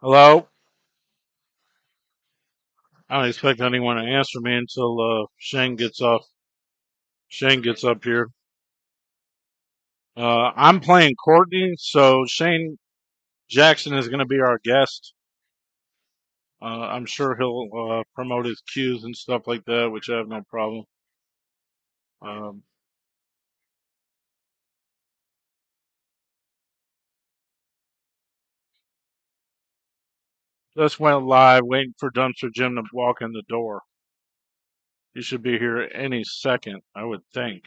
Hello? I don't expect anyone to answer me until Shane gets up here. I'm playing Courtney, so Shane Jackson is going to be our guest. I'm sure he'll promote his cues and stuff like that, which I have no problem. Um, just went live, waiting for Dumpster Jim to walk in the door. He should be here any second, I would think.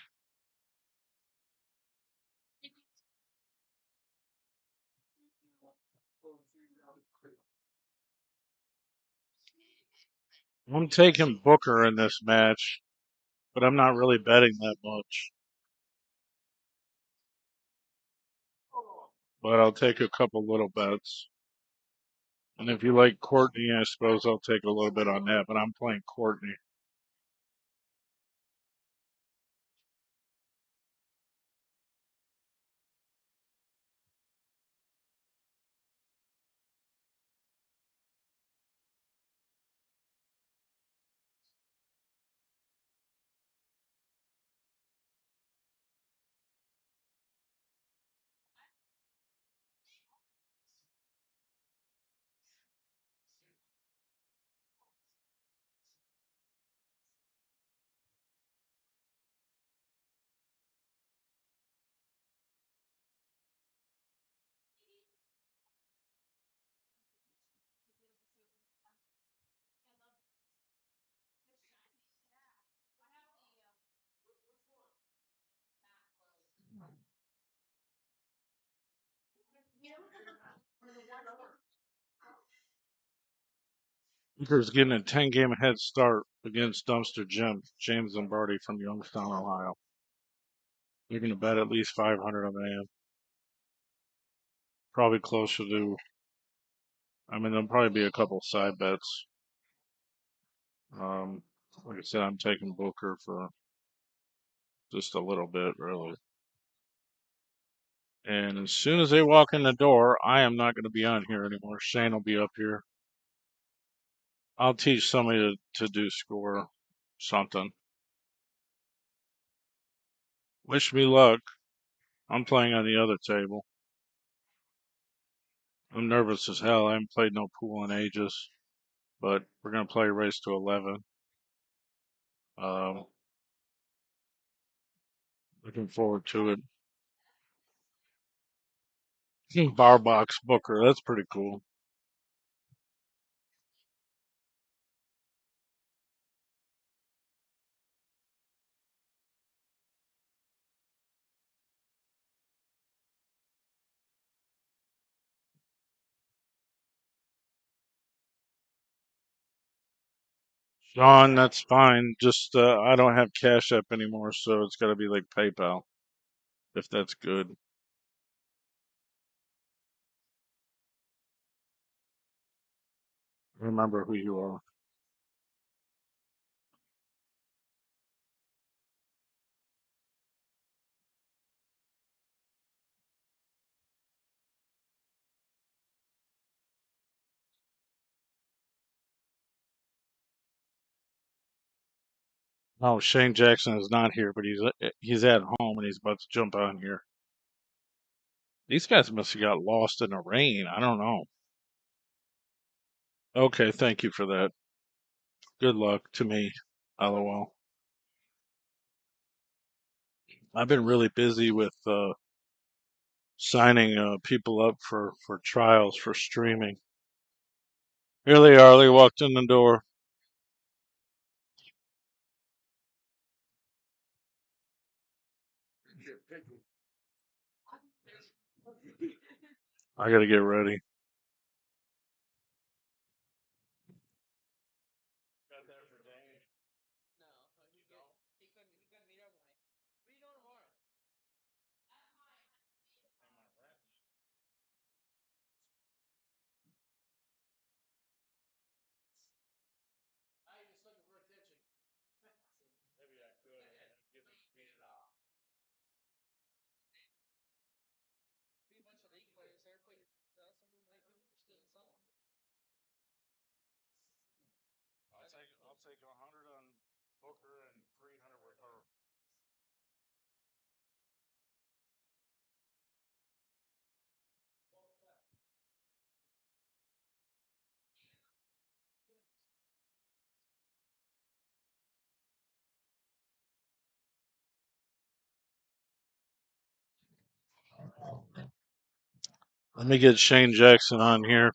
I'm taking Booker in this match, but I'm not really betting that much. But I'll take a couple little bets. And if you like Courtney, I suppose I'll take a little bit on that, but I'm playing Courtney. Booker's getting a 10-game head start against Dumpster Jim, James Lombardi from Youngstown, Ohio. You're going to bet at least 500 on that. Probably closer to, I mean, there'll probably be a couple side bets. Um, like I said, I'm taking Booker for just a little bit, really. And as soon as they walk in the door, I am not going to be on here anymore. Shane will be up here. I'll teach somebody to do score something. Wish me luck. I'm playing on the other table. I'm nervous as hell. I haven't played no pool in ages, but we're gonna play race to 11. Um, Looking forward to it. Bar box Booker. That's pretty cool. Sean, that's fine. Just I don't have Cash App anymore, so it's got to be like PayPal, if that's good. Remember who you are. Oh, Shane Jackson is not here, but he's at home and he's about to jump on here. These guys must have got lost in the rain. I don't know. Okay, thank you for that. Good luck to me. LOL. I've been really busy with signing people up for trials for streaming. Here they are. They walked in the door. I got to get ready. Let me get Shane Jackson on here.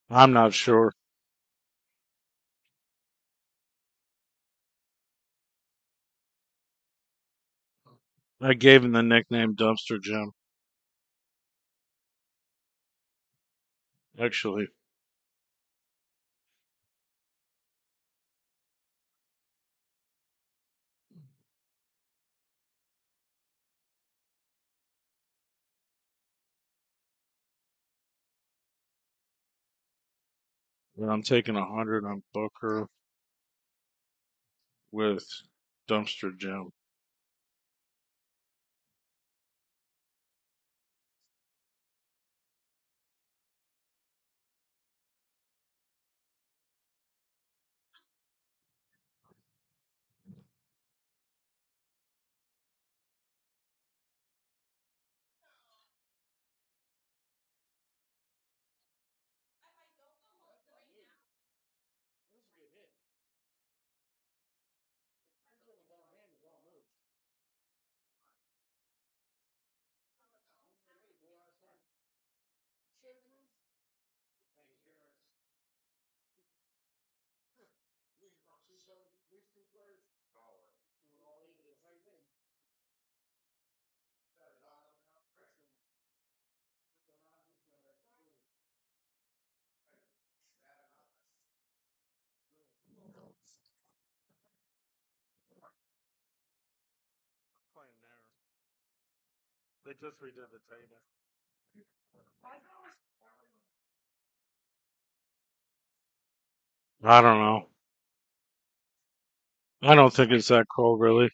I'm not sure. I gave him the nickname Dumpster Jim. Actually, I'm taking 100 on Booker with Dumpster Jim. They just redid the table. I don't know. I don't think it's that cold, really.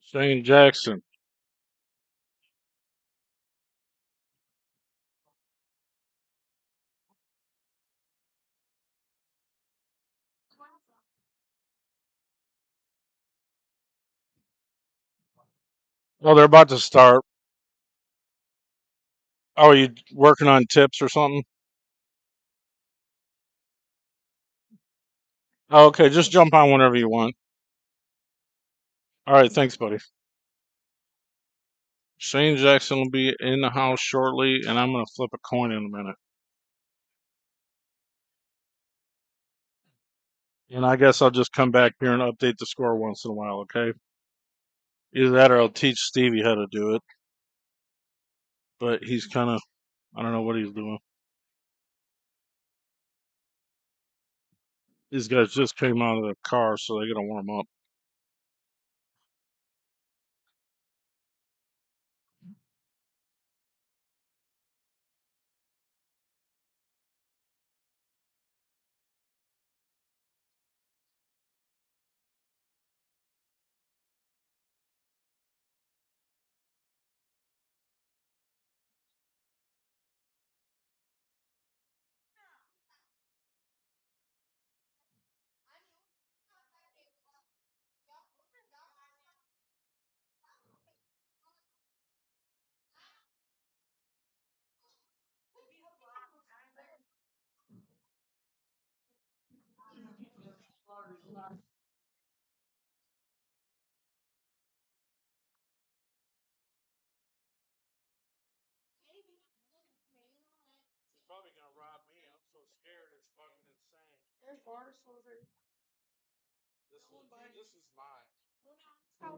Shane Jackson. Oh, they're about to start. Oh, are you working on tips or something? Oh, okay, just jump on whenever you want. All right, thanks, buddy. Shane Jackson will be in the house shortly, and I'm going to flip a coin in a minute. And I guess I'll just come back here and update the score once in a while, okay? Either that or I'll teach Stevie how to do it. But he's kind of, I don't know what he's doing. These guys just came out of the car, so they got to warm up. He's probably going to rob me. I'm so scared. It's fucking insane. This is mine. Oh,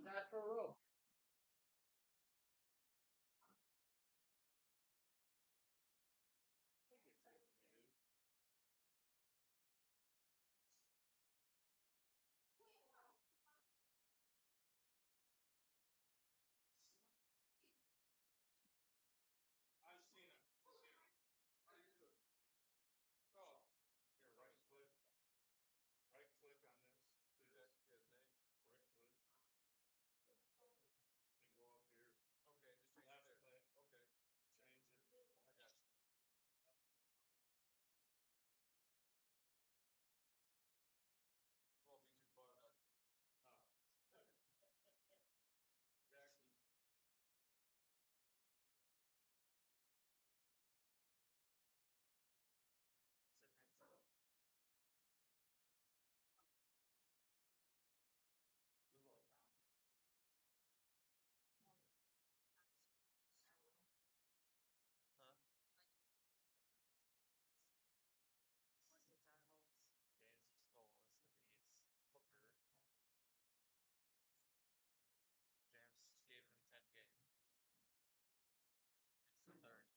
I've seen it. How do you do it? Oh, here, right click on this. Do that. Name. Right click. And go up here. Okay, just left click. Okay, change it. I got you. Won't be too far, but Jackson. Huh? Games of Skulls, the beats, Hooker. James gave him 10 games. It's the third.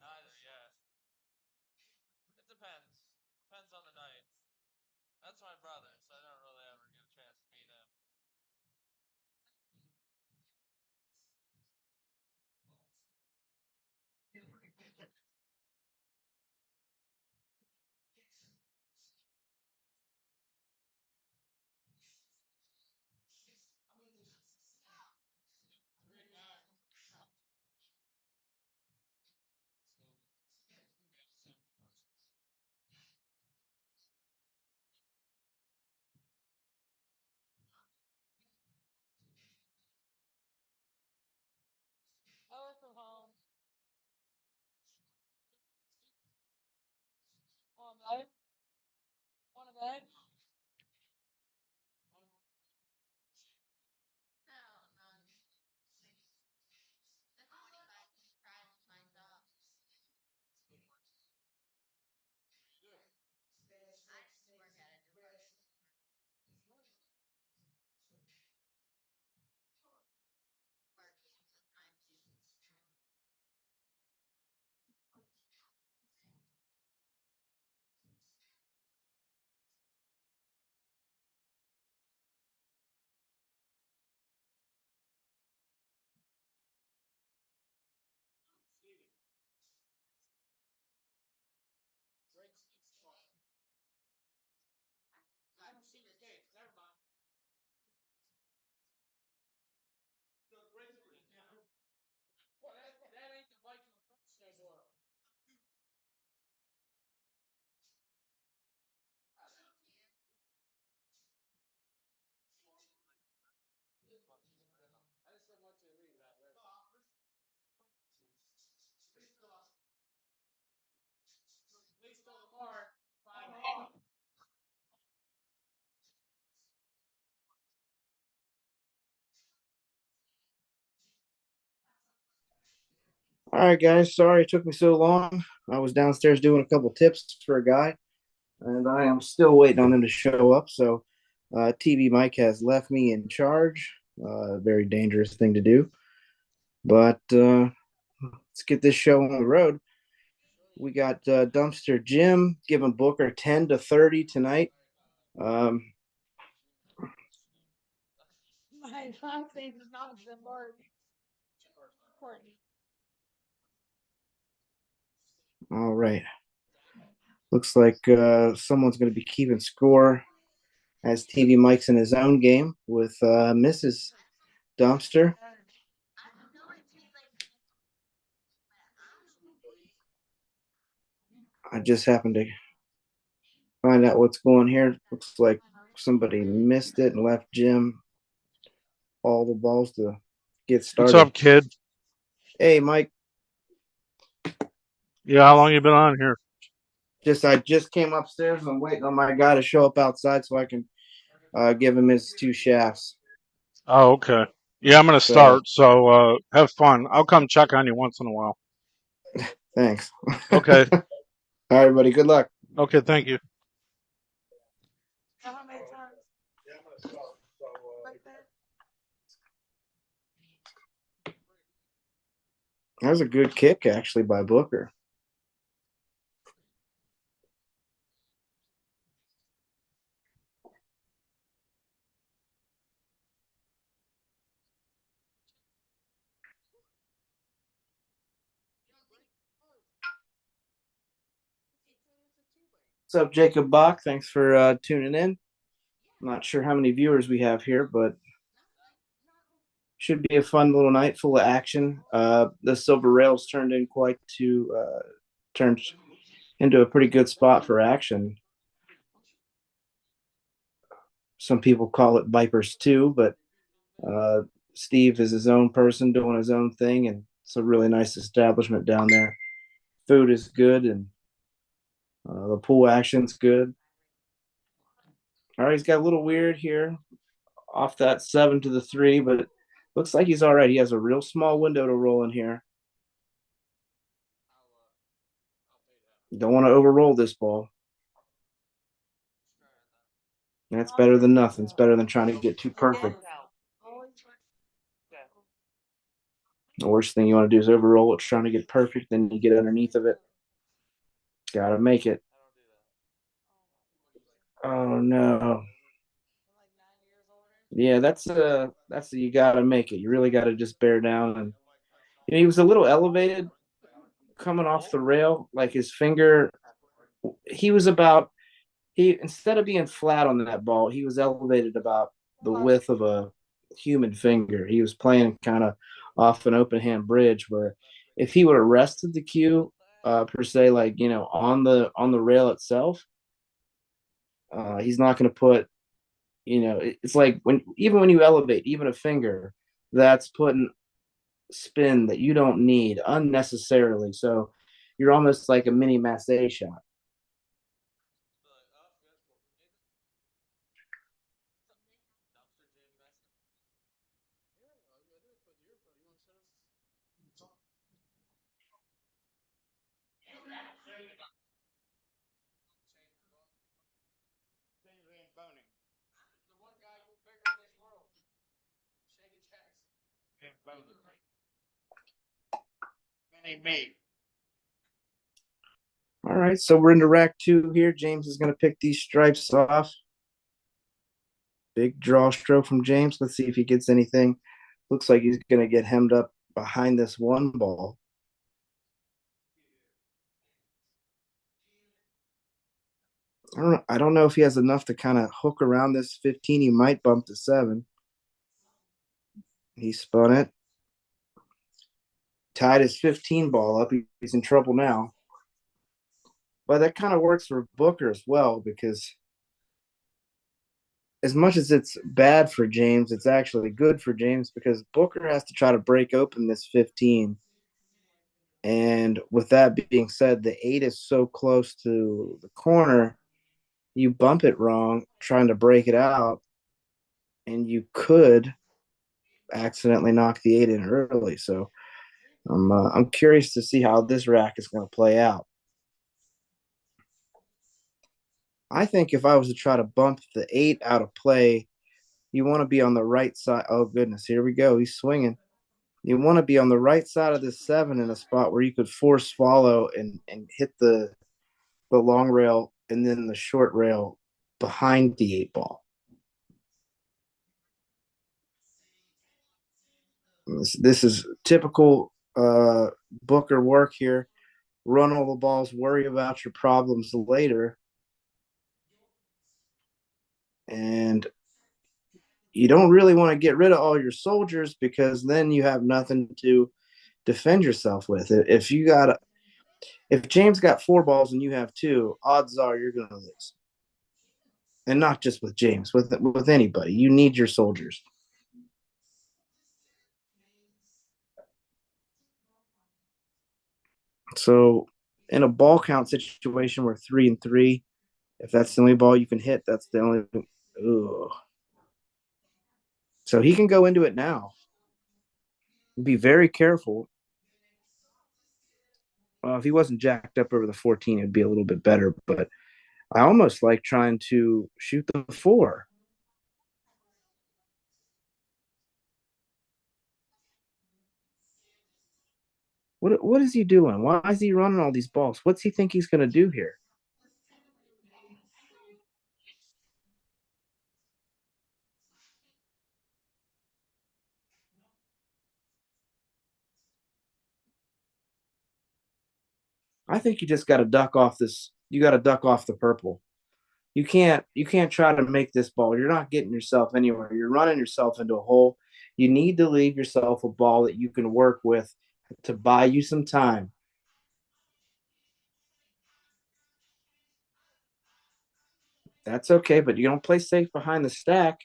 Neither yet. It depends. Depends on the night. That's my brother, so I don't really ever get a chance to meet him. I work from home. Want a bed? Want a bed? I don't see the gates. Never mind. Well, that ain't the bike in the front snowboard. I just don't want you to leave that way. At least on the mark. Fine. All right, guys. Sorry it took me so long. I was downstairs doing a couple tips for a guy, and I am still waiting on him to show up. So, TV Mike has left me in charge. A very dangerous thing to do. But let's get this show on the road. We got Dumpster Jim giving Booker 10-30 tonight. Um, My last name is not Zimbardi. Courtney. All right. Looks like someone's going to be keeping score as TV Mike's in his own game with Mrs. Dumpster. I just happened to find out what's going here. Looks like somebody missed it and left Jim all the balls to get What's started. up, kid? Hey, Mike. Yeah, how long you been on here? I just came upstairs. I'm waiting on my guy to show up outside so I can give him his two shafts. Oh, okay. Yeah, I'm gonna So start. So have fun. I'll come check on you once in a while. thanks. Okay. All right, buddy. Good luck. Okay. Thank you. That was a good kick, actually, by Booker. What's up, Jacob Bach? Thanks for tuning in. I'm not sure how many viewers we have here, but Should be a fun little night full of action. The silver rails turned into a pretty good spot for action. Some people call it Vipers too, but uh, Steve is his own person doing his own thing, and it's a really nice establishment down there. Food is good, and the pool action's good. All right, he's got a little weird here off that 7 to the 3, but it looks like he's all right. He has a real small window to roll in here. Don't want to overroll this ball. That's better than nothing. It's better than trying to get too perfect. The worst thing you want to do is overroll it, trying to get perfect, then you get underneath of it. Gotta make it. Oh no. Yeah, that's you gotta make it. You really gotta just bear down. And he was a little elevated coming off the rail, like his finger. He was about he instead of being flat on that ball, he was elevated about the width of a human finger. He was playing kind of off an open hand bridge where if he would have rested the cue per se, like on the rail itself, he's not going to put. It's like when you elevate even a finger, that's putting spin that you don't need unnecessarily. So you're almost like a mini masse shot. All right, so we're into rack 2 here. James is going to pick these stripes off. Big draw stroke from James. Let's see if he gets anything. Looks like he's going to get hemmed up behind this one ball. I don't know if he has enough to kind of hook around this 15. He might bump to 7. He spun it. Tied his 15 ball up. He's in trouble now. But that kind of works for Booker as well because as much as it's bad for James, it's actually good for James because Booker has to try to break open this 15. And with that being said, the 8 is so close to the corner, you bump it wrong trying to break it out, and you could accidentally knock the 8 in early. So I'm curious to see how this rack is going to play out. I think if I was to try to bump the 8 out of play, you want to be on the right side. Oh goodness, here we go. He's swinging. You want to be on the right side of this 7 in a spot where you could force follow and hit the long rail and then the short rail behind the 8 ball. This is typical Booker work here. Run all the balls, worry about your problems later. And you don't really want to get rid of all your soldiers because then you have nothing to defend yourself with. If James got 4 balls and you have 2, odds are you're going to lose. And not just with James, with anybody. You need your soldiers. So in a ball count situation where 3 and 3, if that's the only ball you can hit, that's the only. Ugh. So he can go into it now. Be very careful. If he wasn't jacked up over the 14, it'd be a little bit better. But I almost like trying to shoot the 4. What is he doing? Why is he running all these balls? What's he think he's going to do here? I think you just got to duck off this. You got to duck off the purple. You can't try to make this ball. You're not getting yourself anywhere. You're running yourself into a hole. You need to leave yourself a ball that you can work with to buy you some time. That's okay, but you don't play safe behind the stack.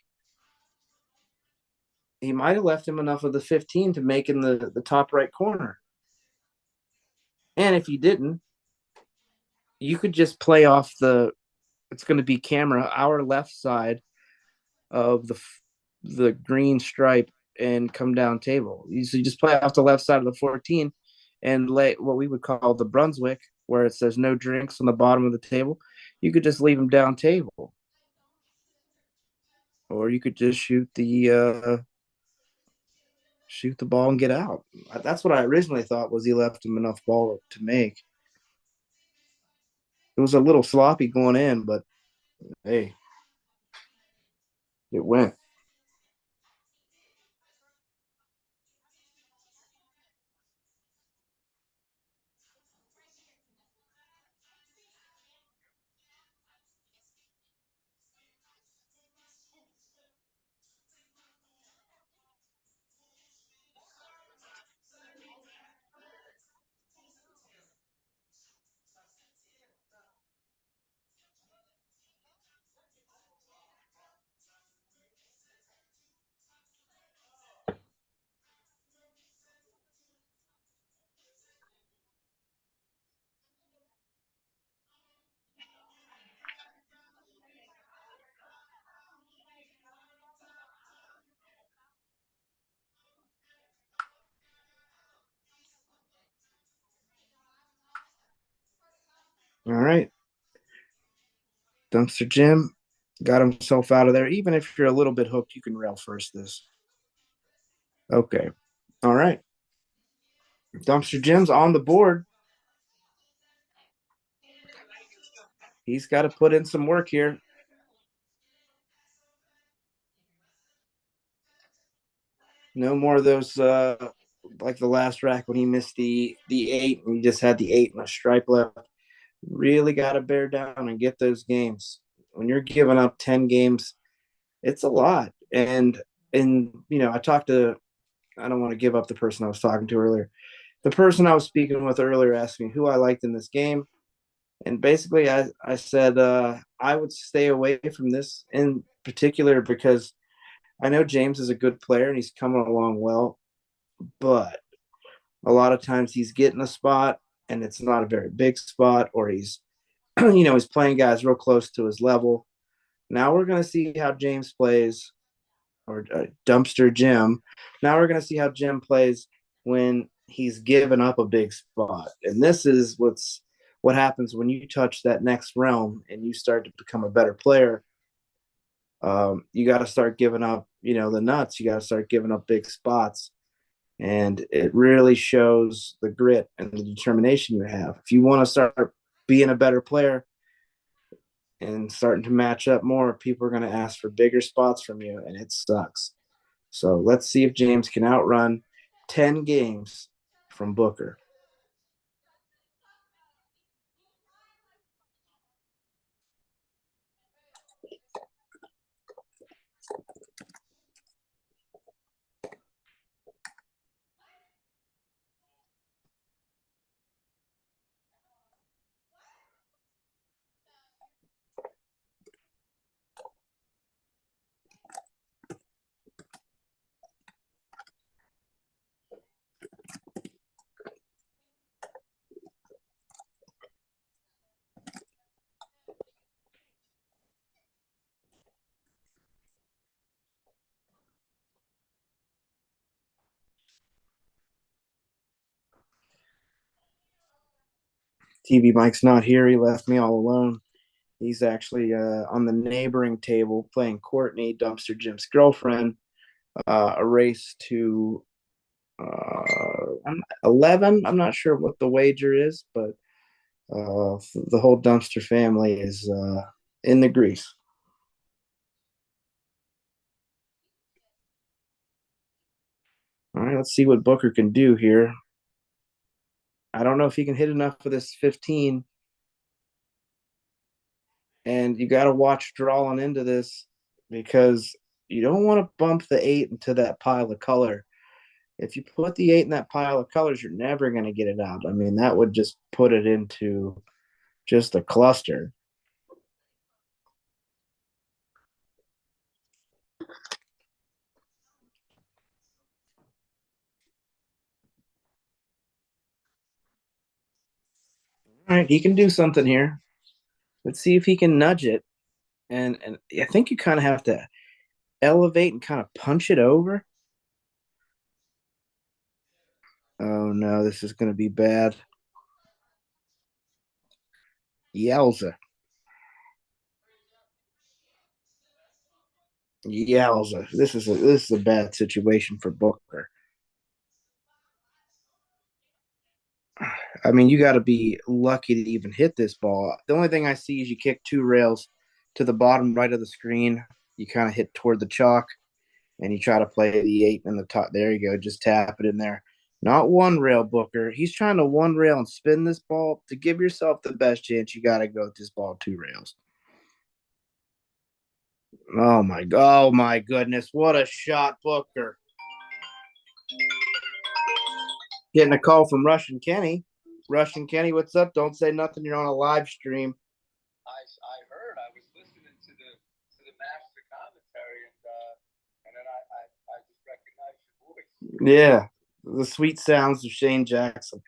He might have left him enough of the 15 to make in the top right corner. And if you didn't, you could just play off it's going to be camera, our left side of the green stripe and come down table. So you just play off the left side of the 14 and lay what we would call the Brunswick, where it says no drinks on the bottom of the table. You could just leave them down table, or you could just shoot the ball and get out. That's what I originally thought was he left him enough ball to make. It was a little sloppy going in, but hey, it went. All right, Dumpster Jim got himself out of there. Even if you're a little bit hooked, you can rail first this. Okay. All right. Dumpster Jim's on the board. He's got to put in some work here. No more of those like the last rack when he missed the eight and he just had the eight and a stripe left. Really got to bear down and get those games. When you're giving up 10 games, it's a lot. And I talked to I don't want to give up the person I was talking to earlier. The person I was speaking with earlier asked me who I liked in this game. And basically, I said I would stay away from this in particular because I know James is a good player and he's coming along well, but a lot of times he's getting a spot and it's not a very big spot, or he's, he's playing guys real close to his level. Now we're going to see how James plays, or Dumpster Jim. Now we're going to see how Jim plays when he's given up a big spot. And this is what happens when you touch that next realm and you start to become a better player. You got to start giving up, the nuts. You got to start giving up big spots. And it really shows the grit and the determination you have. If you want to start being a better player and starting to match up more, people are going to ask for bigger spots from you, and it sucks. So let's see if James can outrun 10 games from Booker. TV Mike's not here. He left me all alone. He's actually on the neighboring table playing Courtney, Dumpster Jim's girlfriend, a race to 11. I'm not sure what the wager is, but the whole Dumpster family is in the grease. All right, let's see what Booker can do here. I don't know if he can hit enough for this 15. And you got to watch drawing into this because you don't want to bump the 8 into that pile of color. If you put the 8 in that pile of colors, you're never going to get it out. I mean, that would just put it into just a cluster. All right, he can do something here. Let's see if he can nudge it. And I think you kind of have to elevate and kind of punch it over. Oh no, this is going to be bad. Yowza. Yowza. This is a bad situation for Booker. I mean, you got to be lucky to even hit this ball. The only thing I see is you kick 2 rails to the bottom right of the screen. You kind of hit toward the chalk, and you try to play the 8 in the top. There you go. Just tap it in there. Not 1 rail, Booker. He's trying to 1 rail and spin this ball. To give yourself the best chance, you got to go with this ball 2 rails. Oh my goodness! What a shot, Booker. Getting a call from Russian Kenny. Russian Kenny, what's up? Don't say nothing. You're on a live stream. I heard. I was listening to the master commentary, and then I just recognized your voice. Yeah, the sweet sounds of Shane Jackson.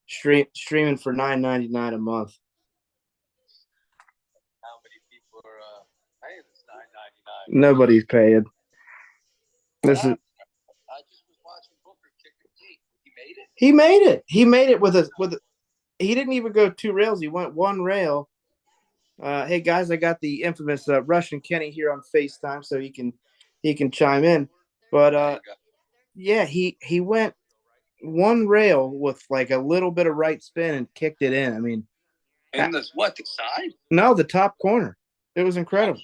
Streaming for $9.99 a month. How many people are paying this $9.99? Nobody's paying. This is. I just was watching Booker kick a gate. He made it. He made it. He made it with a. He didn't even go 2 rails. He went 1 rail. Hey guys, I got the infamous Russian Kenny here on FaceTime, so he can chime in. But yeah, he went 1 rail with like a little bit of right spin and kicked it in. I mean, in the what, the side? No, the top corner. It was incredible.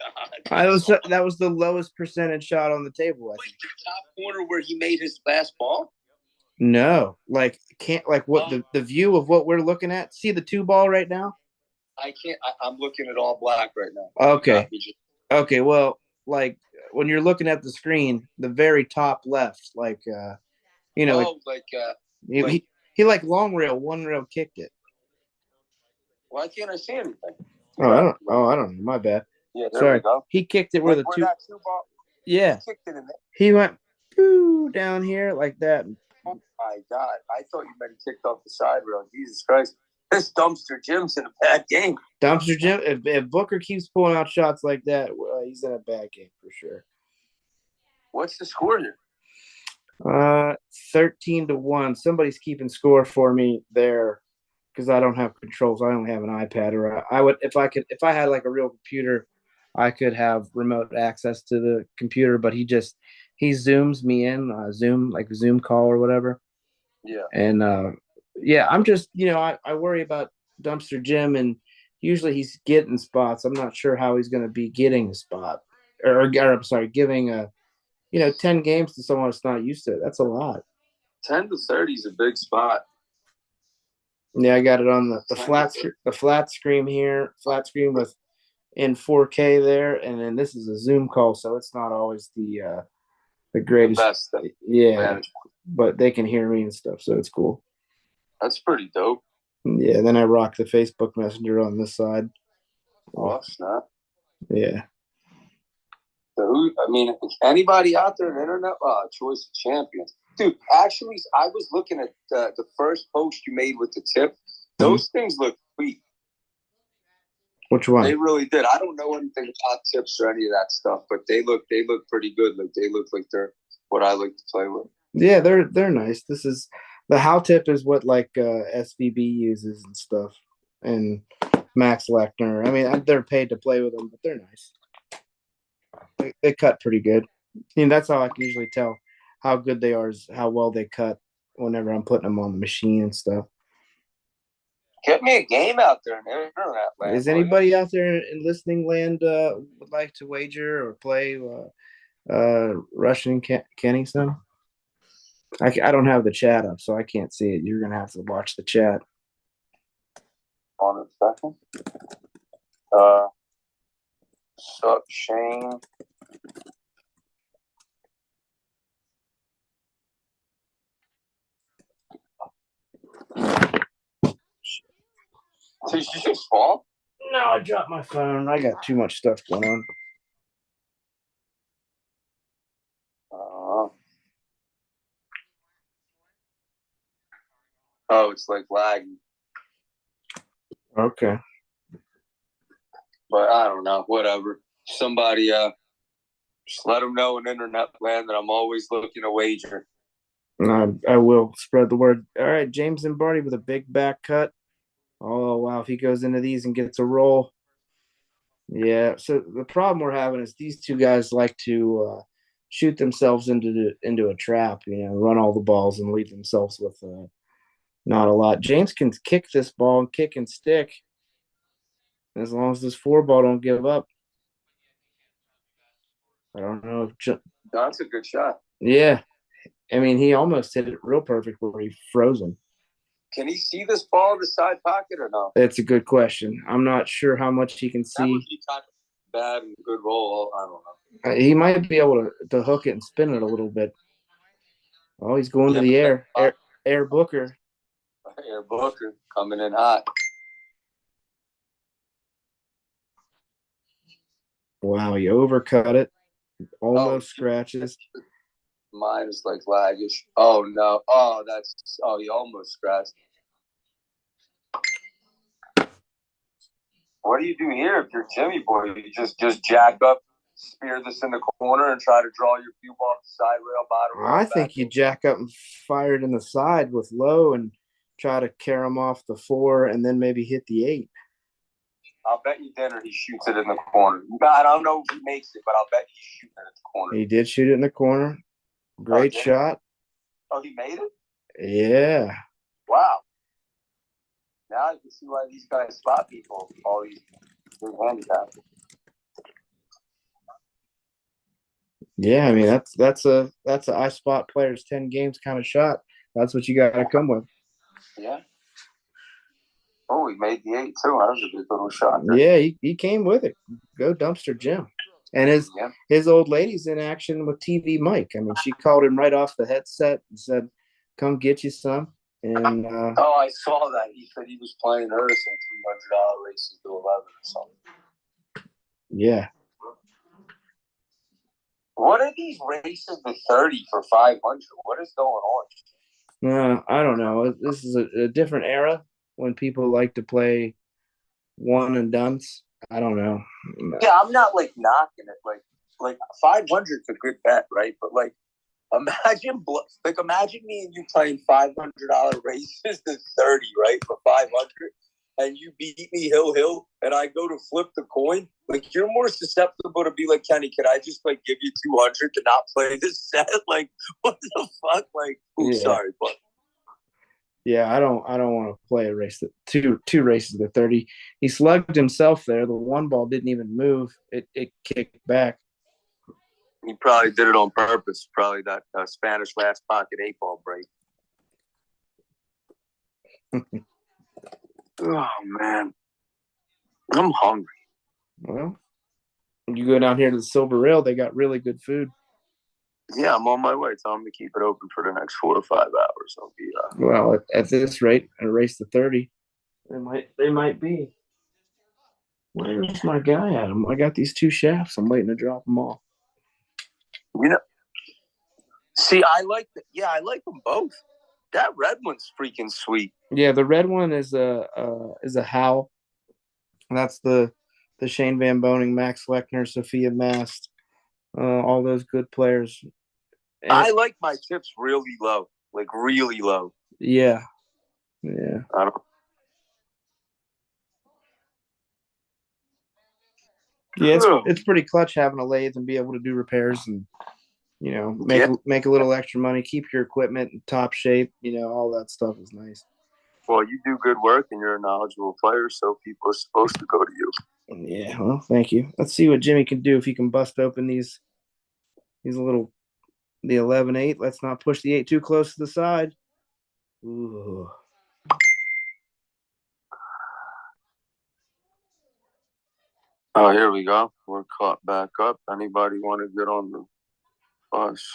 Oh my God! That was the lowest percentage shot on the table. I think. The top corner where he made his last ball. No, like can't like what the view of what we're looking at. See the 2 ball right now. I can't. I'm looking at all black right now. Okay. Okay. Well, like when you're looking at the screen, the very top left, like he like long rail, 1 rail kicked it. Why can't I see anything? I don't know. My bad. Yeah, there Sorry. we go. He kicked it where the 2. That 2 ball. Yeah. He kicked it in there. He went down here like that. Oh my God! I thought you meant he kicked off the side rail. Jesus Christ! This dumpster Jim's in a bad game. Dumpster Jim. If Booker keeps pulling out shots like that, he's in a bad game for sure. What's the score here? 13-1. Somebody's keeping score for me there because I don't have controls. I only have an iPad, or I would if I had like a real computer, I could have remote access to the computer. But he zooms me in, Zoom, like a Zoom call or whatever. Yeah. And yeah, I'm just I worry about Dumpster Jim, and usually he's getting spots. I'm not sure how he's going to be getting a spot, or I'm sorry, giving 10 games to someone that's not used to it. That's a lot. 10 to 30 is a big spot. Yeah, I got it on the flat screen here, flat screen with in 4K there, and then this is a Zoom call, so it's not always the greatest. The best thing. Yeah, but they can hear me and stuff, so it's cool. That's pretty dope. Yeah, then I rock the Facebook Messenger on this side. Oh, snap. Yeah. So anybody out there on the internet? Choice of champions. Dude, actually, I was looking at the first post you made with the tip. Those things look sweet. Which one? They really did. I don't know anything about tips or any of that stuff, but they look pretty good. Like they look like they're what I like to play with. Yeah, they're nice. This is the how tip is what like SVB uses and stuff, and Max Lechner. I mean, they're paid to play with them, but they're nice. They cut pretty good. I mean, that's how I can usually tell how good they are is how well they cut whenever I'm putting them on the machine and stuff. Get me a game out there in internet land. Is anybody out there in listening land would like to wager or play Russian Kenny some? I don't have the chat up, so I can't see it. You're gonna have to watch the chat. On a second. Sup, Shane? So you just fall? No, I dropped my phone. I got too much stuff going on. Oh, it's like lagging. Okay. But I don't know. Whatever. Somebody just let them know in internet land that I'm always looking to wager. I will spread the word. All right, James and Barty with a big back cut. Oh, wow. If he goes into these and gets a roll. Yeah. So the problem we're having is these two guys like to shoot themselves into a trap, run all the balls and leave themselves with not a lot. James can kick this ball and kick and stick as long as this four ball don't give up. I don't know if That's a good shot. yeah. I mean, he almost hit it real perfect where he froze him. Can he see this ball in the side pocket or no? That's a good question. I'm not sure how much he can see. That would be kind of bad and good roll. I don't know. He might be able to hook it and spin it a little bit. Oh, he's going to the air. Air Booker. Air Booker coming in hot. Wow, he overcut it. Almost scratches. Mine is like laggish. Oh, no. Oh, he almost scratched. What do you do here if you're Jimmy Boy? You just jack up, spear this in the corner, and try to draw your cube off the side rail, bottom rail. I think you jack up and fire it in the side with low and try to carry him off the 4 and then maybe hit the 8. I'll bet you dinner he shoots it in the corner. I don't know if he makes it, but I'll bet he's shooting it in the corner. He did shoot it in the corner. Great shot. Oh, he made it? Yeah. Wow. Now I can see why these guys spot people, all these big handicaps. Yeah, I mean that's a I spot players 10 games kind of shot. That's what you got to come with. Yeah. Oh, he made the 8 too. That was a good little shot. Yeah, he came with it. Go Dumpster Jim. And his old lady's in action with TV Mike. I mean, she called him right off the headset and said, "Come get you some." And I saw that. He said he was playing her some $300 races to 11 or something. Yeah. What are these races to 30 for 500? What is going on? I don't know. This is a different era when people like to play one and dones. I don't know. Yeah, I'm not like knocking it. Like 500's a good bet, right? But like, imagine me and you playing $500 races to 30, right, for 500, and you beat me hill, and I go to flip the coin. Like, you're more susceptible to be like, Kenny, can I just like give you 200 to not play this set? Like, what the fuck? Like, sorry, but. Yeah, I don't want to play a race that two races to 30. He slugged himself there. The one ball didn't even move. It kicked back. He probably did it on purpose. Probably that Spanish last pocket 8-ball break. Oh man, I'm hungry. Well, you go down here to the Silver Rail. They got really good food. Yeah, I'm on my way. Tell them to keep it open for the next 4 to 5 hours. I'll be. Well, at this rate, a race to 30, they might be. Where's my guy at? I got these 2 shafts. I'm waiting to drop them off. See, I like them both. That red one's freaking sweet. Yeah, the red one is a Howe. That's the Shane Van Boning, Max Fleckner, Sophia Mast, all those good players. And I like my tips really low, like really low. Yeah. I don't. Yeah, it's pretty clutch having a lathe and be able to do repairs and make a little extra money, keep your equipment in top shape. All that stuff is nice. Well, you do good work and you're a knowledgeable player, so people are supposed to go to you. Yeah, well, thank you. Let's see what Jimmy can do if he can bust open the 11-8. Let's not push the 8 too close to the side. Ooh. Oh, here we go. We're caught back up. Anybody want to get on the bus?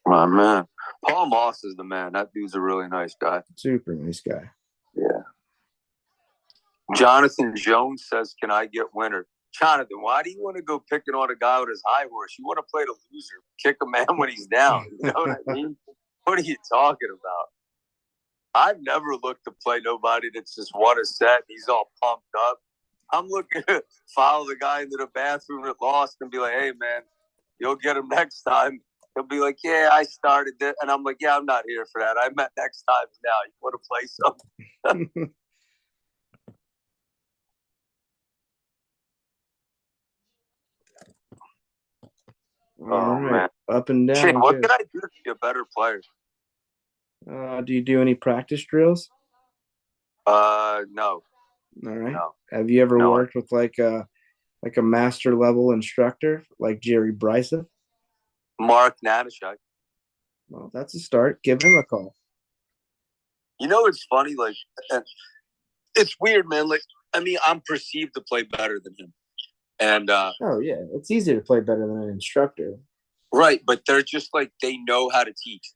My man. Paul Moss is the man. That dude's a really nice guy. Super nice guy. Yeah. Jonathan Jones says, "Can I get winner?" Jonathan, why do you want to go picking on a guy with his high horse? You want to play the loser, kick a man when he's down. You know what I mean? What are you talking about? I've never looked to play nobody that's just won a set. He's all pumped up. I'm looking to follow the guy into the bathroom that lost and be like, "Hey, man, you'll get him next time." He'll be like, "Yeah, I started it." And I'm like, "Yeah, I'm not here for that. I meant next time now. You want to play something?" All right, man. up and down. Shane, what can I do to be a better player? Do you do any practice drills? No. All right. No. Have you ever No. worked with like a master level instructor like Jerry Bryson? Mark Nanashek. Well, that's a start. Give him a call. You know, it's funny. Like, it's weird, man. Like, I mean, I'm perceived to play better than him, and oh yeah, it's easy to play better than an instructor. Right, but they're just like they know how to teach.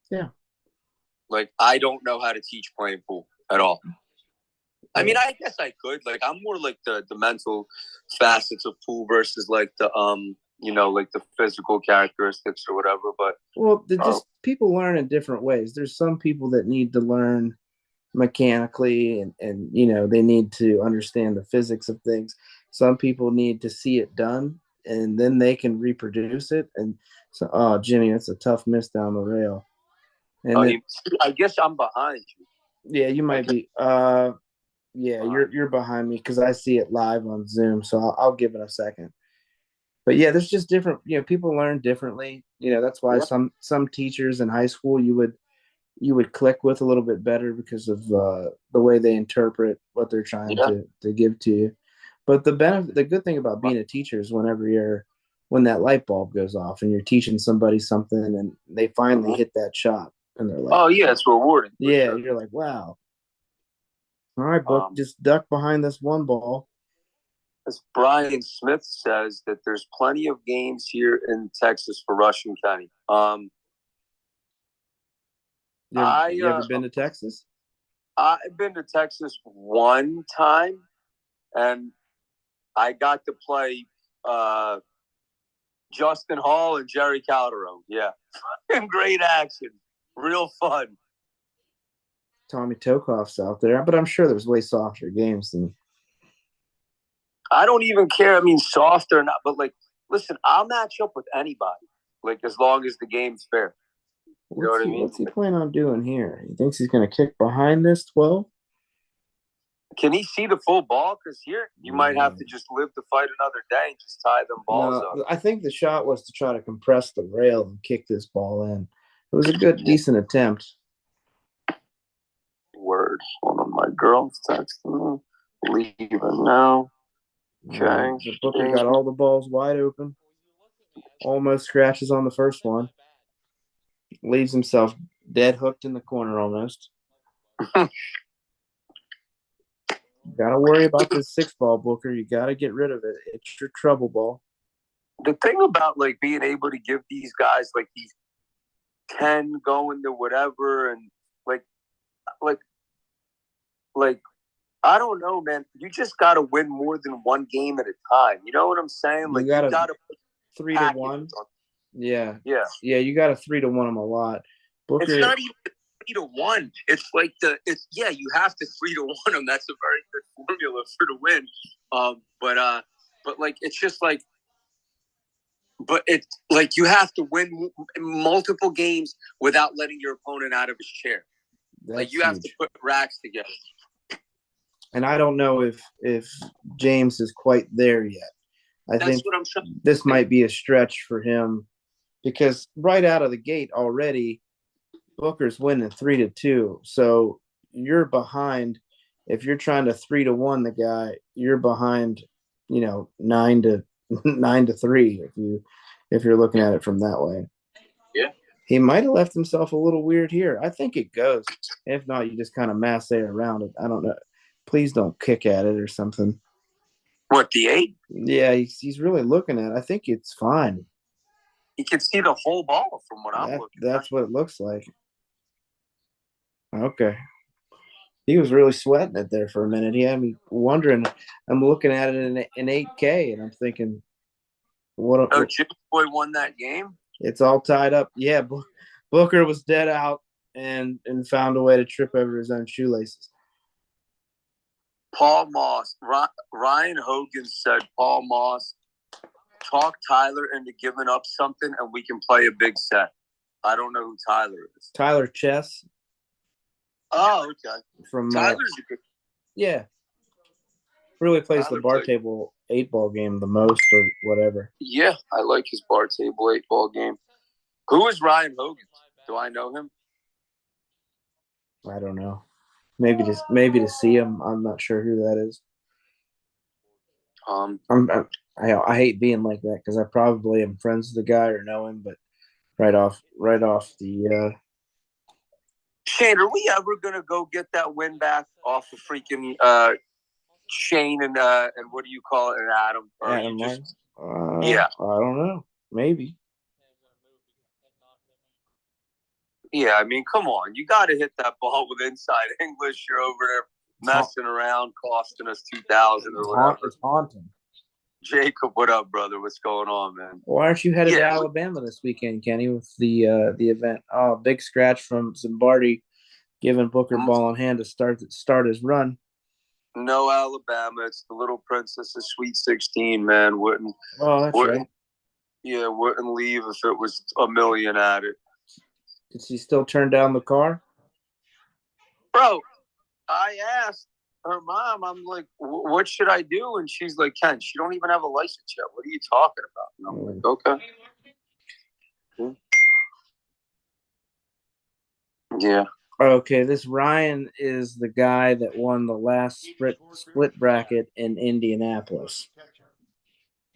Yeah. Like I don't know how to teach playing pool at all. I mean, I guess I could. Like, I'm more like the mental facets of pool versus like the like the physical characteristics or whatever. But just people learn in different ways. There's some people that need to learn mechanically and they need to understand the physics of things. Some people need to see it done and then they can reproduce it. And so, oh, Jimmy, that's a tough miss down the rail. And I guess I'm behind you. Yeah, you might be. Yeah, you're behind me because I see it live on Zoom. So I'll give it a second. But yeah, there's just different. People learn differently. That's why some teachers in high school you would click with a little bit better because of the way they interpret what they're trying to give to you. But the good thing about being a teacher is when that light bulb goes off and you're teaching somebody something and they finally hit that shot and they're like, "Oh yeah, it's rewarding." Yeah, sure. You're like, "Wow, all right, Book, just duck behind this one ball." As Brian Smith says, that there's plenty of games here in Texas for Russian County. You ever been to Texas? I've been to Texas one time, and I got to play Justin Hall and Jerry Calderon. Yeah, great action, real fun. Tommy Tokoff's out there, but I'm sure there's way softer games than. I don't even care. I mean, soft or not, but like, listen, I'll match up with anybody. Like, as long as the game's fair. You know what I mean? What's he planning on doing here? He thinks he's going to kick behind this 12? Can he see the full ball? Because here, you might have to just live to fight another day and just tie them balls up. I think the shot was to try to compress the rail and kick this ball in. It was a good, decent attempt. Word. One of my girls texting me. Leaving now. Okay. The Booker got all the balls wide open. Almost scratches on the first one. Leaves himself dead hooked in the corner almost. Got to worry about this 6-ball, Booker. You got to get rid of it. It's your trouble ball. The thing about like being able to give these guys like these 10 going to whatever and like I don't know, man. You just got to win more than one game at a time. You know what I'm saying? Like you got to 3-1. Yeah. Yeah. You got to 3-1 them a lot. Booker, it's not even 3-1. It's like you have to 3-1 them. That's a very good formula for the win. But like it's just like, but it's like you have to win multiple games without letting your opponent out of his chair. Like you have to put racks together. And I don't know if James is quite there yet. I think what I'm saying. This might be a stretch for him because right out of the gate already, Booker's winning 3-2. So you're behind. If you're trying to 3-1 the guy, you're behind, 9-3 if you're looking at it from that way. Yeah. He might have left himself a little weird here. I think it goes. If not, you just kind of masse around it. I don't know. Please don't kick at it or something. What, the 8? Yeah, he's really looking at it. I think it's fine. He can see the whole ball from what I'm looking at. That's what it looks like. Okay. He was really sweating it there for a minute. He had me wondering. I'm looking at it in 8K, and I'm thinking, Oh, what? Jimmy Boy won that game. It's all tied up. Yeah, Booker was dead out and found a way to trip over his own shoelaces. Paul Moss, Ryan Hogan said, Paul Moss, talk Tyler into giving up something, and we can play a big set. I don't know who Tyler is. Tyler Chess. Oh, okay. From Tyler's a good. Yeah, really plays Tyler the bar table 8-ball game the most, or whatever. Yeah, I like his bar table 8-ball game. Who is Ryan Hogan? Do I know him? I don't know. Maybe to see him. I'm not sure who that is. I hate being like that because I probably am friends with the guy or know him, but right off the. Shane, are we ever gonna go get that win back off of freaking Shane and what do you call it, and Adam? Or Adam you just, yeah, I don't know. Maybe. Yeah, I mean, come on, you got to hit that ball with inside English. You're over there messing around, costing us 2,000 or whatever. It's haunting. Jacob, what up, brother? What's going on, man? Why aren't you headed to Alabama this weekend, Kenny, with the event? Oh, big scratch from Zimbardi, giving Booker ball in hand to start his run. No Alabama. It's the Little Princess of Sweet 16, man. Wouldn't right. Yeah, wouldn't leave if it was $1 million at it. Did she still turn down the car? Bro, I asked her mom, I'm like, what should I do? And she's like, Ken, she don't even have a license yet. What are you talking about? And I'm like, okay. Yeah. Okay, this Ryan is the guy that won the last split bracket in Indianapolis.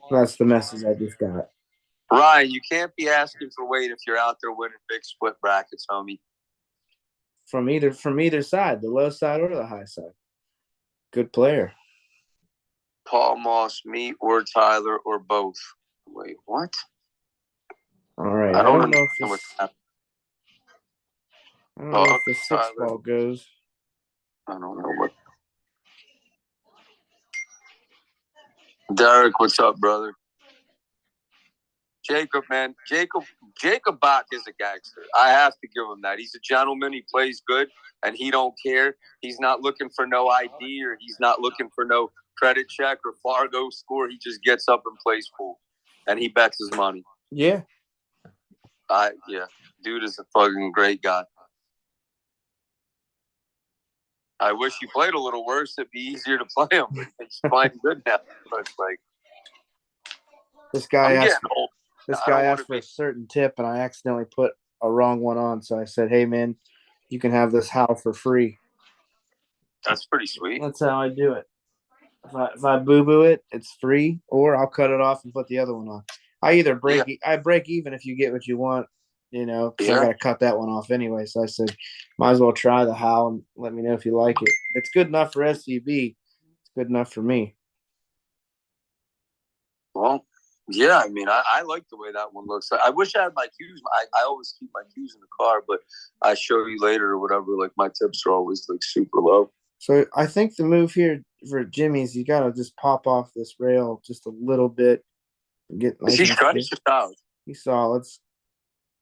That's the message I just got. Ryan, you can't be asking for weight if you're out there winning big split brackets, homie. From either side, the low side or the high side. Good player. Paul Moss, me or Tyler or both. Wait, what? All right. I don't know if this. I don't know if the 6-ball goes. I don't know what. Derek, what's up, brother? Jacob, man. Jacob Bach is a gangster. I have to give him that. He's a gentleman. He plays good, and he don't care. He's not looking for no ID, or he's not looking for no credit check or Fargo score. He just gets up and plays pool, and he bets his money. Yeah. Yeah. Dude is a fucking great guy. I wish he played a little worse. It'd be easier to play him. He's playing good now. But it's like, this guy asked for a certain tip, and I accidentally put a wrong one on. So I said, "Hey, man, you can have this Hal for free." That's pretty sweet. That's how I do it. If I boo it, it's free, or I'll cut it off and put the other one on. I either break even if you get what you want, because I got to cut that one off anyway. So I said, might as well try the Hal and let me know if you like it. If it's good enough for SCB, it's good enough for me. Well, yeah, I mean, I like the way that one looks. I wish I had my cues. I always keep my cues in the car, but I show you later or whatever. Like, my tips are always like super low. So I think the move here for Jimmy's, you got to just pop off this rail just a little bit. Get nice. He's solid. He's solid.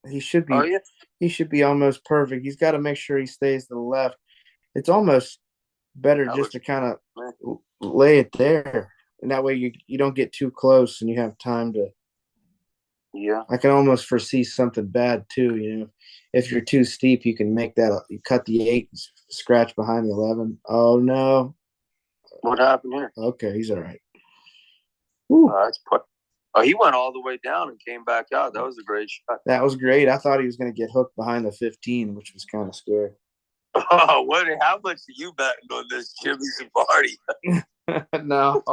He should be. Oh, yeah. He should be almost perfect. He's got to make sure he stays to the left. It's almost better just to kind of lay it there, and that way you don't get too close and you have time to. Yeah. I can almost foresee something bad too. If you're too steep, you can make that. You cut the 8, scratch behind the 11. Oh no! What happened here? Okay, he's all right. He went all the way down and came back out. That was a great shot. That was great. I thought he was going to get hooked behind the 15, which was kind of scary. Oh, how much are you betting on this Jimmy Zimbardi? No.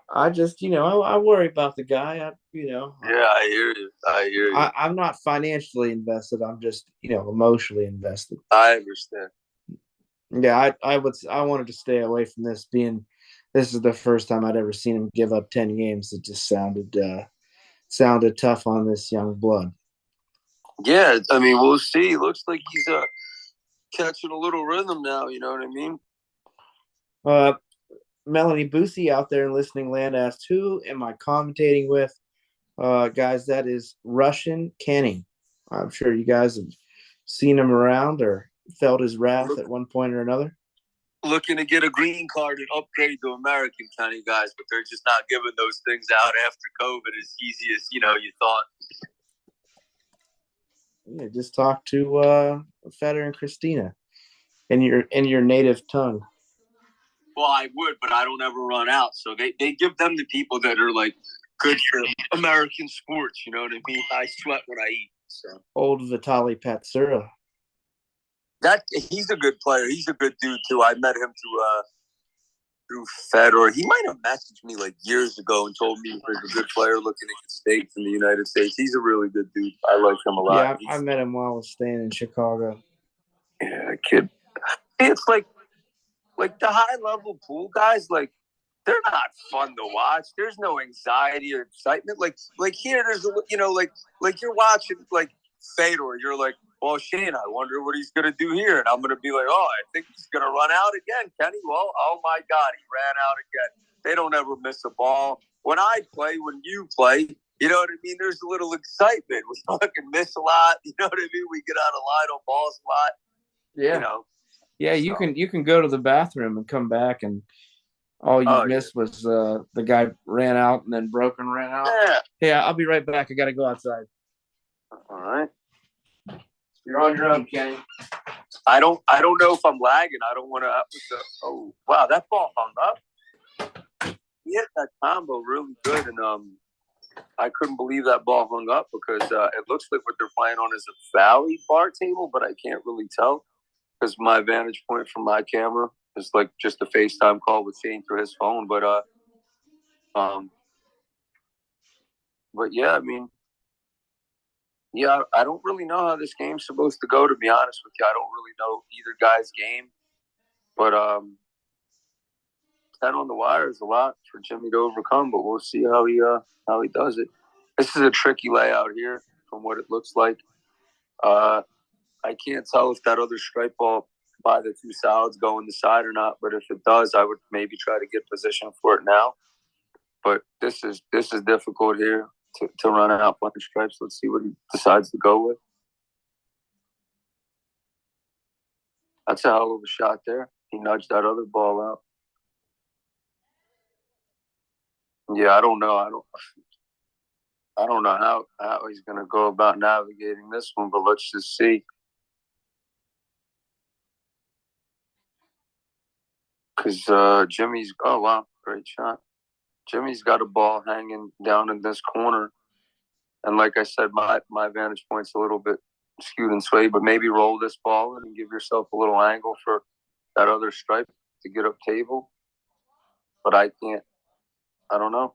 I just, I worry about the guy. Yeah, I hear you. I'm not financially invested. I'm just, emotionally invested. I understand. Yeah, I wanted to stay away from this. This is the first time I'd ever seen him give up 10 games. It just sounded tough on this young blood. Yeah, I mean, we'll see. Looks like catching a little rhythm now. You know what I mean? Melanie Boothie out there in listening land asked, "Who am I commentating with?" Guys, that is Russian Kenny. I'm sure you guys have seen him around or felt his wrath at one point or another. Looking to get a green card and upgrade to American, Kenny, guys, but they're just not giving those things out after COVID as easy as you thought. Yeah, just talk to Feder and Christina in your native tongue. Well, I would, but I don't ever run out. So they give them to people that are like good for American sports. You know what I mean? I sweat when I eat. So Old Vitaly Patsura. He's a good player. He's a good dude too. I met him through Fedor. He might have messaged me like years ago and told me he was a good player looking at stakes in the United States. He's a really good dude. I like him a lot. Yeah, I met him while I was staying in Chicago. Yeah, kid. It's like the high level pool guys, like they're not fun to watch. There's no anxiety or excitement. Like here, there's like you're watching like Fedor. You're like, well, Shane, I wonder what he's gonna do here, and I'm gonna be like, oh, I think he's gonna run out again, Kenny. Well, oh my God, he ran out again. They don't ever miss a ball. When I play, when you play, you know what I mean. There's a little excitement. We fucking miss a lot. You know what I mean. We get out of line on balls a lot. Yeah. You know. Yeah, you can go to the bathroom and come back, and all you missed was the guy ran out and then broke and ran out. Yeah, I'll be right back. I got to go outside. All right. You're on your own, Kenny. I don't know if I'm lagging. I don't want to. Oh wow, that ball hung up. He hit that combo really good, and I couldn't believe that ball hung up because it looks like what they're playing on is a valley bar table, but I can't really tell because my vantage point from my camera is like just a FaceTime call with Shane through his phone. But yeah, I mean, yeah, I don't really know how this game's supposed to go. To be honest with you, I don't really know either guy's game, but 10 on the wire is a lot for Jimmy to overcome. But we'll see how he does it. This is a tricky layout here from what it looks like. I can't tell if that other strike ball by the two solids go in the side or not, but if it does, I would maybe try to get position for it now. But this is difficult here to run out playing stripes. Let's see what he decides to go with. That's a hell of a shot there. He nudged that other ball out. Yeah, I don't know. I don't know how he's going to go about navigating this one, but let's just see. Because Jimmy's – oh, wow, great shot. Jimmy's got a ball hanging down in this corner. And like I said, my vantage point's a little bit skewed and swayed, but maybe roll this ball in and give yourself a little angle for that other stripe to get up table. But I can't. I don't know.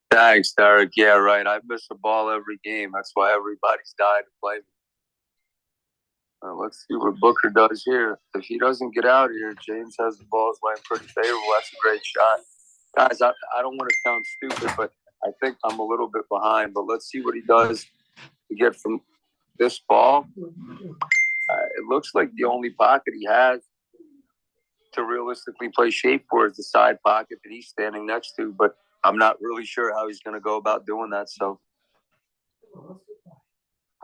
Thanks, Derek. Yeah, right. I miss a ball every game. That's why everybody's dying to play me. Let's see what Booker does here. If he doesn't get out here, James has the balls laying pretty favorable. That's a great shot. Guys, I don't want to sound stupid, but I think I'm a little bit behind. But let's see what he does to get from this ball. It looks like the only pocket he has to realistically play shape for is the side pocket that he's standing next to. But I'm not really sure how he's going to go about doing that. So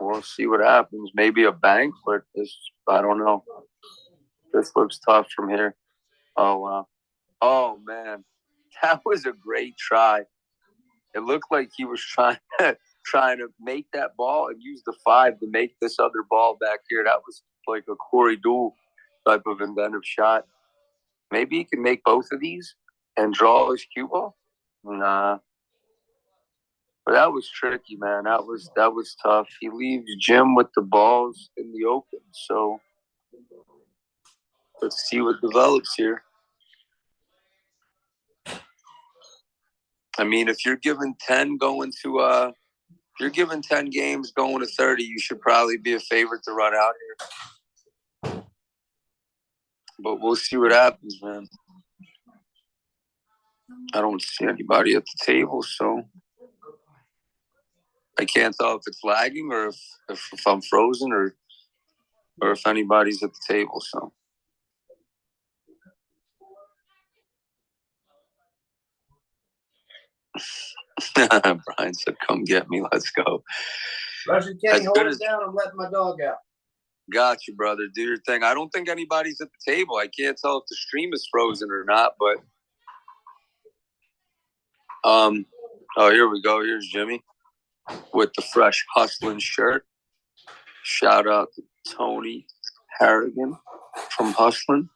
we'll see what happens. Maybe a bank, but I don't know. This looks tough from here. Oh, wow. Oh, man. That was a great try. It looked like he was trying to make that ball and use the 5 to make this other ball back here. That was like a Corey Deuel type of inventive shot. Maybe he can make both of these and draw his cue ball. Nah. But that was tricky, man. That was tough. He leaves Jim with the balls in the open. So let's see what develops here. I mean, if you're given 10 going to if you're given 10 games going to 30, you should probably be a favorite to run out here. But we'll see what happens, man. I don't see anybody at the table, so I can't tell if it's lagging or if I'm frozen or if anybody's at the table. So Brian said, "Come get me. Let's go." Russian Kenny, hold it down. I'm letting my dog out. Got you, brother. Do your thing. I don't think anybody's at the table. I can't tell if the stream is frozen or not, but oh, here we go. Here's Jimmy with the fresh hustling shirt. Shout out to Tony Harrigan from Hustling.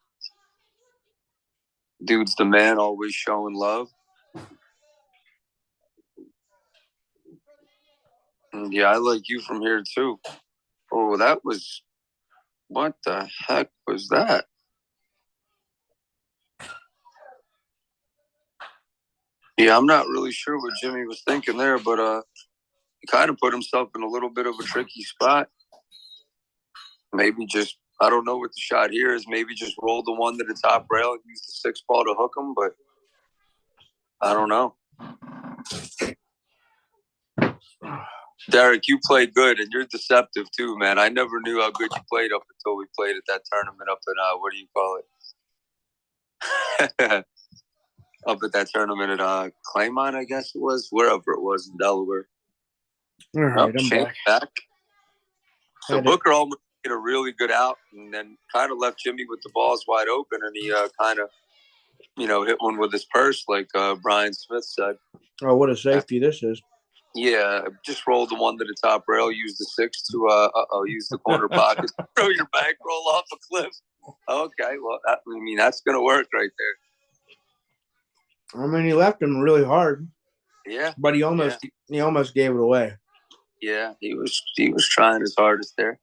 Dude's the man, always showing love. And yeah, I like you from here too. Oh, that was, what the heck was that? Yeah, I'm not really sure what Jimmy was thinking there, but he kind of put himself in a little bit of a tricky spot. Maybe just, I don't know what the shot here is. Maybe just roll the one to the top rail and use the 6 ball to hook him, but I don't know. Derek, you play good, and you're deceptive too, man. I never knew how good you played up until we played at that tournament up in, what do you call it? Up at that tournament at Claymont, I guess it was, wherever it was in Delaware. All right, I'm back. So Booker almost hit a really good out and then kind of left Jimmy with the balls wide open, and he kind of, hit one with his purse, like Brian Smith said. Oh, what a safety this is. Yeah, just roll the one to the top rail, use the 6 to use the corner pocket, throw your bankroll off a cliff. Okay, well, that's going to work right there. I mean, he left him really hard. Yeah. But he almost gave it away. Yeah, he was trying his hardest there.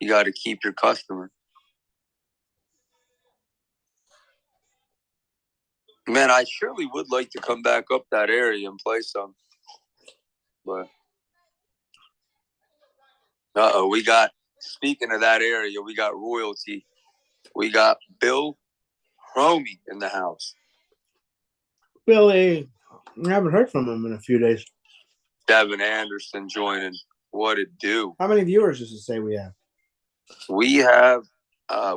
You got to keep your customer. Man, I surely would like to come back up that area and play some. But we got, speaking of that area, we got royalty. We got Bill Cromie in the house. Billy, I haven't heard from him in a few days. Devin Anderson joining. What it do? How many viewers does it say we have? We have,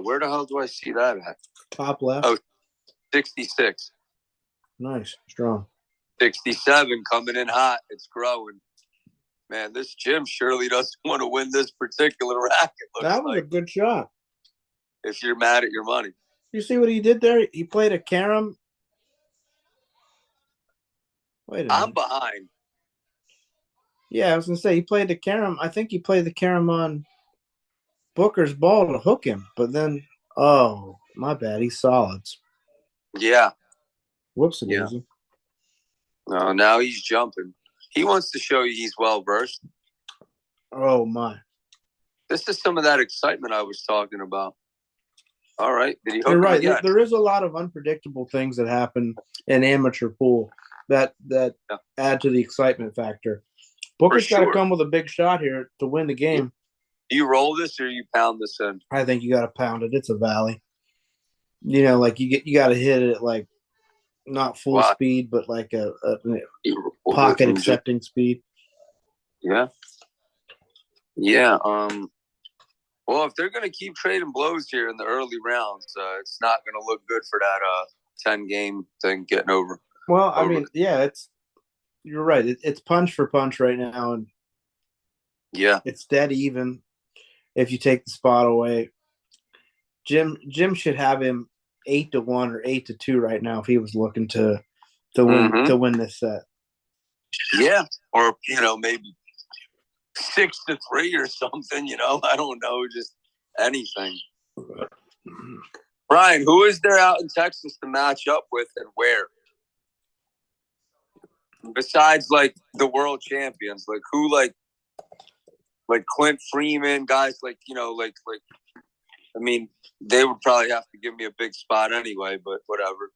where the hell do I see that at? Top left. Oh, 66. Nice. Strong. 67 coming in hot. It's growing. Man, this Jim surely doesn't want to win this particular racket. That was a good shot. If you're mad at your money. You see what he did there? He played a carom. Wait a minute. I'm behind. Yeah, I was going to say, he played the carom. I think he played the carom on Booker's ball to hook him. But then, oh, my bad. He's solids. Yeah. Whoops, daisy. No, now he's jumping. He wants to show you he's well-versed. Oh, my. This is some of that excitement I was talking about. All right. Did he hook You're right. him? There is a lot of unpredictable things that happen in amateur pool that add to the excitement factor. Booker's got to come with a big shot here to win the game. Do you roll this or you pound this in? I think you got to pound it. It's a valley. Like you got to hit it at like not full speed, but like a pocket accepting speed. Yeah. Yeah. Well, if they're going to keep trading blows here in the early rounds, it's not going to look good for that 10-game thing getting over. Well, I mean, yeah, you're right. It's punch for punch right now, and yeah, it's dead even. If you take the spot away, Jim should have him 8-1 or 8-2 right now if he was looking to win this set. Yeah, or maybe 6-3 or something. I don't know, just anything. Brian, who is there out in Texas to match up with and where? Besides, like, the world champions, like who, like Clint Freeman, guys like, I mean, they would probably have to give me a big spot anyway, but whatever.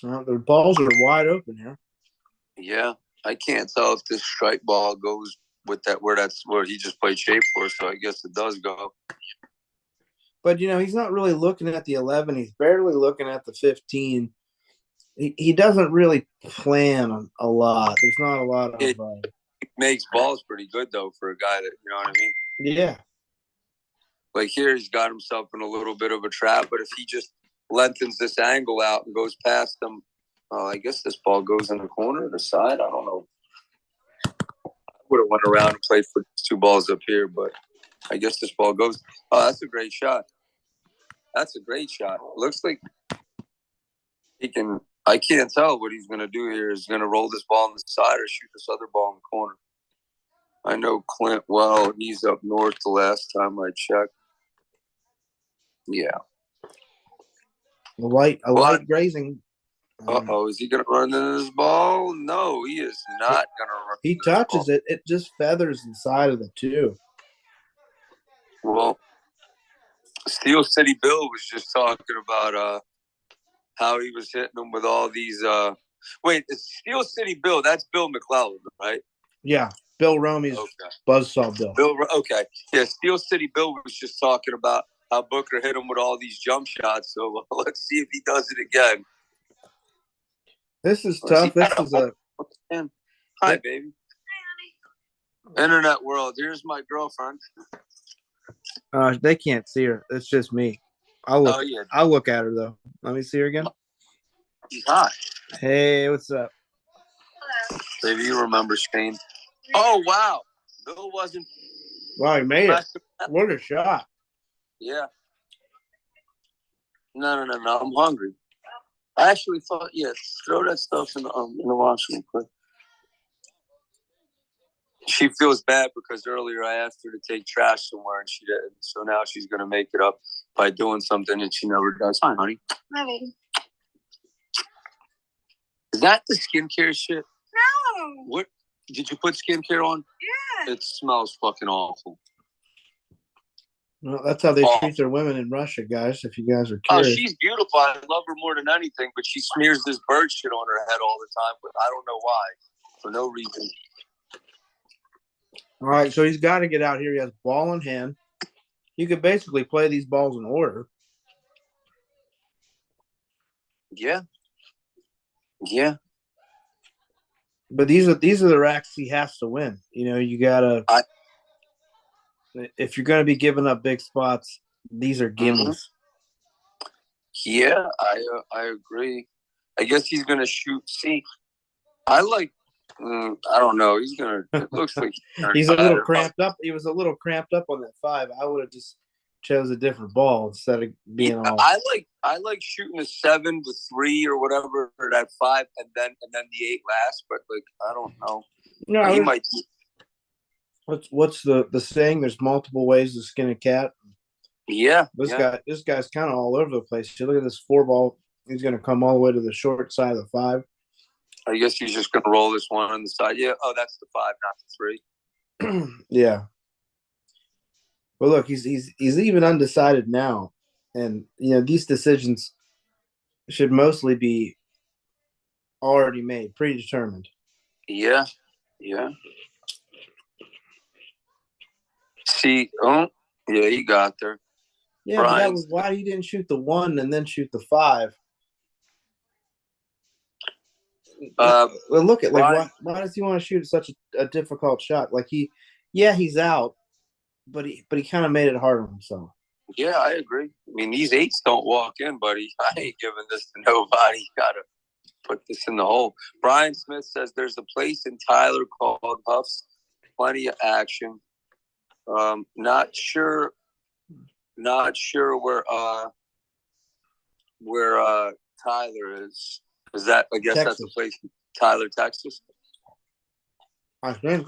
Well, the balls are wide open here. Yeah, I can't tell if this strike ball goes with that where he just played shape for, so I guess it does go. But he's not really looking at the 11. He's barely looking at the 15. He doesn't really plan a lot. There's not a lot of. It makes balls pretty good though for a guy that what I mean. Yeah. Like here, he's got himself in a little bit of a trap. But if he just lengthens this angle out and goes past them, I guess this ball goes in the corner or the side. I don't know. I would have went around and played for 2 balls up here, but I guess this ball goes. Oh, that's a great shot. That's a great shot. Looks like he can. I can't tell what he's going to do here. Is he going to roll this ball on the side or shoot this other ball in the corner? I know Clint well. He's up north the last time I checked. Yeah. A light grazing. Is he going to run into this ball? No, he is not going to run. He touches it. It just feathers the side of the 2. Well, Steel City Bill was just talking about how he was hitting them with all these. Wait, it's Steel City Bill. That's Bill McClellan, right? Yeah, Bill Romey's buzzsaw Bill. Okay. Yeah, Steel City Bill was just talking about how Booker hit him with all these jump shots. So let's see if he does it again. This is tough. This is a. Hi, baby. Internet world. Here's my girlfriend. They can't see her. It's just me. I'll look. I'll look at her though. Let me see her again. She's hot. Hey, what's up? Hello. Maybe you remember Shane. Oh wow, Bill wasn't. Wow, he made it. What a shot! Yeah. No. I'm hungry. I actually thought, throw that stuff in the washroom quick. She feels bad because earlier I asked her to take trash somewhere and she didn't. So now she's going to make it up by doing something that she never does. Hi, honey. Hi, baby. Is that the skincare shit? No. What? Did you put skincare on? Yeah. It smells fucking awful. Well, that's how they treat their women in Russia, guys, if you guys are Oh, curious. she's beautiful. I love her more than anything, but she smears this bird shit on her head all the time, but I don't know why. For no reason. All right, so he's got to get out here. He has ball in hand. You could basically play these balls in order. Yeah. Yeah. But these are the racks he has to win. You gotta. If you're going to be giving up big spots, these are gimmies. Yeah, I agree. I guess he's going to shoot. See, I like. I don't know. He's gonna. It looks like he's a little cramped up. He was a little cramped up on that 5. I would have just chose a different ball instead of being all. I like shooting a 7 to 3 or whatever, or that 5, and then the 8 last. But I don't know. No, he might. What's the saying? There's multiple ways to skin a cat. Yeah. This guy's kind of all over the place. You look at this 4 ball. He's going to come all the way to the short side of the 5. I guess he's just going to roll this one on the side. Yeah. Oh, that's the 5, not the 3. Yeah. But look, he's even undecided now, and these decisions should mostly be already made, predetermined. Yeah. Yeah. See, he got there. Yeah, but that was why he didn't shoot the 1 and then shoot the 5. Well, look at why does he want to shoot such a difficult shot? He's out, but he kind of made it hard on himself. Yeah, I agree. I mean, these 8s don't walk in, buddy. I ain't giving this to nobody. You gotta put this in the hole. Brian Smith says there's a place in Tyler called Huff's. Plenty of action. Not sure where Tyler is. Is that? I guess Texas. That's a place in Tyler, Texas. I think.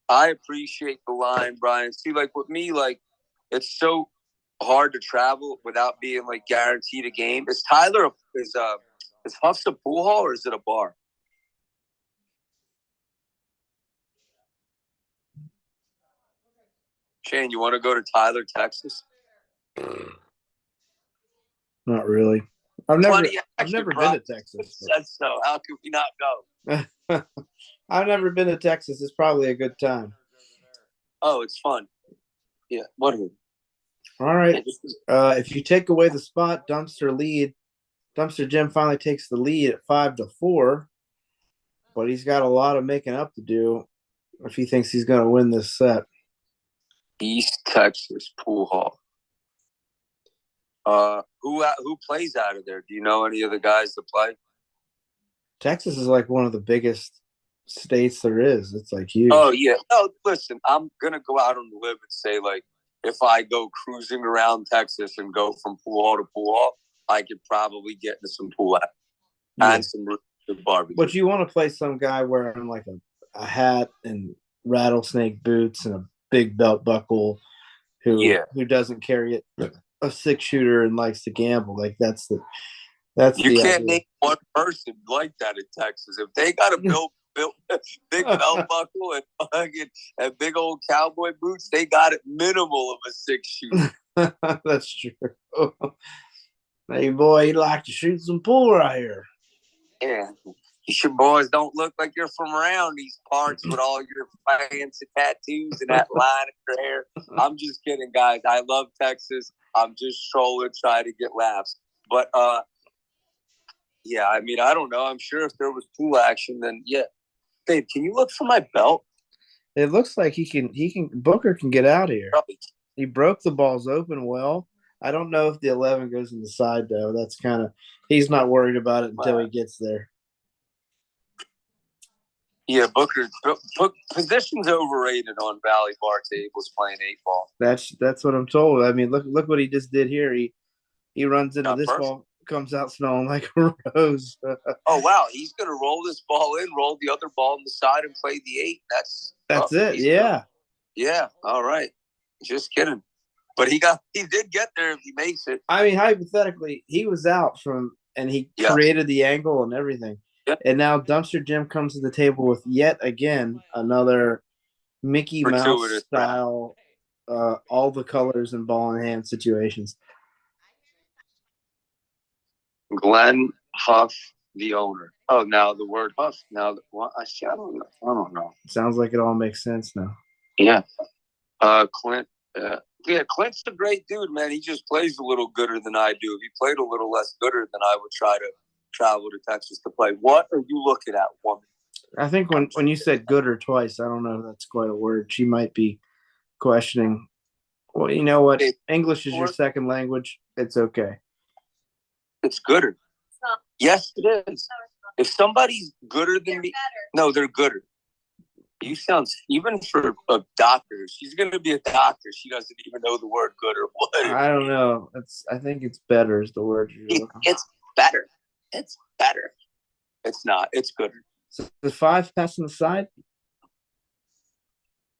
I appreciate the line, Brian. See, with me, it's so hard to travel without being guaranteed a game. Is Tyler is Huff's a pool hall or is it a bar? Shane, you want to go to Tyler, Texas? Not really. I've never been to Texas. Said so. How could we not go? I've never been to Texas. It's probably a good time. Oh, it's fun. Yeah. What? All right. If you take away the spot, Dumpster Jim finally takes the lead at 5-4, but he's got a lot of making up to do if he thinks he's going to win this set. East Texas pool hall. Who plays out of there? Do you know any of the guys that play? Texas is like one of the biggest states there is. It's like huge. Oh yeah. No, listen, I'm gonna go out on the limb and say, like, if I go cruising around Texas and go from pool hall to pool hall, I could probably get into some pool and some barbecue. But you want to play some guy wearing like a hat and rattlesnake boots and a big belt buckle who doesn't carry it, a 6-shooter and likes to gamble. Like that's you the can't idea. name one person like that in Texas. If they got a big belt buckle and big old cowboy boots, they got it minimal of a 6-shooter. That's true. Hey boy, you like to shoot some pool right here. Yeah. You boys don't look like you're from around these parts with all your fancy tattoos and that line of your hair. I'm just kidding, guys. I love Texas. I'm just trolling, trying to get laughs. But yeah, I mean, I don't know. I'm sure if there was pool action, then yeah. Babe, can you look for my belt? It looks like Booker can get out of here. Probably. He broke the balls open well. I don't know if the 11 goes in the side though. That's kind of he's not worried about it until he gets there. Yeah, Booker position's overrated on Valley Bar tables playing 8-ball. That's what I'm told. I mean, look what he just did here. He runs into this ball, comes out smelling like a rose. Oh wow, he's gonna roll this ball in, roll the other ball on the side, and play the 8. That's it. Yeah. Yeah. All right. Just kidding. But he did get there if he makes it. I mean, hypothetically, he was out and he created the angle and everything. Yep. And now Dumpster Jim comes to the table with yet again another Mickey Mouse style, all the colors and ball in hand situations. Glenn Huff, the owner. Oh, now the word Huff. Now, I don't know. Sounds like it all makes sense now. Yeah. Clint. Clint's a great dude, man. He just plays a little gooder than I do. If he played a little less gooder, then I would try to travel to Texas to play. What are you looking at, woman? I think when you said gooder twice, I don't know if that's quite a word. She might be questioning. Well, you know what? English is your second language. It's okay. It's gooder. Yes, it is. If somebody's gooder than me, no, they're gooder. You sound, even for a doctor, she's going to be a doctor. She doesn't even know the word good or what. I don't know. I think it's better is the word. It's better. It's better. It's not. It's gooder. So the 5 passing the side?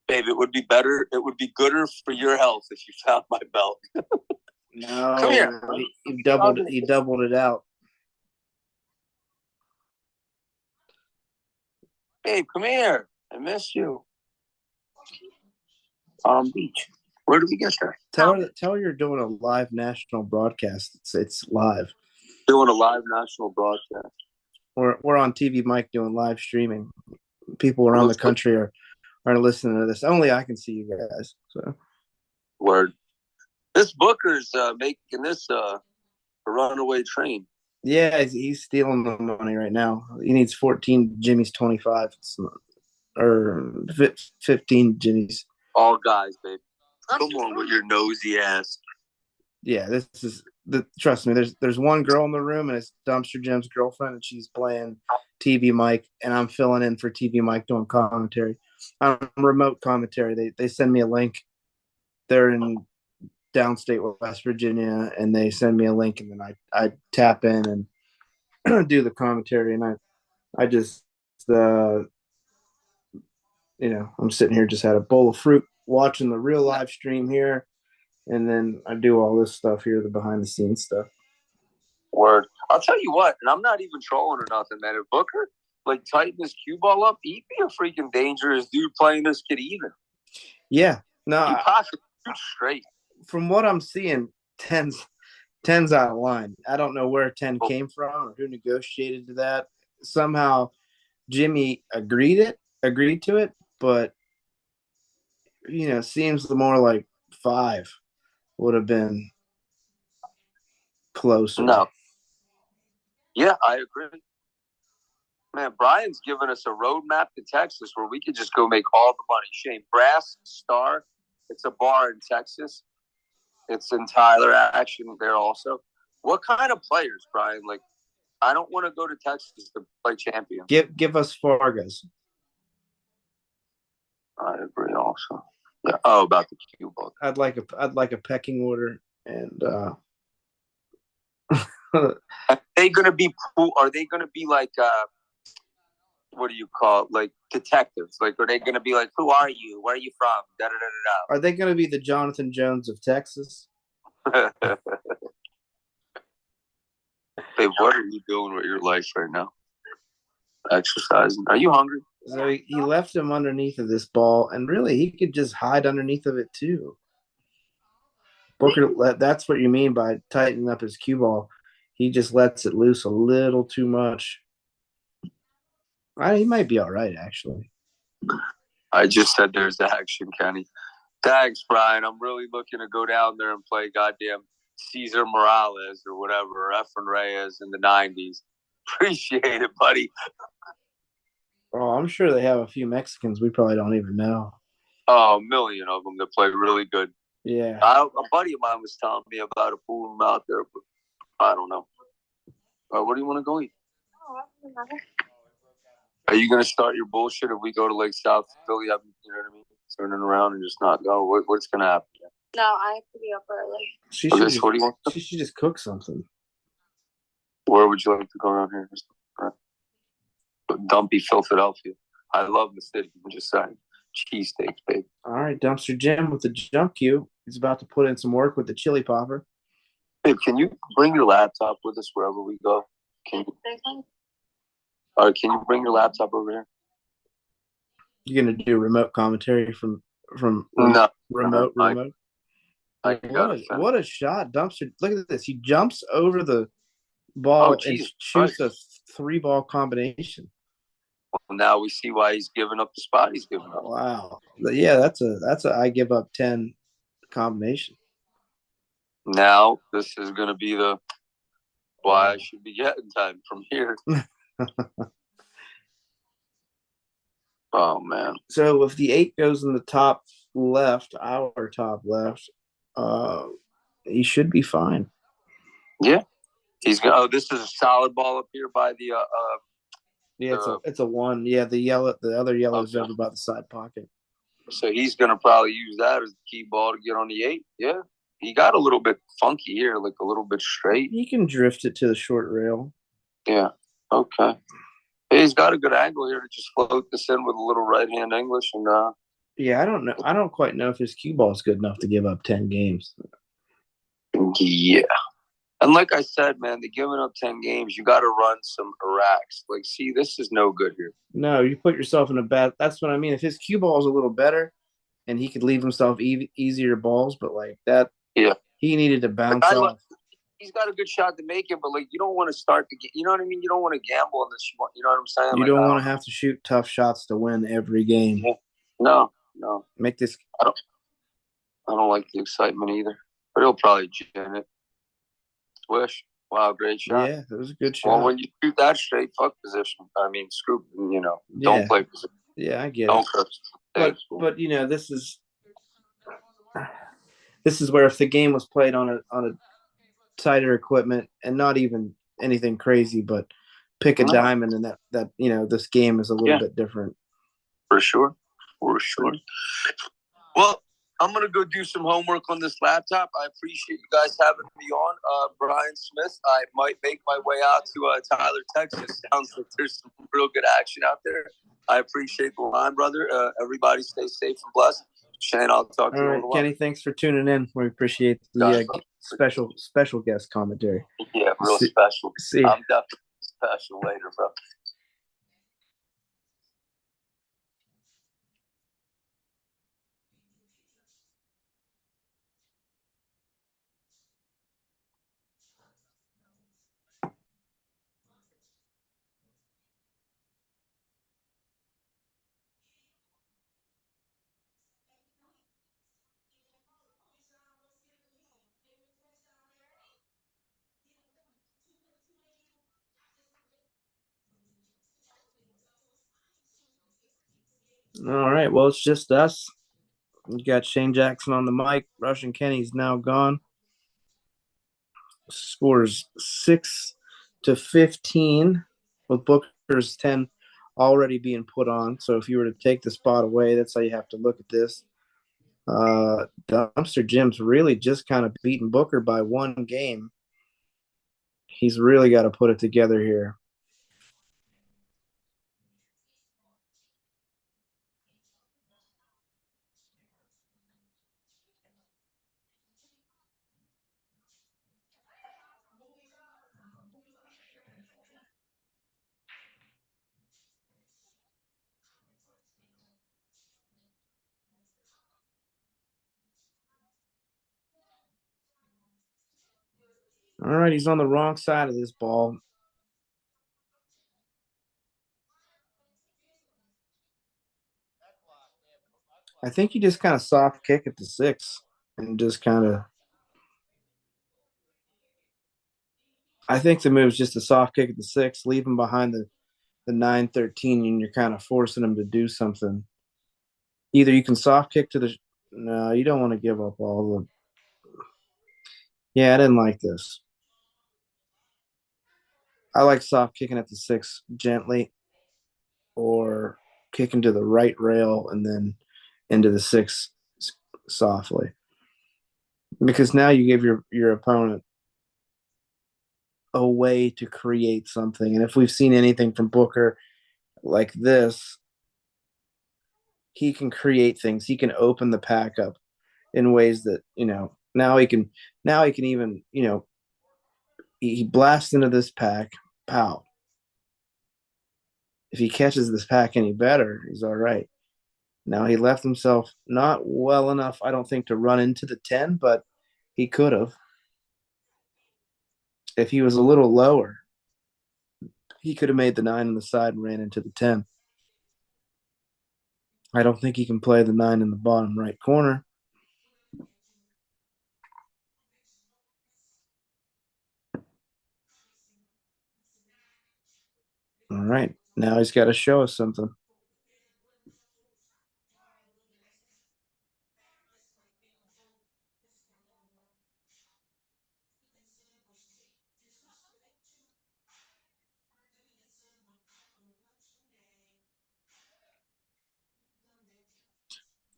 Babe, it would be better. It would be gooder for your health if you found my belt. No. Come here. He doubled it out. Babe, come here. I miss you. Palm Beach. Where do we get there? Tell her you're doing a live national broadcast. It's live. Doing a live national broadcast. We're on TV Mike doing live streaming. People around the country are listening to this. Only I can see you guys. So word. This Booker's making this a runaway train. Yeah, he's stealing the money right now. He needs 14 Jimmy's 25. Or 15 Jimmy's. All guys, babe. Come on with your nosy ass. Yeah, this is trust me. There's one girl in the room, and it's Dumpster Jim's girlfriend, and she's playing TV Mike, and I'm filling in for TV Mike doing commentary. I'm remote commentary. They send me a link. They're in downstate West Virginia, and they send me a link, and then I tap in and do the commentary, and I just I'm sitting here, just had a bowl of fruit, watching the real live stream here, and then I do all this stuff here, the behind the scenes stuff. Word. I'll tell you what, and I'm not even trolling or nothing, man. If Booker tighten his cue ball up, he'd be a freaking dangerous dude playing this kid even. Yeah. No. He possibly shoot straight. From what I'm seeing, 10's out of line. I don't know where 10 came from or who negotiated to that. Somehow Jimmy agreed to it, but seems more like 5. would have been closer. No. Yeah, I agree. Man, Brian's given us a roadmap to Texas where we could just go make all the money. Shane, Brass Star, it's a bar in Texas. It's in Tyler, action there also. What kind of players, Brian? Like, I don't want to go to Texas to play champion. Give us Fargas. I agree also. Yeah. Oh, about the cue ball. I'd like a pecking order, and are they gonna be? Are they gonna be like? What do you call it? Like detectives? Like, are they gonna be like, who are you? Where are you from? Da da are they going to be the Jonathan Jones of Texas? da da. Hey, what are you doing with your life right now? Exercising. Are you hungry? So he left him underneath of this ball, and really he could just hide underneath of it too. Booker, that's what you mean by tightening up his cue ball. He just lets it loose a little too much. He might be all right, actually. I just said there's action, Kenny. Thanks, Brian. I'm really looking to go down there and play goddamn Cesar Morales or whatever, or Efren Reyes in the 90s. Appreciate it, buddy. Oh, I'm sure they have a few Mexicans we probably don't even know. Oh, a million of them that play really good. Yeah. A buddy of mine was telling me about a pool room out there, but I don't know. What do you want to go eat? Are you going to start your bullshit if we go to Lake South Philly? You know what I mean? Turning around and just not go. What's going to happen? No, I have to be up early. She should just cook something. Where would you like to go around here? Dumpy Philadelphia. I love the city. I'm just saying. Cheesesteaks, baby. All right, Dumpster Jim with the jump cue. He's about to put in some work with the chili popper. Babe, can you bring your laptop with us wherever we go? Can you bring your laptop over here? You're gonna do remote commentary from no, remote. What a shot, Dumpster! Look at this. He jumps over the ball and shoots a 3-ball combination. Well, now we see why he's giving up the spot he's giving up. Wow. Yeah, that's a I give up 10 combination. Now this is going to be the why I should be getting time from here. Oh, man. So if the 8 goes in the top left, our top left, he should be fine. Yeah. He's going. Oh, this is a solid ball up here by the yeah, it's a 1. Yeah, the other yellow is over by the side pocket. So he's going to probably use that as the key ball to get on the 8. Yeah. He got a little bit funky here, like a little bit straight. He can drift it to the short rail. Yeah. Okay. He's got a good angle here to just float this in with a little right-hand English. And yeah, I don't know. I don't quite know if his cue ball is good enough to give up 10 games. Yeah. And like I said, man, they're giving up 10 games. You got to run some Iraqs. Like, see, this is no good here. No, you put yourself in a bad – that's what I mean. If his cue ball is a little better and he could leave himself easier balls, but like that – yeah, he needed to bounce off. He's got a good shot to make it, but like you don't want to start to get – you know what I mean? You don't want to gamble on this. You know what I'm saying? You don't want to have to shoot tough shots to win every game. Yeah. No. Make this – I don't like the excitement either, but he'll probably gin it. Swish. Wow, great shot. Yeah, it was a good shot. Well, when you shoot that straight, fuck position. I mean, screw, don't play position. Yeah, I get don't it. But this is where if the game was played on a tighter equipment and not even anything crazy, but pick a diamond and that this game is a little bit different. For sure. Well, I'm going to go do some homework on this laptop. I appreciate you guys having me on. Brian Smith, I might make my way out to Tyler, Texas. Sounds like there's some real good action out there. I appreciate the line, brother. Everybody stay safe and blessed. Shane, I'll talk to you. All right, Kenny, thanks for tuning in. We appreciate the special guest commentary. Yeah, real special. See. I'm definitely special later, bro. All right. Well, it's just us. You got Shane Jackson on the mic. Russian Kenny's now gone. Scores 6-15 with Booker's 10 already being put on. So if you were to take the spot away, that's how you have to look at this. Dumpster Jim's really just kind of beaten Booker by one game. He's really got to put it together here. All right, he's on the wrong side of this ball. I think you just kind of soft kick at the 6 and just kind of. I think the move is just a soft kick at the 6, leave him behind the 9-13, and you're kind of forcing him to do something. Either you can soft kick to the. No, you don't want to give up all the. Yeah, I didn't like this. I like soft kicking at the 6 gently or kicking to the right rail and then into the 6 softly. Because now you give your opponent a way to create something. And if we've seen anything from Booker like this, he can create things. He can open the pack up in ways that, now he can even, he blasts into this pack, pow. If he catches this pack any better, he's all right. Now he left himself not well enough, I don't think, to run into the 10, but he could have. If he was a little lower, he could have made the 9 on the side and ran into the 10. I don't think he can play the 9 in the bottom right corner. All right. Now he's got to show us something.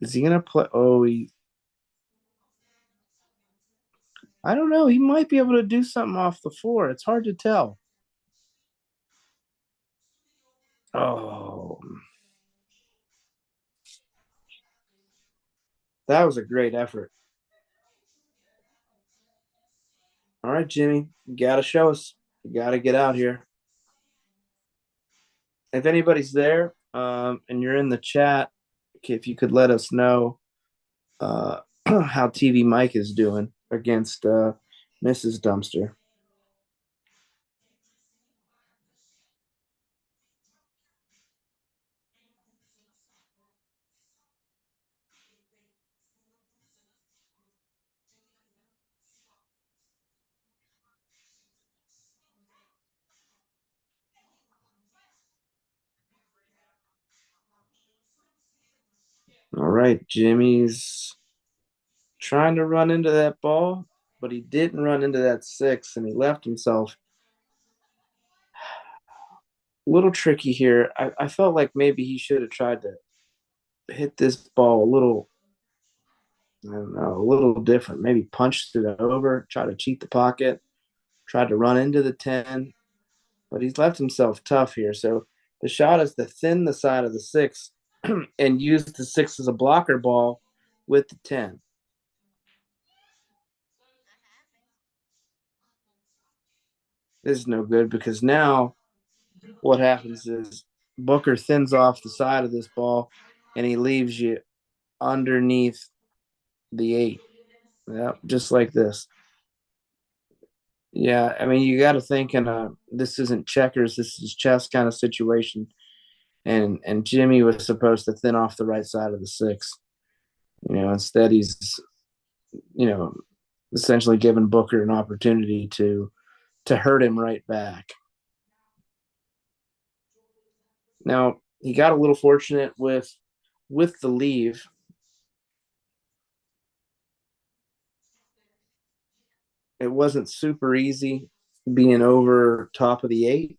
Is he going to play? Oh, I don't know. He might be able to do something off the 4. It's hard to tell. Oh, that was a great effort. All right, Jimmy, you got to show us. You got to get out here. If anybody's there and you're in the chat, if you could let us know how TV Mike is doing against Mrs. Dumpster. All right, Jimmy's trying to run into that ball, but he didn't run into that 6, and he left himself a little tricky here. I felt like maybe he should have tried to hit this ball a little, I don't know, a little different. Maybe punched it over, try to cheat the pocket, tried to run into the 10, but he's left himself tough here. So the shot is to thin the side of the 6 and use the 6 as a blocker ball with the 10. This is no good because now what happens is Booker thins off the side of this ball and he leaves you underneath the 8. Yeah, just like this. Yeah, I mean, you got to think, this isn't checkers, this is chess kind of situation. And Jimmy was supposed to thin off the right side of the 6. Instead he's, you know, essentially giving Booker an opportunity to hurt him right back. Now, he got a little fortunate with with the leave. It wasn't super easy being over top of the eight.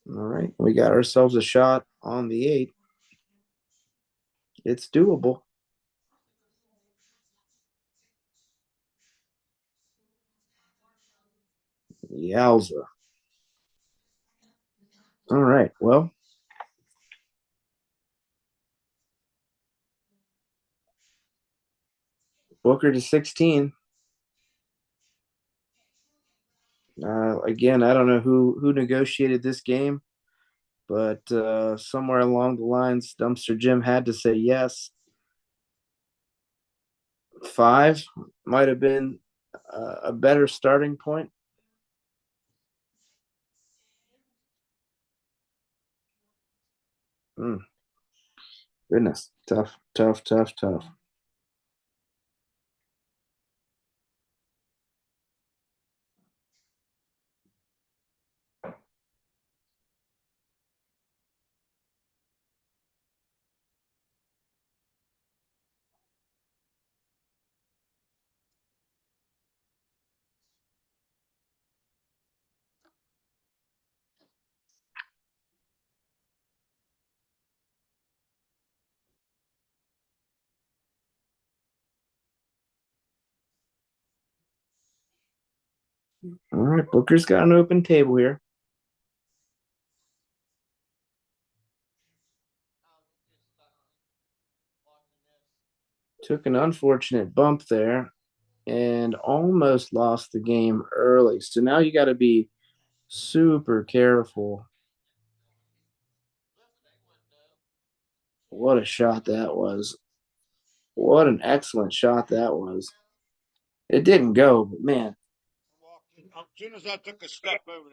All right, we got ourselves a shot on the eight. It's doable. Yowza. All right, well, Booker to 16. Again, I don't know who negotiated this game, but somewhere along the lines, Dumpster Jim had to say yes. 5 might have been a better starting point. Goodness, tough, tough, tough, tough. All right, Booker's got an open table here. Took an unfortunate bump there and almost lost the game early. So now you got to be super careful. What a shot that was. What an excellent shot that was. It didn't go, but man. As soon as I took a step over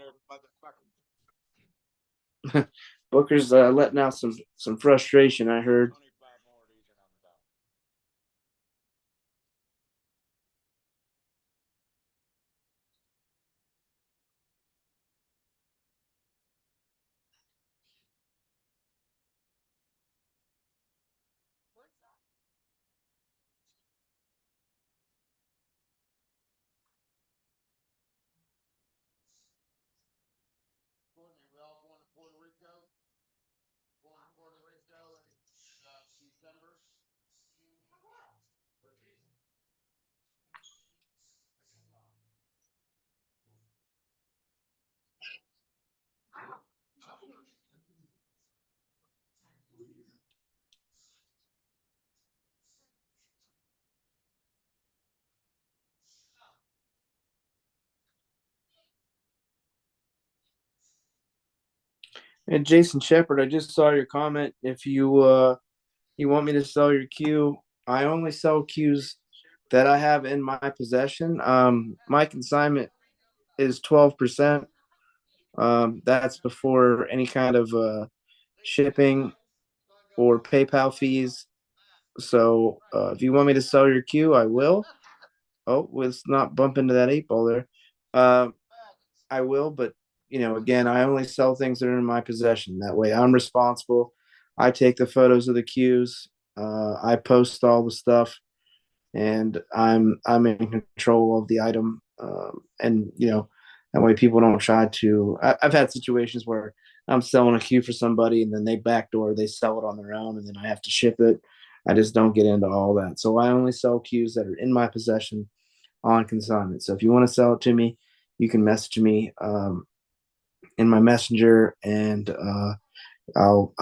there, Booker's letting out some frustration, I heard. And Jason Shepard, I just saw your comment. If you want me to sell your cue, I only sell cues that I have in my possession. My consignment is 12%. That's before any kind of shipping or PayPal fees. So if you want me to sell your cue, I will. Oh, let's not bump into that 8 ball there. Uh, I will, but again, I only sell things that are in my possession. That way, I'm responsible. I take the photos of the cues. I post all the stuff, and I'm in control of the item. And that way, people don't try to. I've had situations where I'm selling a cue for somebody, and then they sell it on their own, and then I have to ship it. I just don't get into all that. So I only sell cues that are in my possession on consignment. So if you want to sell it to me, you can message me in my messenger, and I'll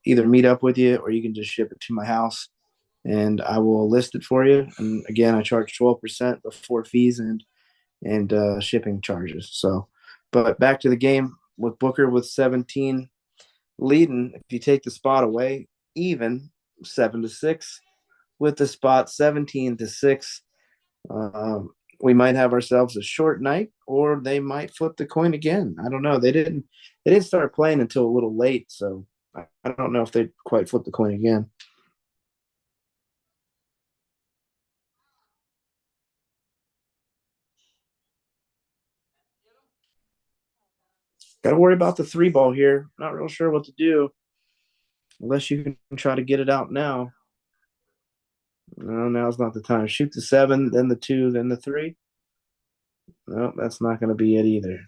either meet up with you, or you can just ship it to my house, and I will list it for you. And again, I charge 12% before fees and shipping charges. So, but back to the game with Booker with 17 leading. If you take the spot away, even 7-6 with the spot 17-6. Um, we might have ourselves a short night, or they might flip the coin again. I don't know. They didn't start playing until a little late, so I don't know if they quite flip the coin again. Got to worry about the three ball here. Not real sure what to do unless you can try to get it out now. No, now's not the time. Shoot the seven, then the two, then the three. No, that's not going to be it either.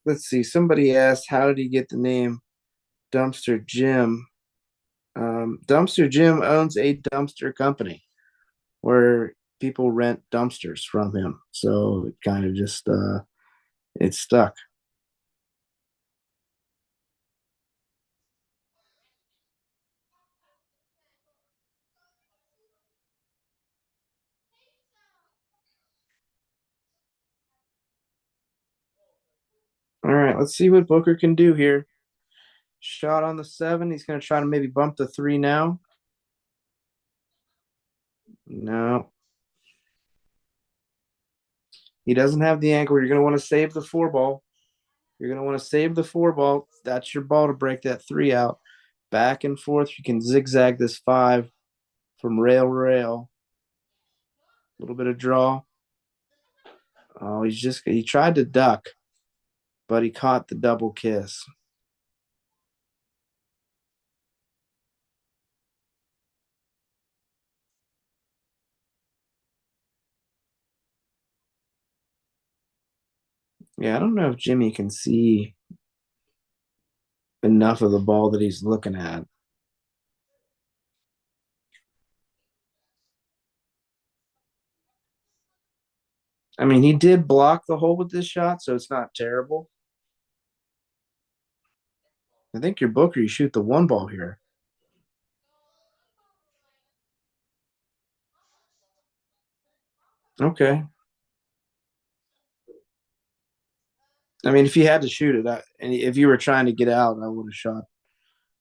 Let's see. Somebody asked, how did he get the name Dumpster Jim? Dumpster Jim owns a dumpster company where people rent dumpsters from him. So it kind of just it stuck. All right, let's see what Booker can do here. Shot on the seven. He's going to try to maybe bump the three now. No, he doesn't have the angle. You're going to want to save the four ball. You're going to want to save the four ball. That's your ball to break that three out. Back and forth. You can zigzag this five from rail to rail. A little bit of draw. Oh, he tried to duck, but he caught the double kiss. Yeah, I don't know if Jimmy can see enough of the ball that he's looking at. I mean, he did block the hole with this shot, so it's not terrible. I think your Booker, you shoot the one ball here. Okay. I mean, if you had to shoot it, and if you were trying to get out, I would have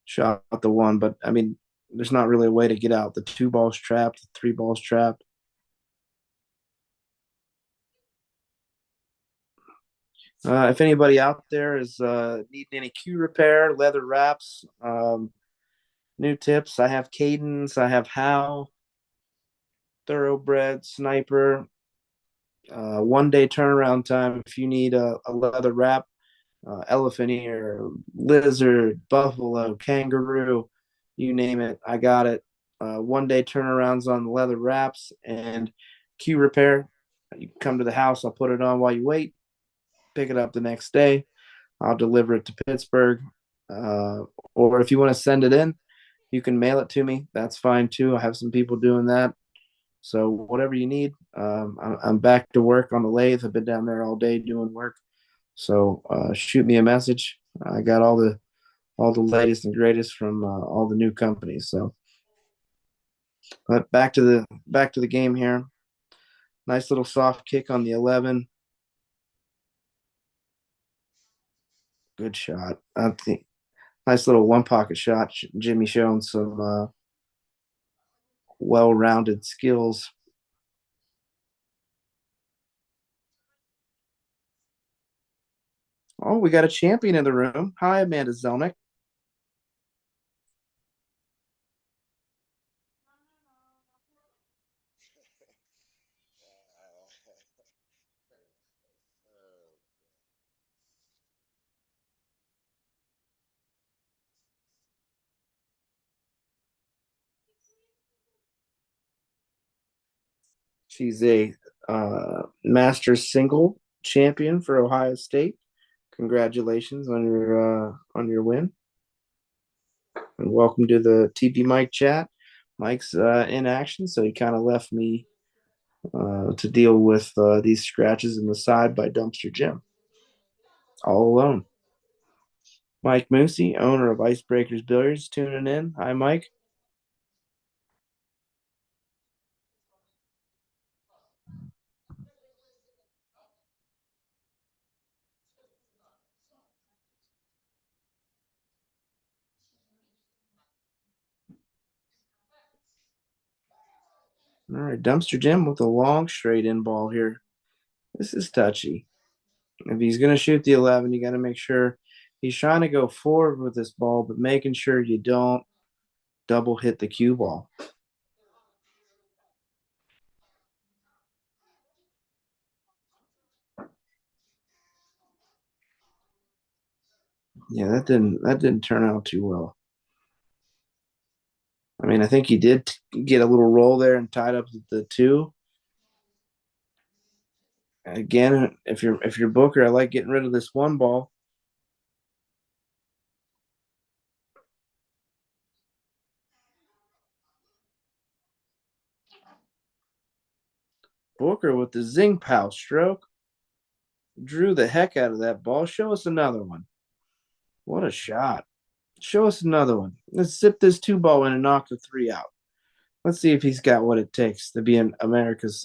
shot the one. But I mean, there's not really a way to get out. The two balls trapped, the three balls trapped. If anybody out there is needing any cue repair, leather wraps, new tips, I have Cadence, I have How, Thoroughbred, Sniper. 1 day turnaround time if you need a leather wrap, elephant ear, lizard, buffalo, kangaroo, you name it, I got it. 1 day turnarounds on the leather wraps and cue repair. You come to the house, I'll put it on while you wait, pick it up the next day. I'll deliver it to Pittsburgh. Uh, or if you want to send it in, you can mail it to me. That's fine too. I have some people doing that. So whatever you need, I'm back to work on the lathe. I've been down there all day doing work. So shoot me a message. I got all the latest and greatest from all the new companies. So, but back to the game here. Nice little soft kick on the 11. Good shot. I think nice little one pocket shot. Jimmy showing some well-rounded skills. Oh, we got a champion in the room. Hi, Amanda Zelnick. She's a Masters single champion for Ohio State. Congratulations on your win, and welcome to the TP Mike chat. Mike's in action, so he kind of left me to deal with these scratches in the side by Dumpster Jim, all alone. Mike Moosey, owner of Icebreakers Billiards, tuning in. Hi, Mike. All right, Dumpster Jim with a long straight in ball here. This is touchy. If he's going to shoot the 11, you got to make sure he's trying to go forward with this ball, but making sure you don't double hit the cue ball. Yeah, that didn't turn out too well. I mean, I think he did get a little roll there and tied up the two. Again, if you're Booker, I like getting rid of this one ball. Booker with the zing pow stroke drew the heck out of that ball. Show us another one. What a shot! Show us another one. Let's zip this two ball in and knock the three out. Let's see if he's got what it takes to be in America's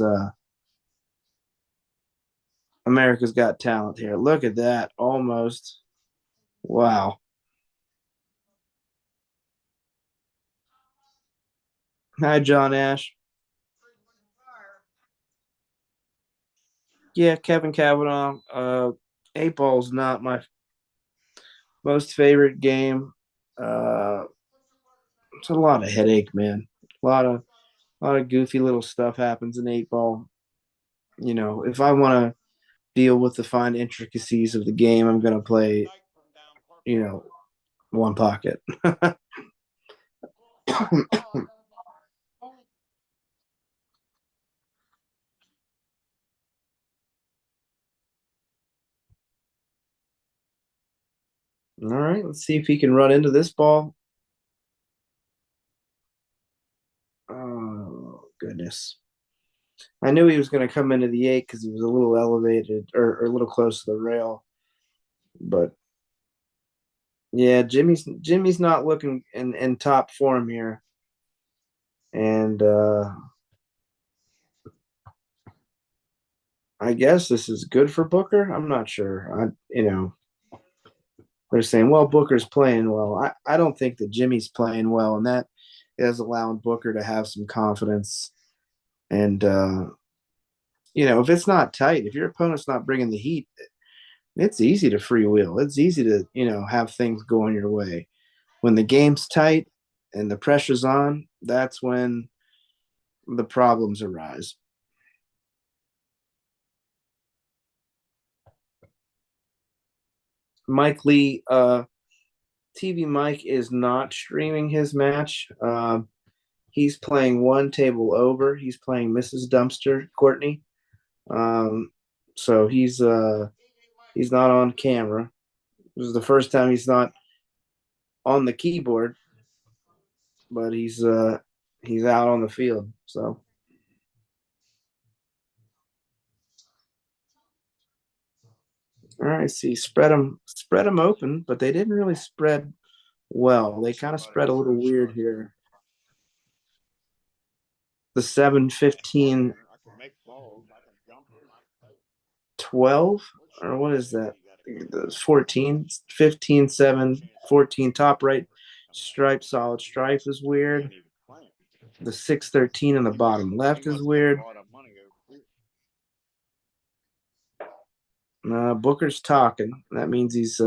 Got Talent here. Look at that, almost. Wow. Hi, John Ash. Yeah, Kevin Kavanaugh. Eight ball's not my most favorite game. Uh, it's a lot of headache, man. A lot of goofy little stuff happens in eight ball. You know, if I want to deal with the fine intricacies of the game, I'm gonna play, you know, one pocket. All right, let's see if he can run into this ball. Oh goodness. I knew he was going to come into the eight because he was a little elevated or a little close to the rail. But yeah, Jimmy's not looking in top form here. And I guess this is good for Booker. I'm not sure. They're saying, well, Booker's playing well. I don't think that Jimmy's playing well, and that is allowing Booker to have some confidence. And if it's not tight, if your opponent's not bringing the heat, it's easy to freewheel. It's easy to, have things going your way. When the game's tight and the pressure's on, that's when the problems arise. Mike Lee, TV Mike is not streaming his match. He's playing one table over. He's playing Mrs. Dumpster, Courtney. So he's not on camera. This is the first time he's not on the keyboard, but he's out on the field. So all right, see, spread them open, but they didn't really spread well. They kind of spread a little weird here. The 7-15 12, or what is that? The 14, 15, 7, 14, top right stripe, solid stripe is weird. The 6-13 in the bottom left is weird. Booker's talking. That means he's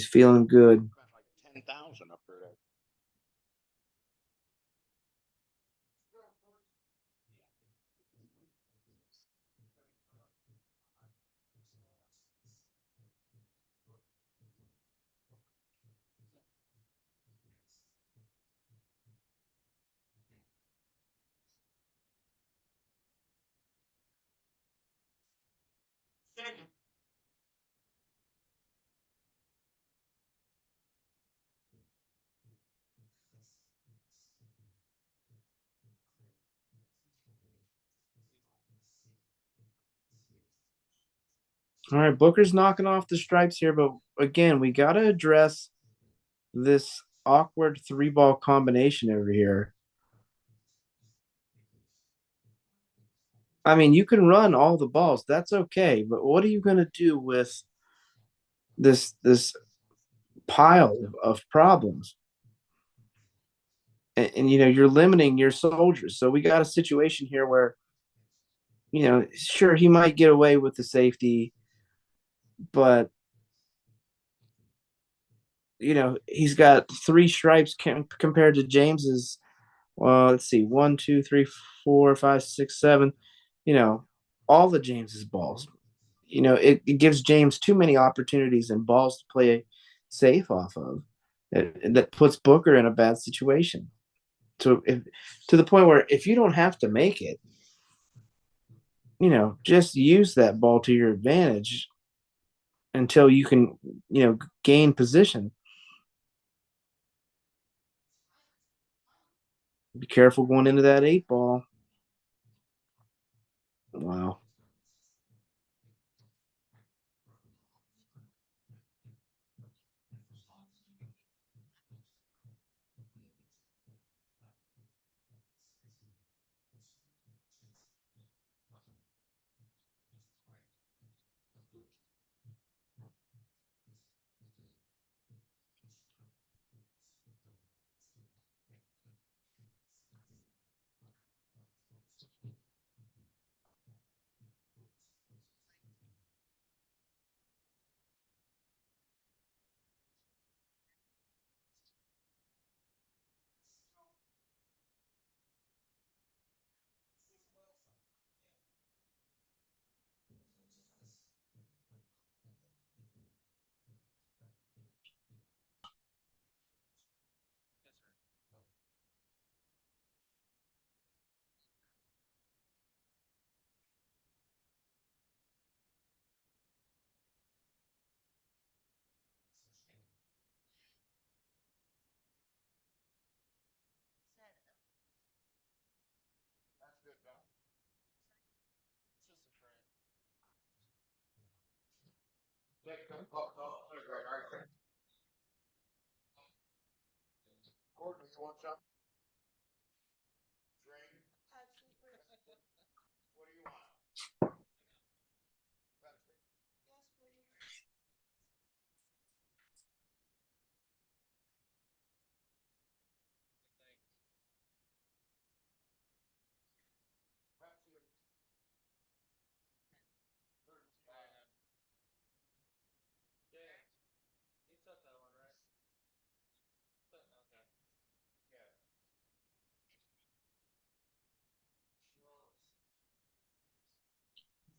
feeling good. All right, Booker's knocking off the stripes here, but again, we got to address this awkward three ball combination over here. I mean, you can run all the balls, that's okay, but what are you going to do with this pile of problems? And you're limiting your soldiers. So we got a situation here where sure he might get away with the safety, but he's got three stripes compared to James's. Well, let's see, one, two, three, four, five, six, seven. All the James's balls. It gives James too many opportunities and balls to play safe off of. That puts Booker in a bad situation. To the point where if you don't have to make it, just use that ball to your advantage until you can, gain position. Be careful going into that eight ball. Wow.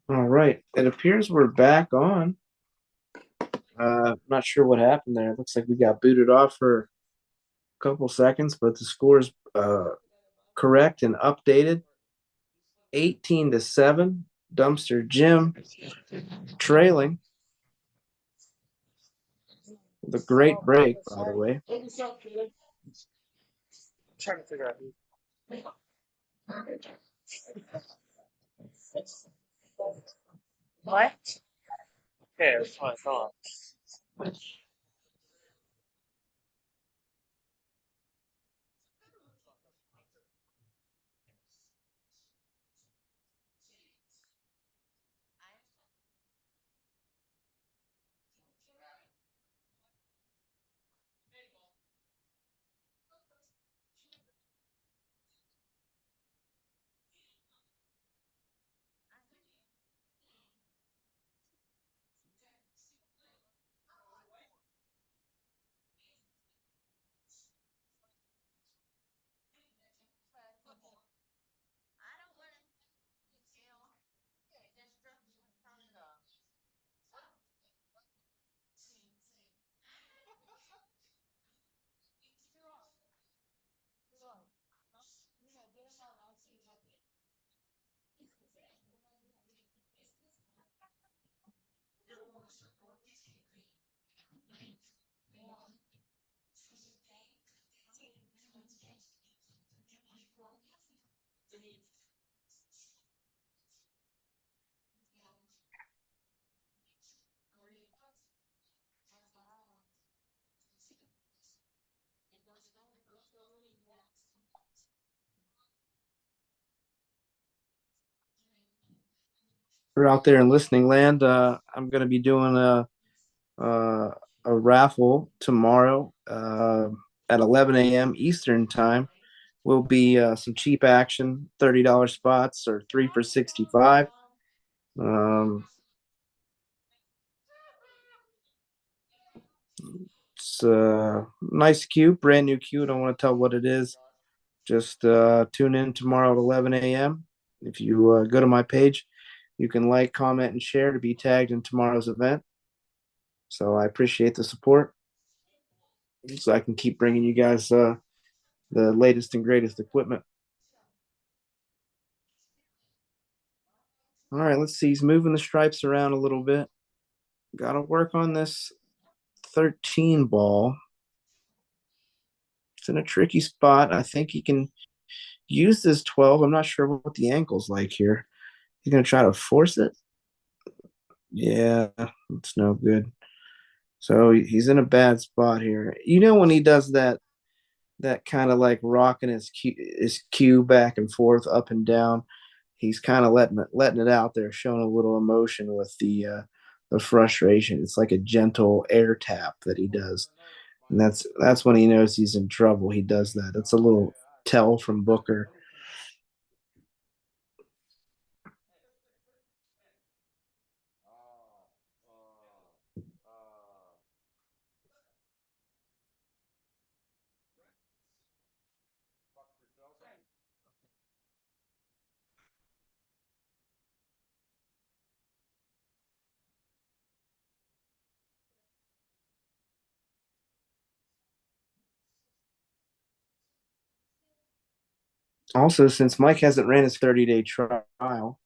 All right. It appears we're back on. Not sure what happened there. It looks like we got booted off for a couple seconds, but the score's correct and updated. 18-7. Dumpster Jim trailing with a great break, by the way. are out there in listening land, I'm going to be doing uh, a raffle tomorrow at 11 a.m. Eastern time. Will be some cheap action, $30 spots or three for 65. Um, it's a nice cue, brand new cue. Don't want to tell what it is. Just tune in tomorrow at 11 a.m. If you go to my page, you can like, comment, and share to be tagged in tomorrow's event. So I appreciate the support, so I can keep bringing you guys the latest and greatest equipment. All right, let's see. He's moving the stripes around a little bit. Got to work on this 13 ball. It's in a tricky spot. I think he can use this 12. I'm not sure what the ankle's like here. He's going to try to force it. Yeah, it's no good. So he's in a bad spot here. You know when he does that kind of like rocking his cue back and forth, up and down. He's kind of letting it out there, showing a little emotion with the frustration. It's like a gentle air tap that he does, and that's when he knows he's in trouble. He does that. That's a little tell from Booker. Also, since Mike hasn't ran his 30-day trial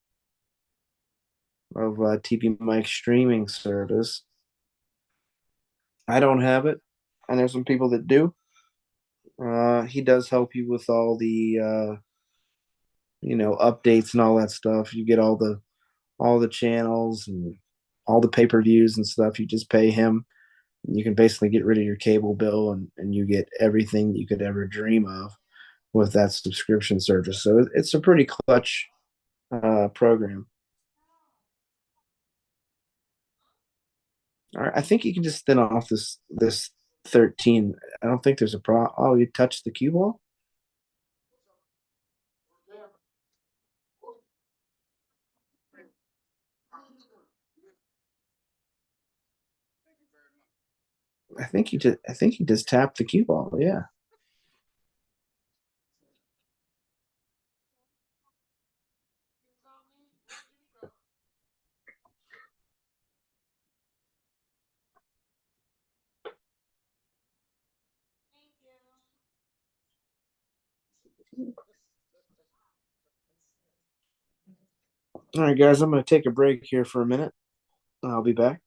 of TP Mike streaming service, I don't have it. I know some people that do. He does help you with all the updates and all that stuff. You get all the channels and all the pay-per-views and stuff. You just pay him. You can basically get rid of your cable bill, and you get everything you could ever dream of with that subscription service. So it's a pretty clutch program. All right, I think you can just thin off this 13. I don't think there's a problem. Oh, you touched the cue ball? I think he just tapped the cue ball. Yeah. All right, guys, I'm going to take a break here for a minute. I'll be back.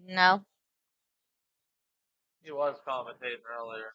No. He was commentating earlier.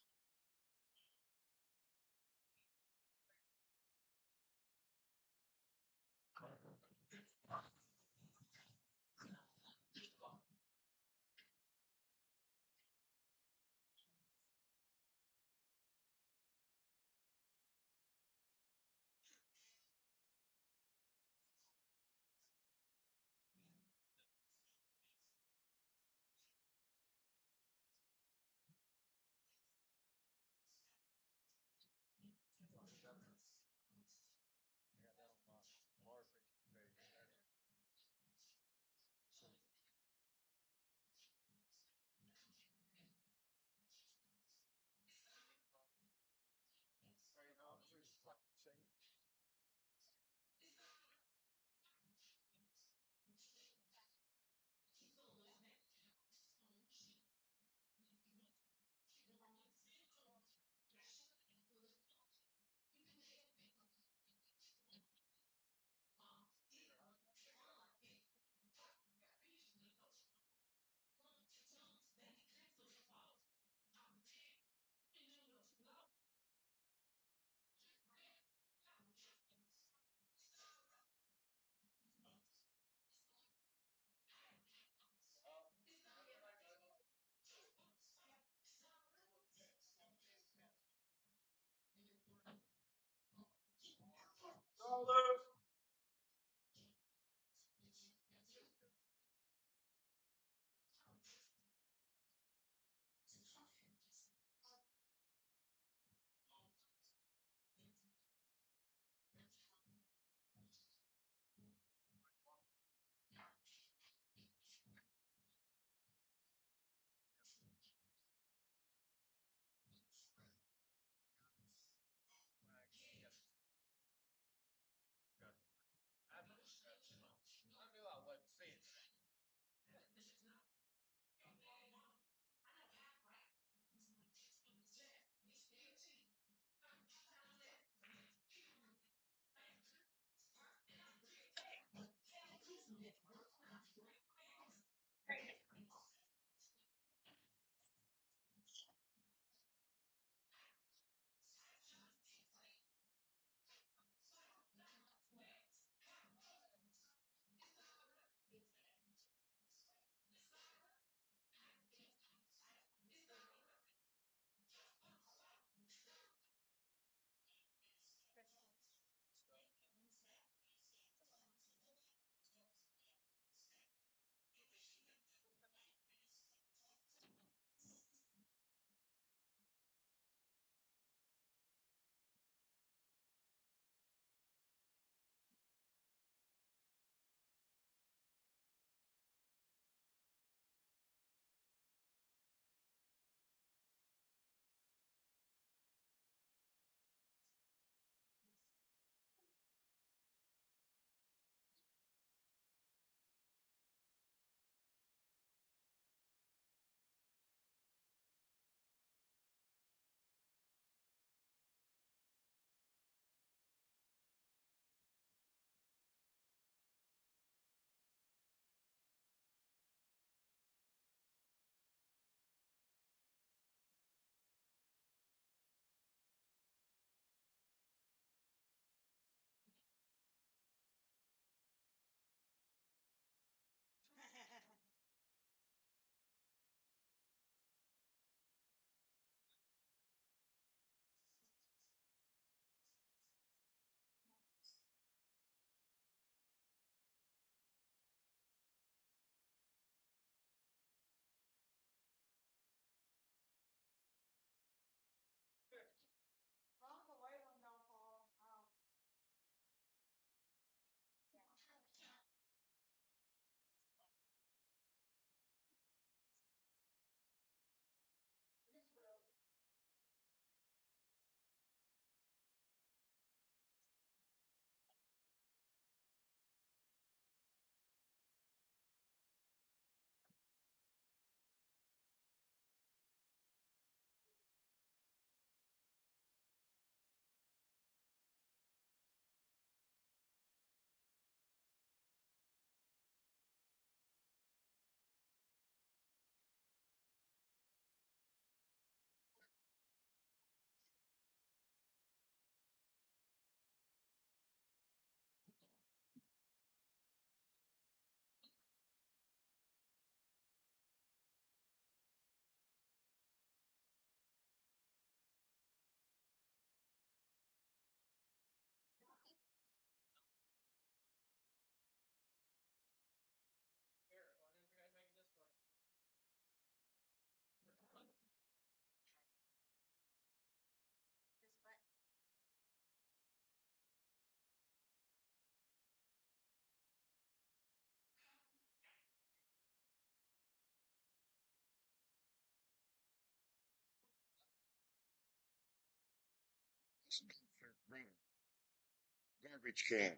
garbage can.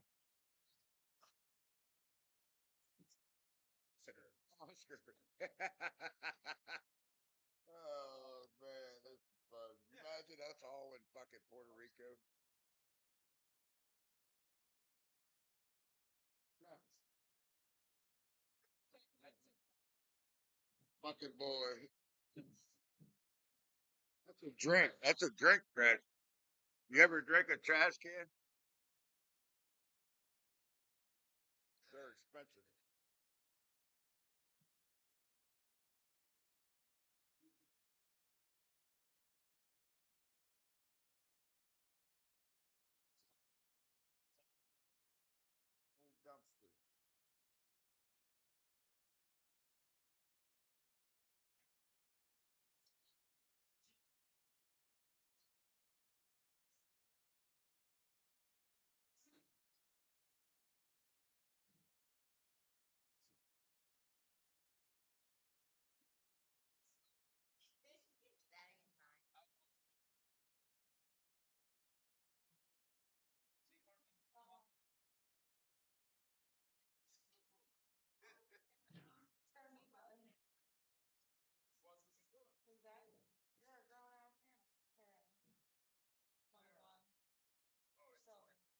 Oh man, this is fun. Imagine us all in fucking Puerto Rico. Fucking boy. That's a drink. That's a drink, Brad. You ever drink a trash can? They're expensive. Old dumpster.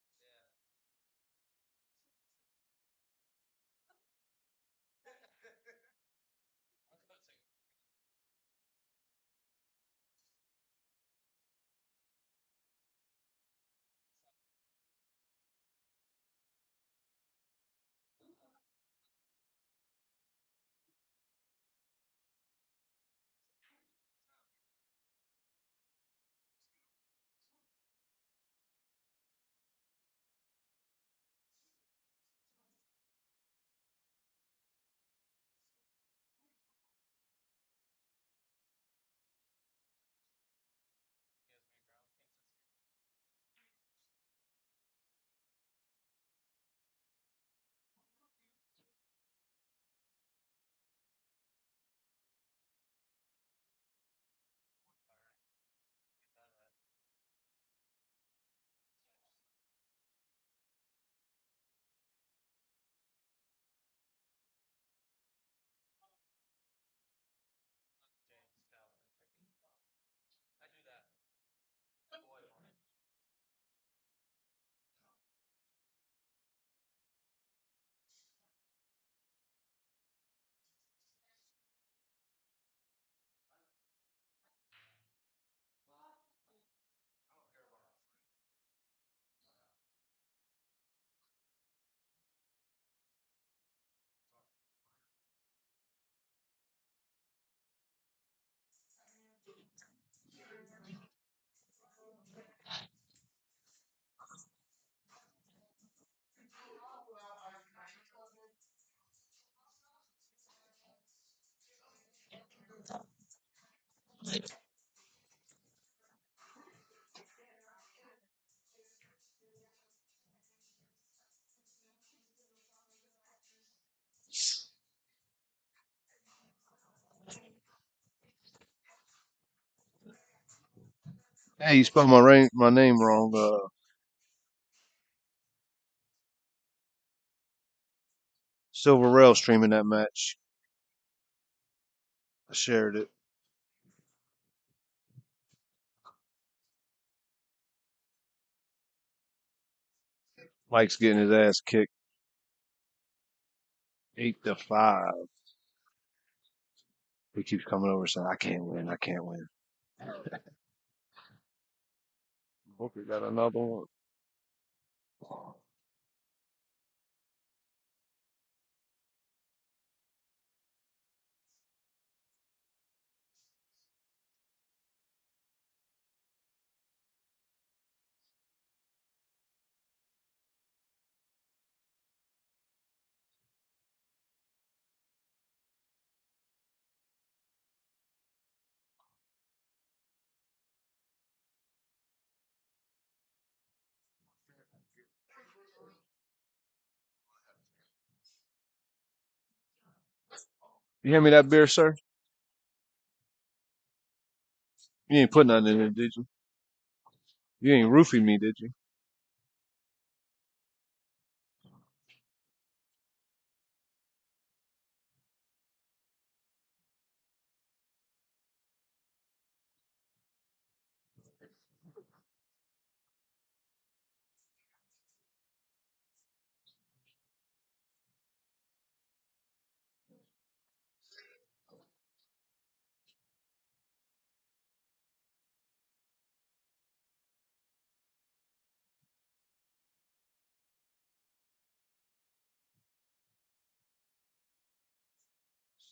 Hey, you spelled my name wrong. Silver Rail streaming that match. I shared it. Mike's getting his ass kicked 8-5. He keeps coming over saying, "I can't win. I can't win." Booker got another one. You hand me that beer, sir? You ain't put nothing in it, did you? You ain't roofing me, did you?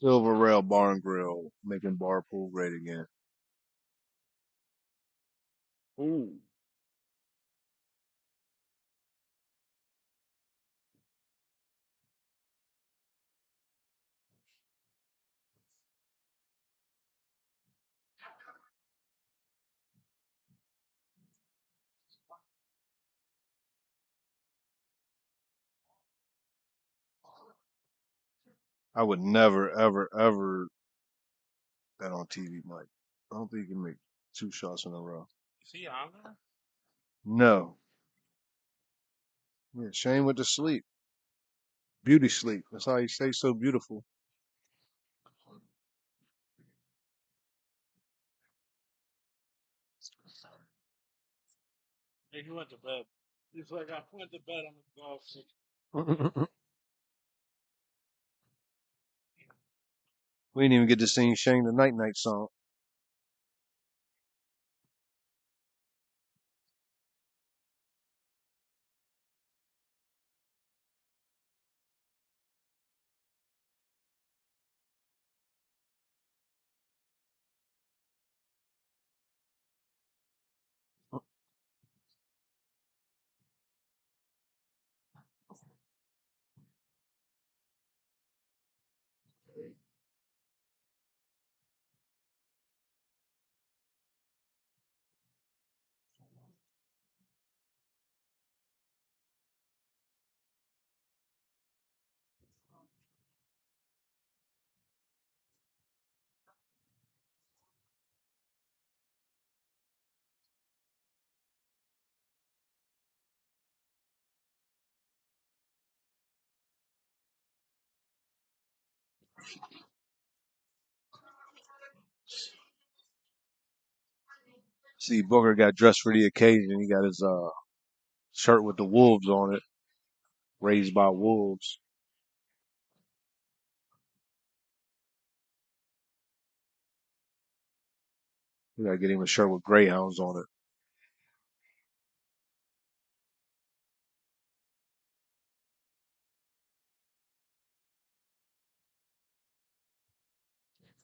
Silver Rail Bar and Grill, making bar pool great again. Ooh. I would never, ever, ever bet on TV, Mike. I don't think you can make two shots in a row. Is he on there? No. Yeah, Shane went to sleep. Beauty sleep. That's how he stays so beautiful. Yeah, he went to bed. He's like, I went to bed. I'm gonna go sleep. We didn't even get to sing Shane the Night Night song. See, Booker got dressed for the occasion. He got his shirt with the wolves on it, raised by wolves. We gotta get him a shirt with greyhounds on it.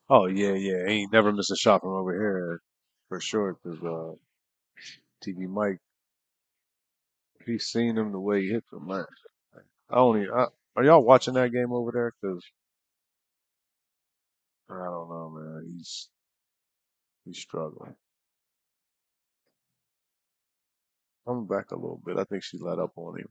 Oh yeah, yeah. He ain't never missed a shot from over here for sure. Cause TV Mike, he's seen him the way he hits them, man. Are y'all watching that game over there? Cause I don't know, man. He's struggling. Coming back a little bit. I think she let up on him.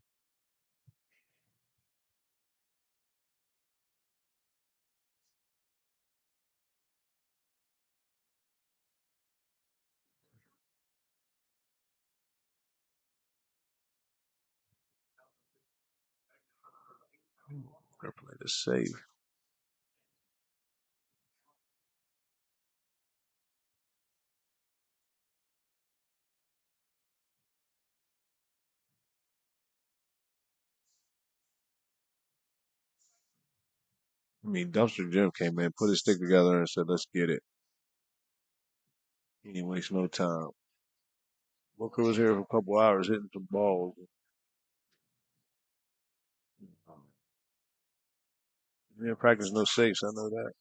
Gonna play the save. I mean, Dumpster Jim came in, put his stick together, and said, "Let's get it." He didn't waste no time. Booker was here for a couple hours hitting some balls. He didn't practice no safes. I know that.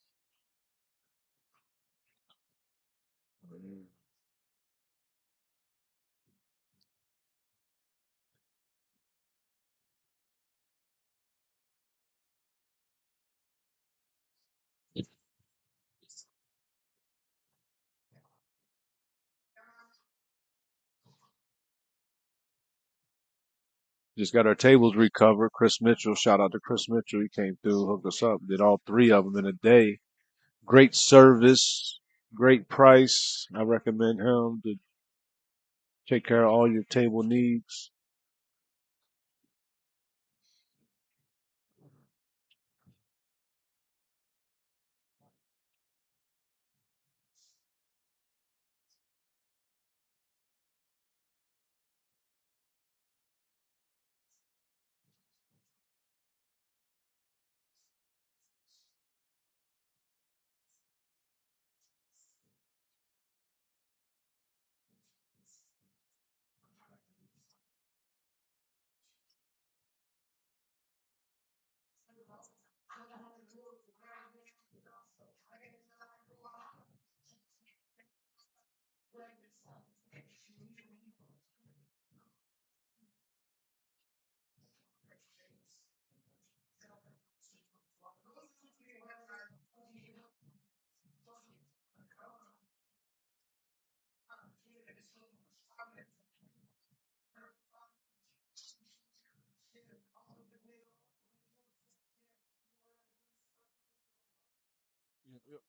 Just got our tables recovered. Chris Mitchell, shout out to Chris Mitchell. He came through, hooked us up, did all three of them in a day. Great service, great price. I recommend him to take care of all your table needs. Yep, yep.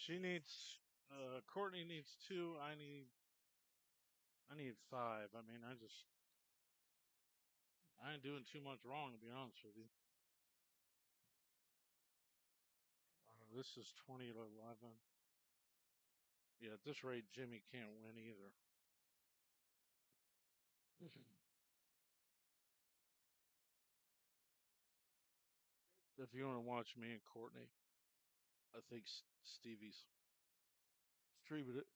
She needs. Courtney needs 2. I need 5. I mean, I ain't doing too much wrong, to be honest with you. This is 20 to 11. Yeah, at this rate, Jimmy can't win either. If you want to watch me and Courtney, I think Stevie's streaming it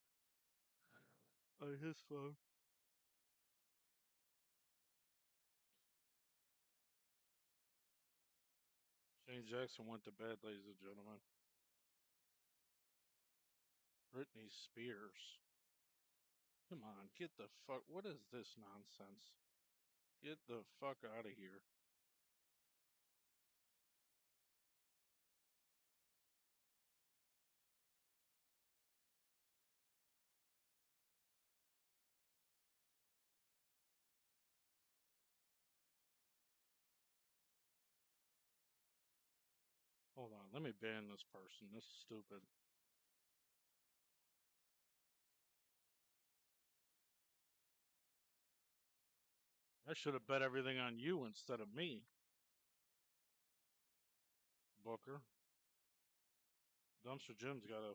on his phone. Shane Jackson went to bed, ladies and gentlemen. Britney Spears. Come on, get the fuck. What is this nonsense? Get the fuck out of here. Hold on, let me ban this person. This is stupid. I should have bet everything on you instead of me, Booker. Dumpster Jim's got a.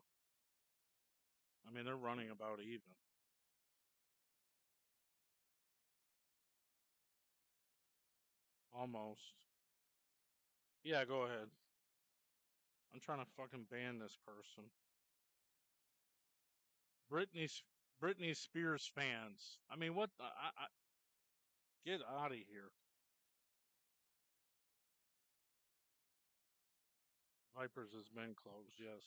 I mean, they're running about even. Almost. Yeah, go ahead. I'm trying to fucking ban this person. Britney, Britney Spears fans. I mean, what the? Get out of here. Vipers has been closed, yes.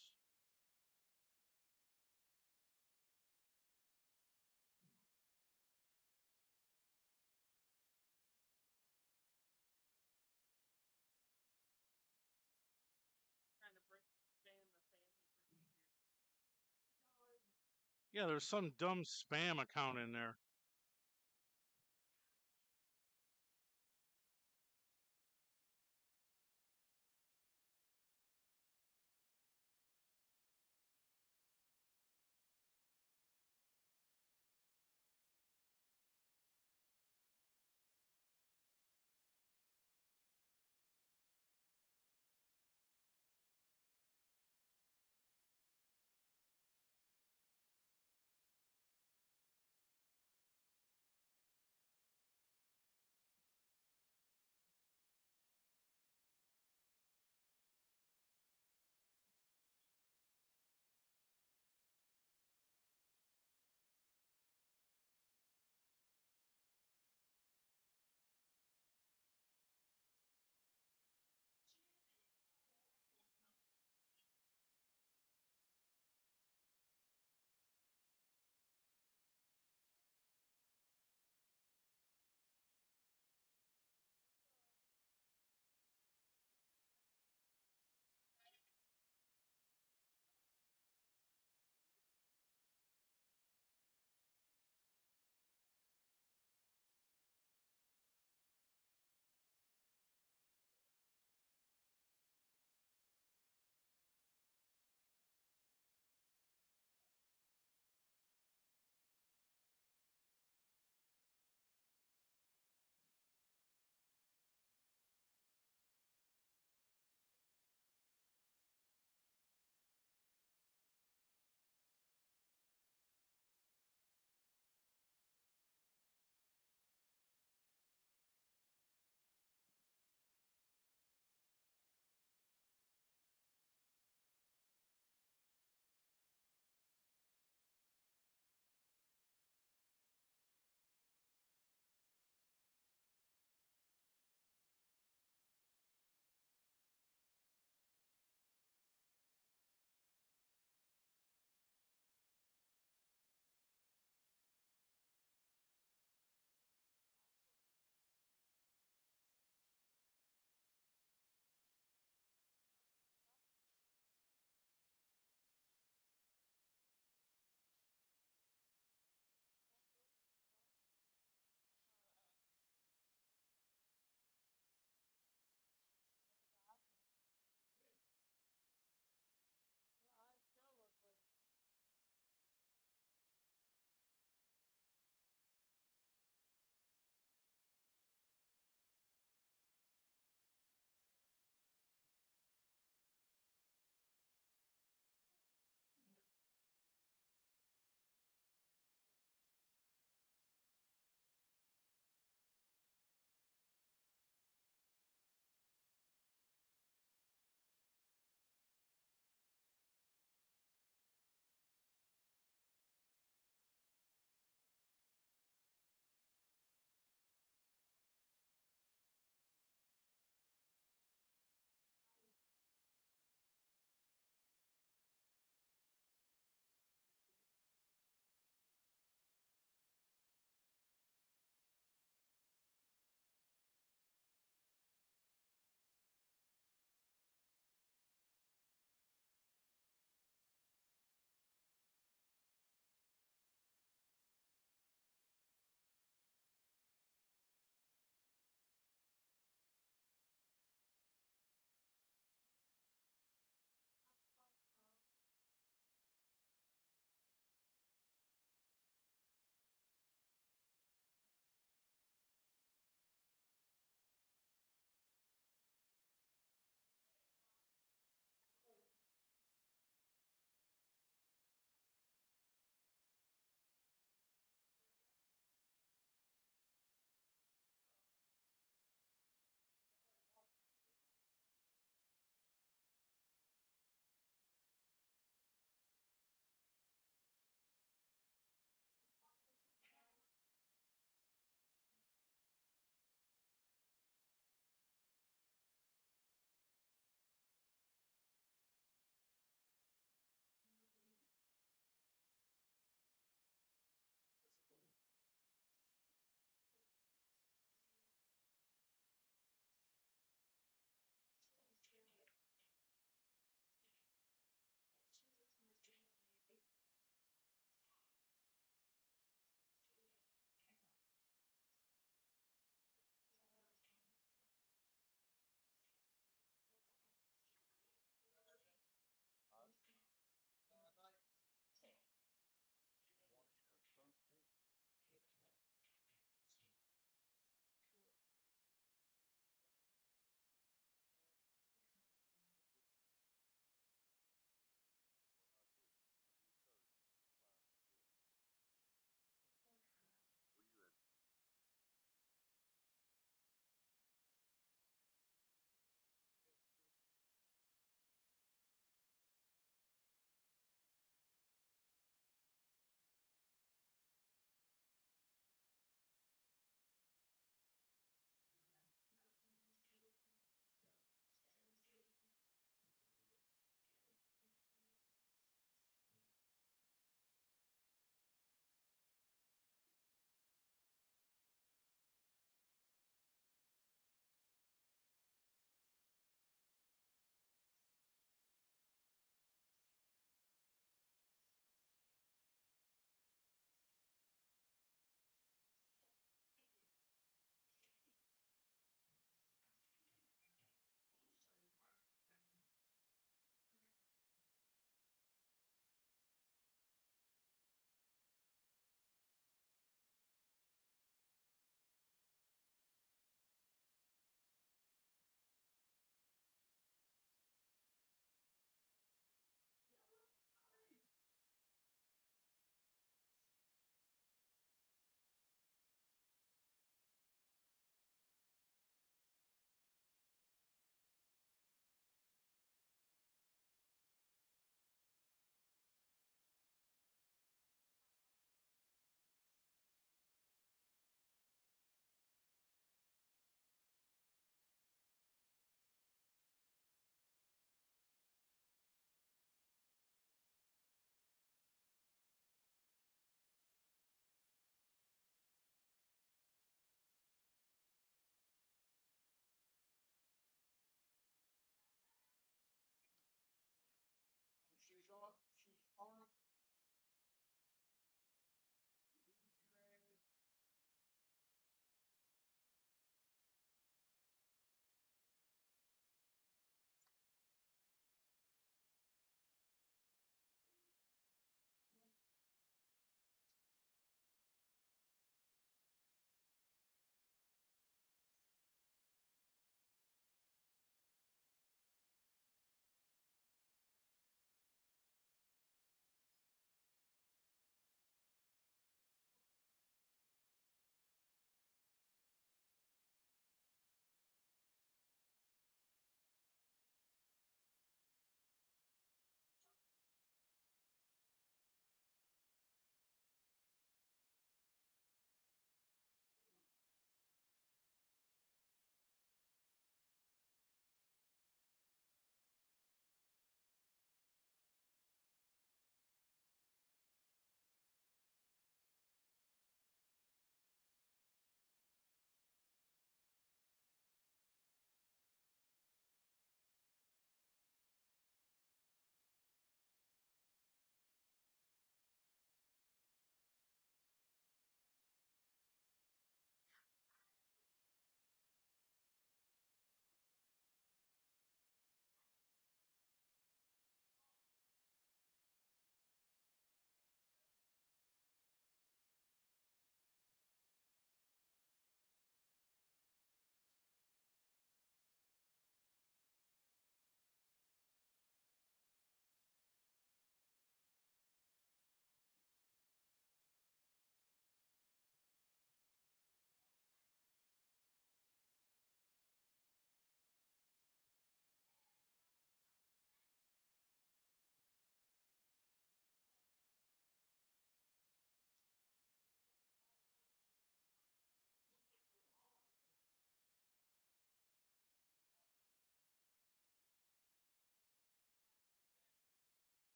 Yeah, there's some dumb spam account in there.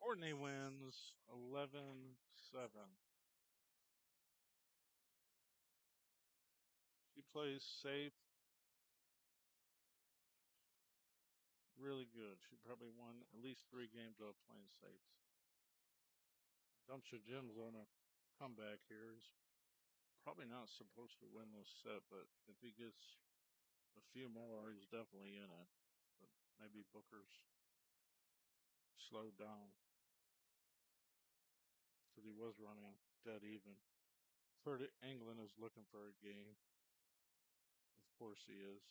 Courtney wins 11-7. She plays safe, really good. She probably won at least 3 games off playing safe. Dumpster Jim's on a comeback here. He's probably not supposed to win this set, but if he gets a few more, he's definitely in it. But maybe Booker's slowed down because he was running dead even. Third, England is looking for a game. Of course he is.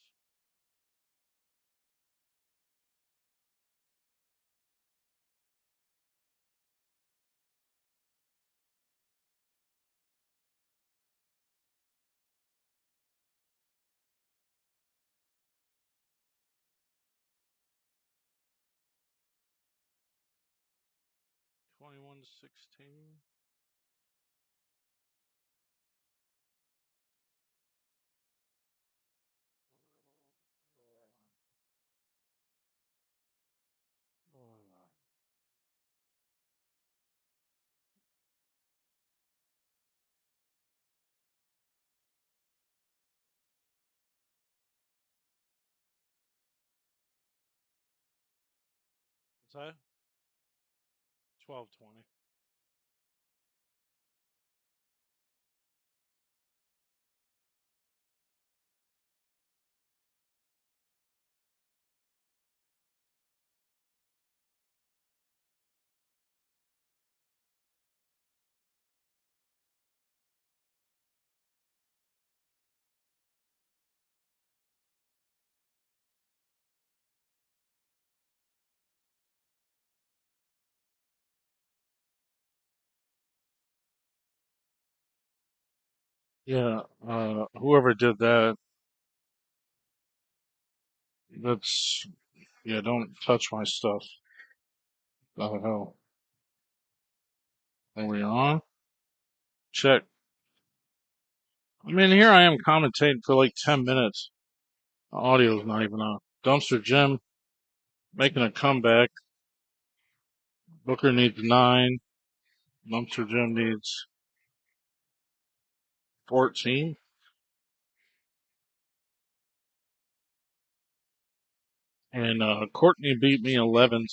Twenty-one 16. What's that? 12-20. Yeah, whoever did that, that's, yeah, don't touch my stuff. Oh, hell. Are we on? Check. I mean, here I am commentating for like 10 minutes. The audio's not even on. Dumpster Jim making a comeback. Booker needs 9. Dumpster Jim needs 14. And Courtney beat me 11-7.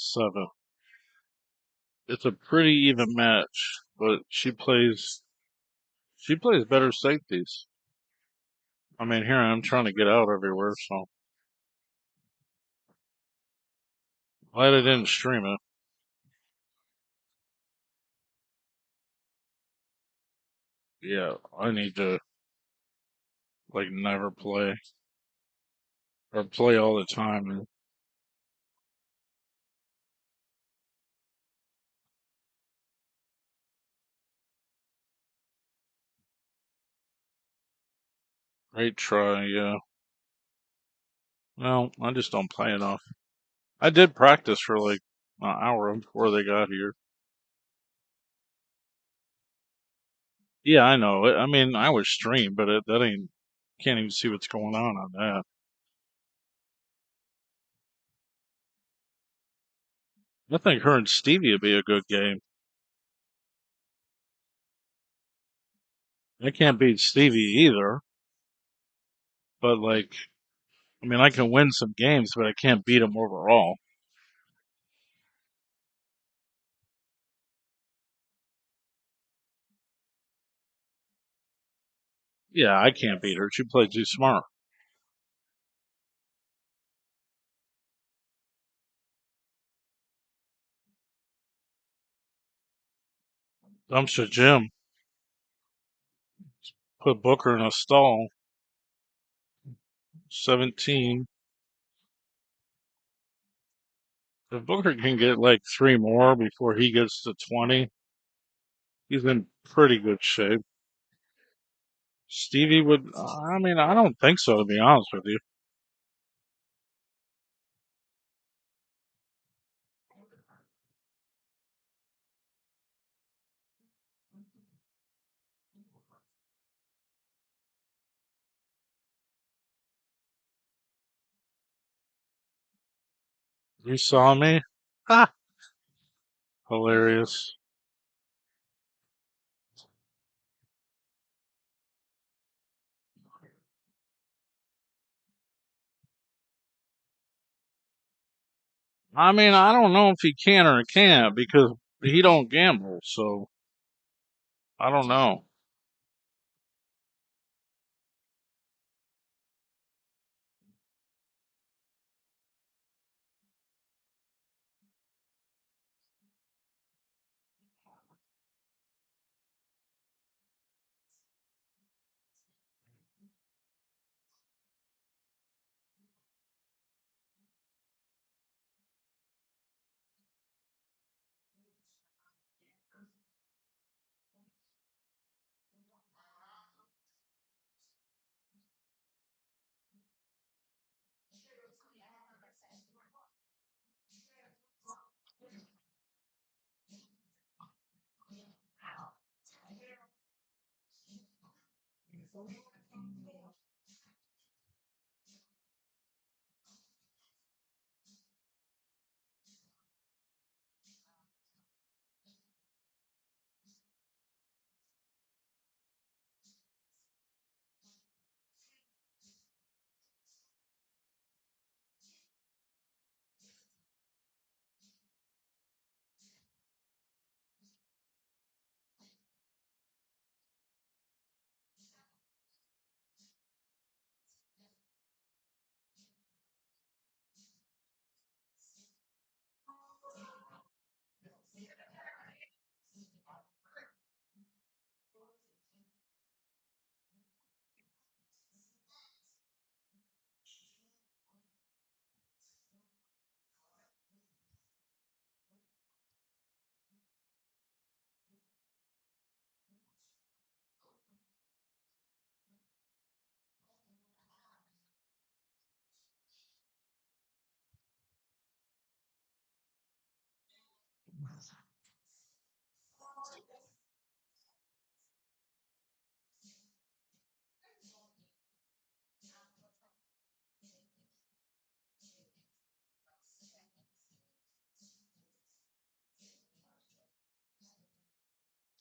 It's a pretty even match, but she plays better safeties. I mean, here I am trying to get out everywhere, so glad I didn't stream it. Yeah, I need to like never play or play all the time. And great try, yeah. Well, I just don't play enough. I did practice for like an hour before they got here. Yeah, I know. I mean, I was streamed, but that ain't. Can't even see what's going on that. I think her and Stevie would be a good game. I can't beat Stevie either, but like, I mean, I can win some games, but I can't beat him overall. Yeah, I can't beat her. She played too smart. Dumpster Jim put Booker in a stall. 17. If Booker can get like 3 more before he gets to 20, he's in pretty good shape. Stevie would, I mean, I don't think so, to be honest with you. You saw me? Ha! Hilarious. I mean, I don't know if he can or can't because he don't gamble, so I don't know.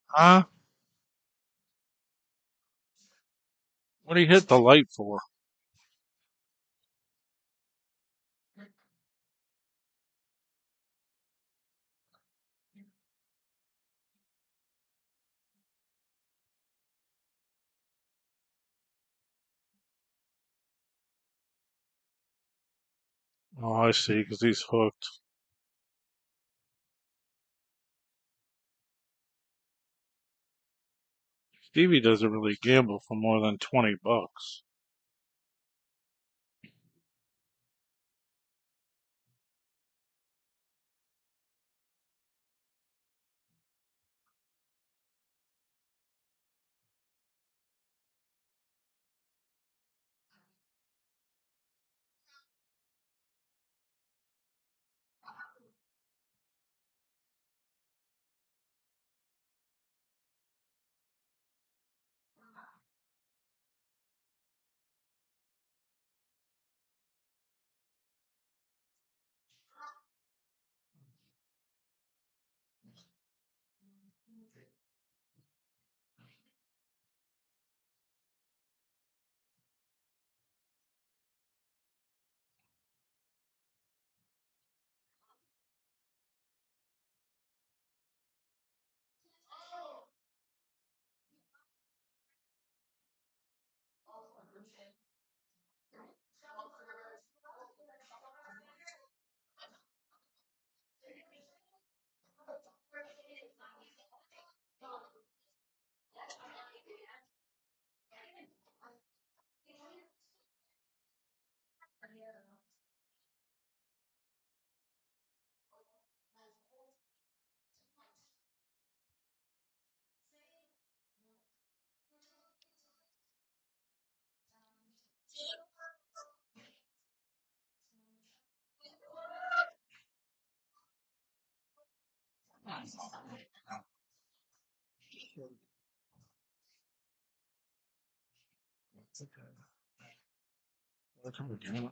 Huh? What did he hit the light for? Oh, I see, because he's hooked. Stevie doesn't really gamble for more than $20.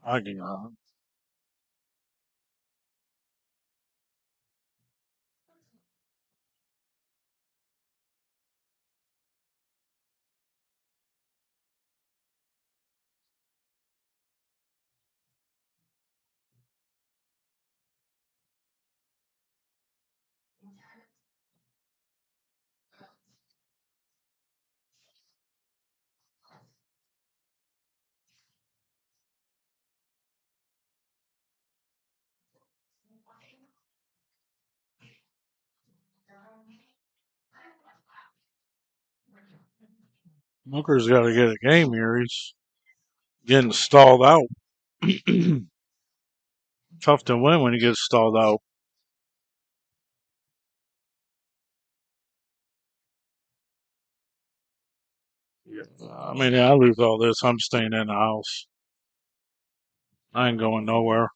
I can, Booker's got to get a game here. He's getting stalled out. Tough to win when he gets stalled out. I mean, I lose all this. I'm staying in the house. I ain't going nowhere.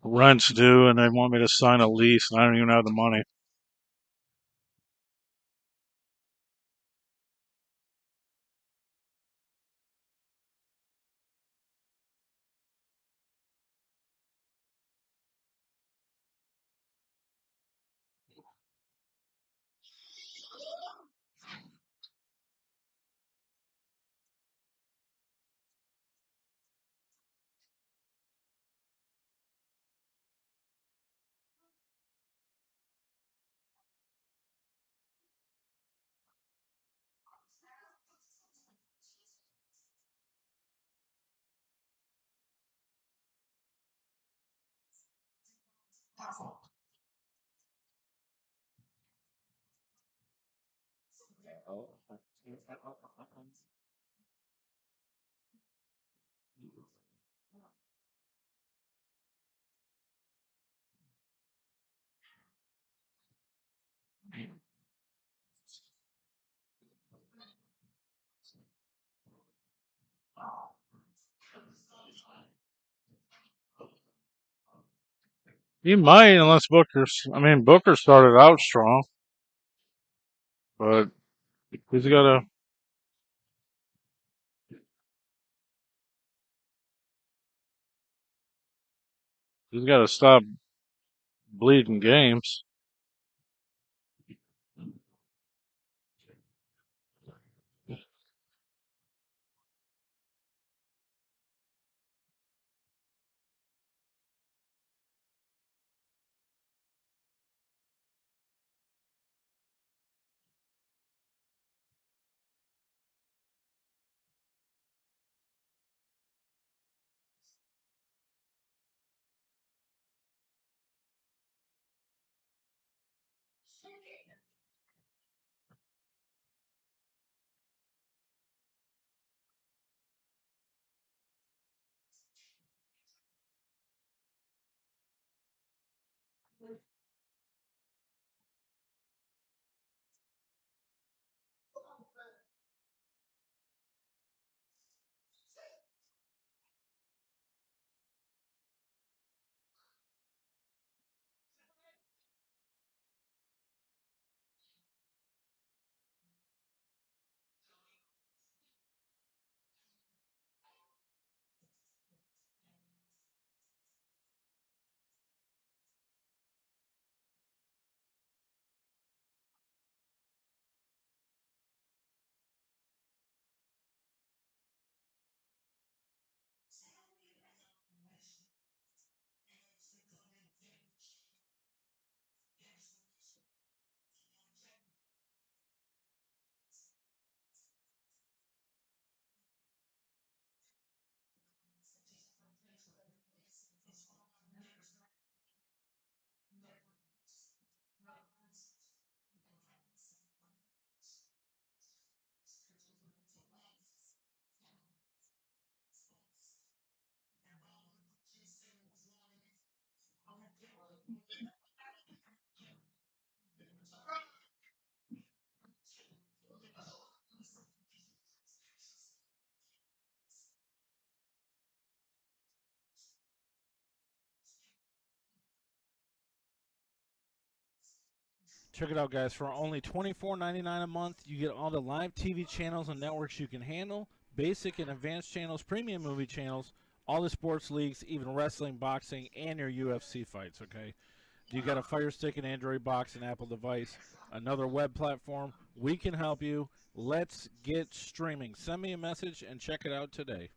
Rent's due, and they want me to sign a lease, and I don't even have the money. He might, unless Booker's. I mean, Booker started out strong, but he's got to. He's got to stop bleeding games. Check it out, guys. For only $24.99 a month, you get all the live TV channels and networks you can handle, basic and advanced channels, premium movie channels, all the sports leagues, even wrestling, boxing, and your UFC fights, okay? You got a Fire Stick, an Android box, an Apple device, another web platform. We can help you. Let's get streaming. Send me a message and check it out today.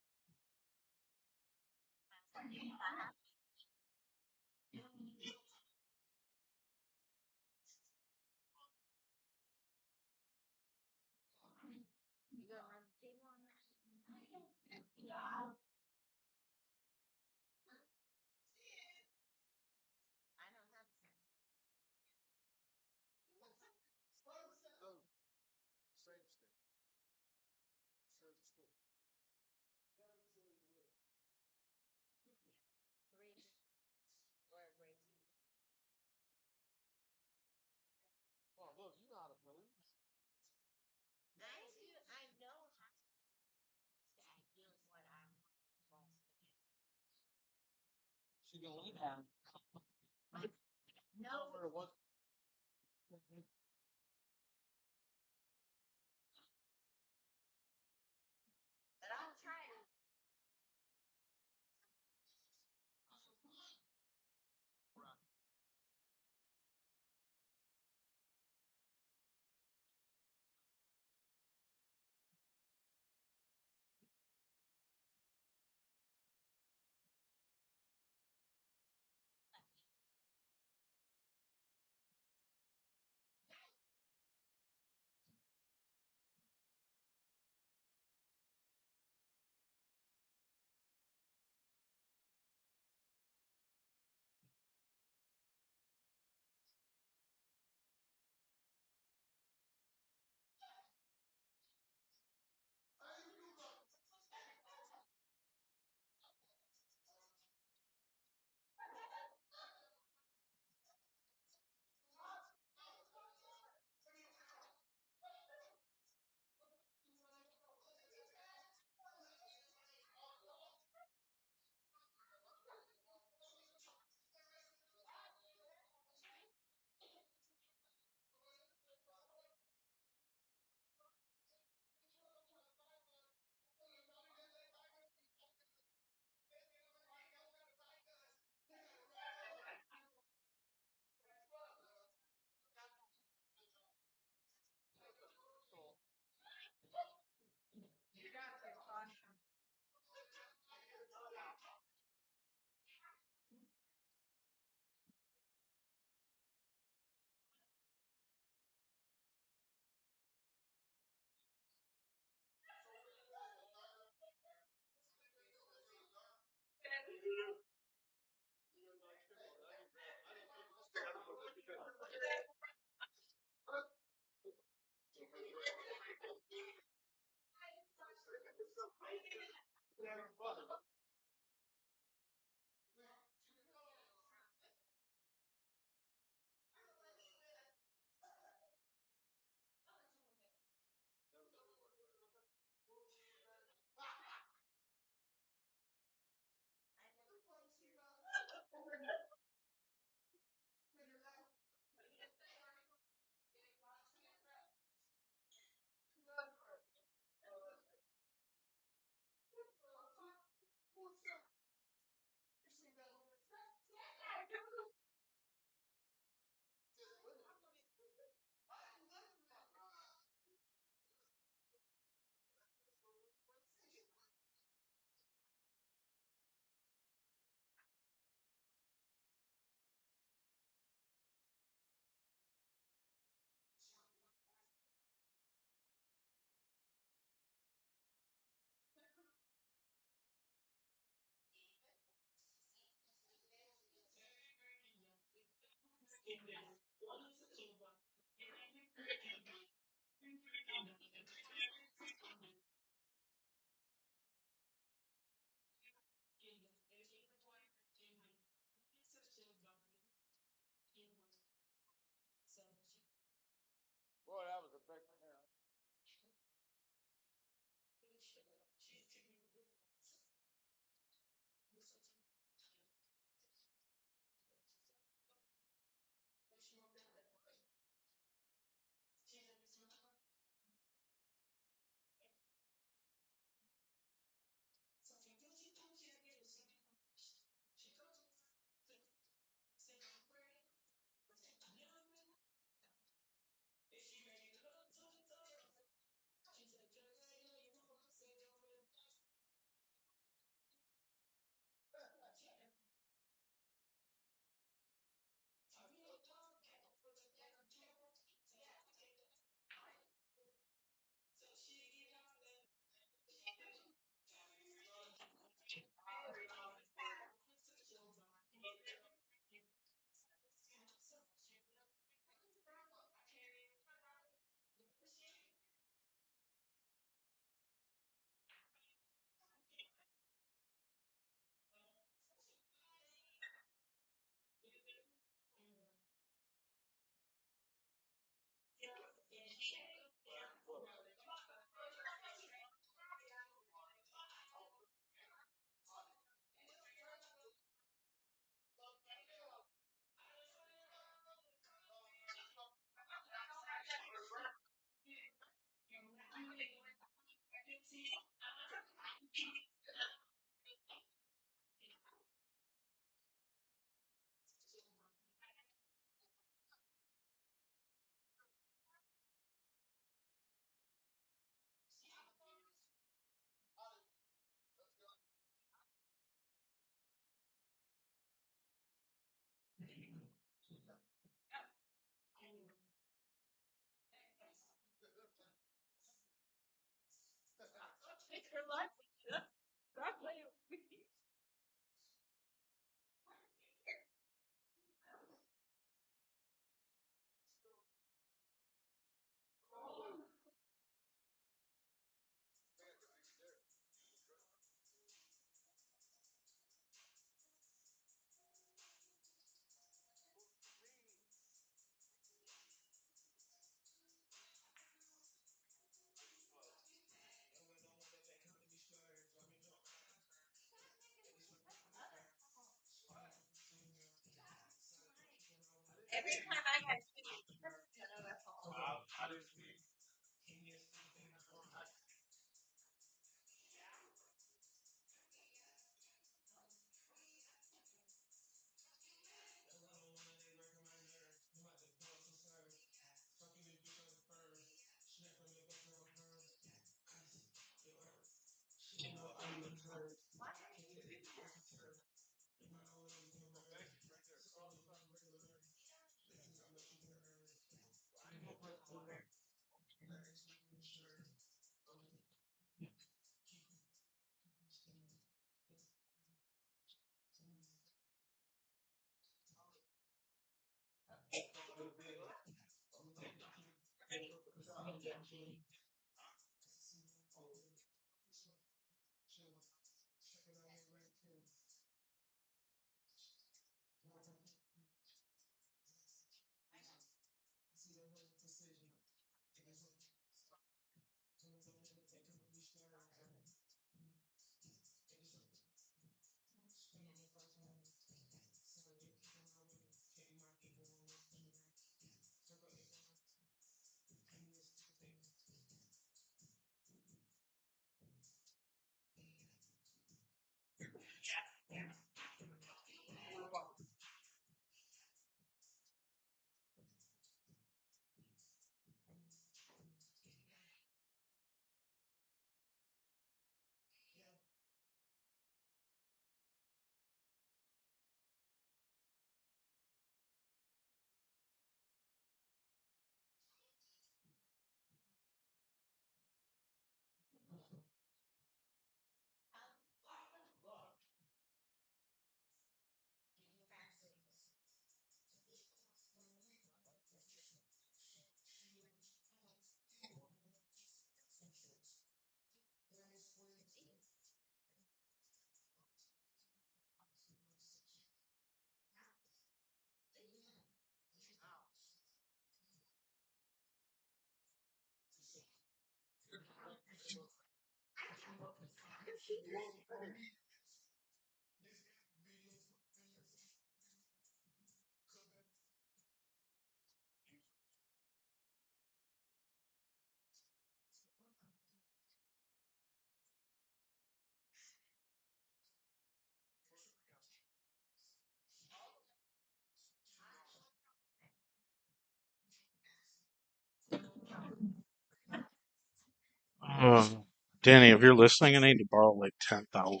Danny, if you're listening, I need to borrow like 10,000.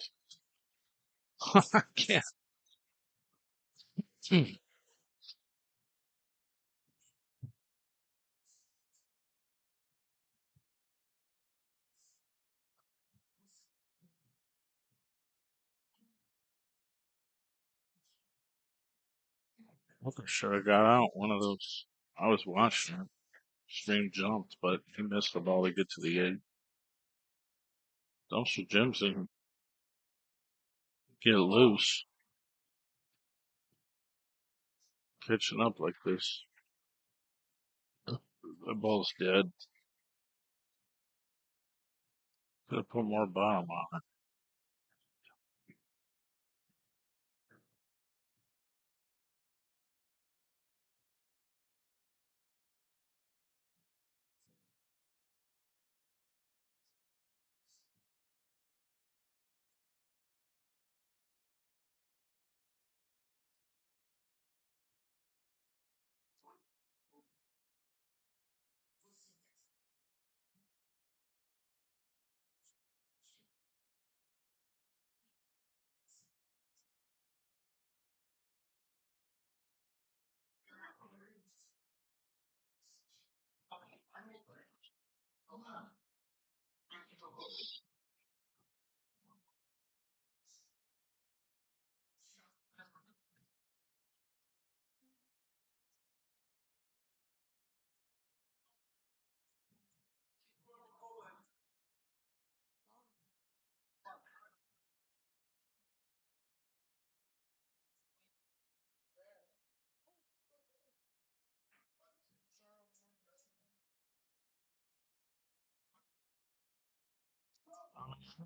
I can't. Hmm. I should have got out one of those. I was watching it. Stream jumped, but he missed the ball to get to the 8. Dumpster Jim's in. Get it loose. Pitching up like this. The ball's dead. Gotta put more bottom on it.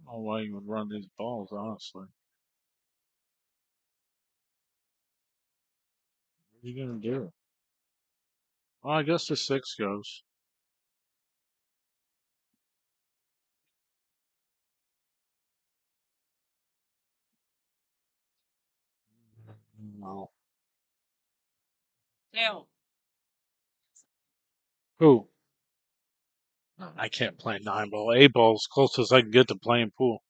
don't know why you would run these balls, honestly. What are you gonna do? Well, I guess the 6 goes. No. Who? I can't play 9 ball. 8 ball is closest I can get to playing pool.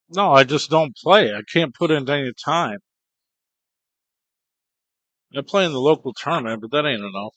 No, I just don't play. I can't put in any time. I play in the local tournament, but that ain't enough.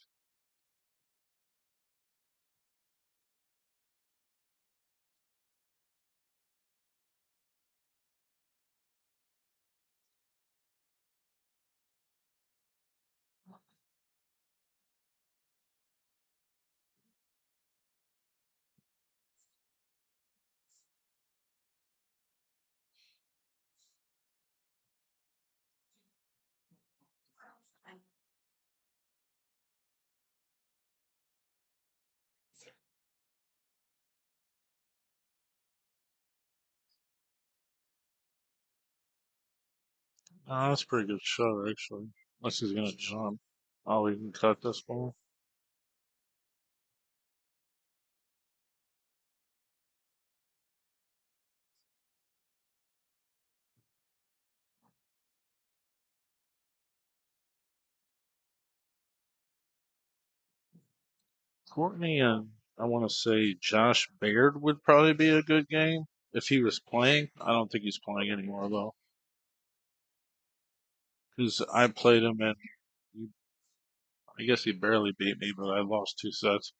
Oh, that's a pretty good shot, actually. Unless he's gonna jump. Oh, he can cut this ball. Courtney and I want to say Josh Baird would probably be a good game if he was playing. I don't think he's playing anymore though, because I played him and I guess he barely beat me, but I lost 2 sets.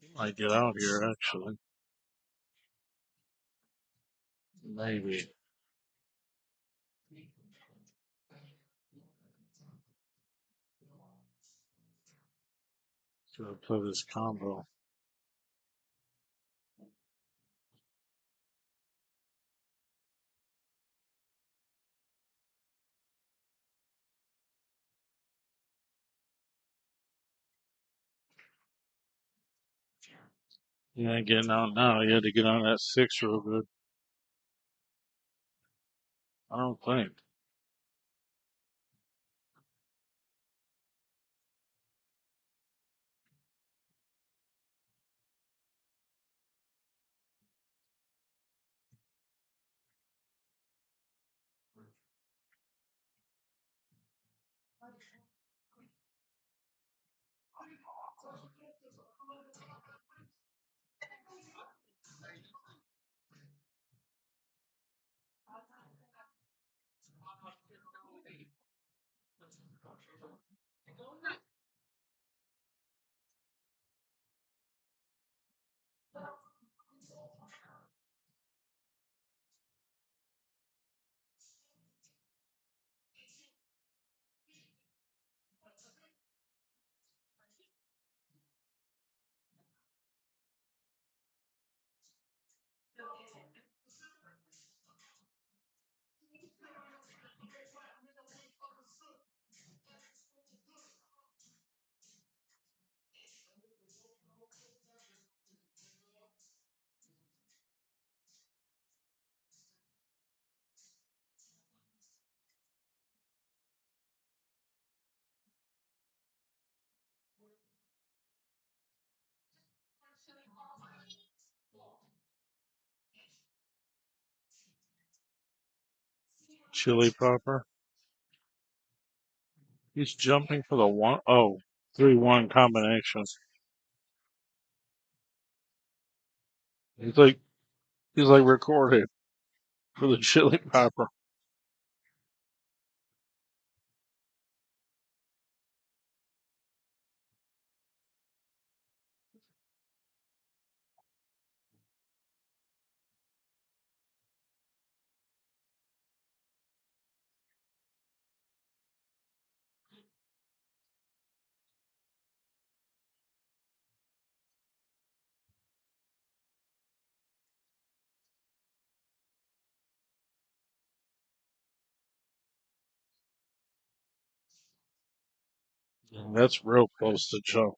He might get out here actually. Maybe. Should have played his combo. He ain't getting out now. He had to get on that 6 real good. I don't think. Chili popper. He's jumping for the one. Oh, 3-1 combination. He's like recorded for the chili popper. That's real close to jump.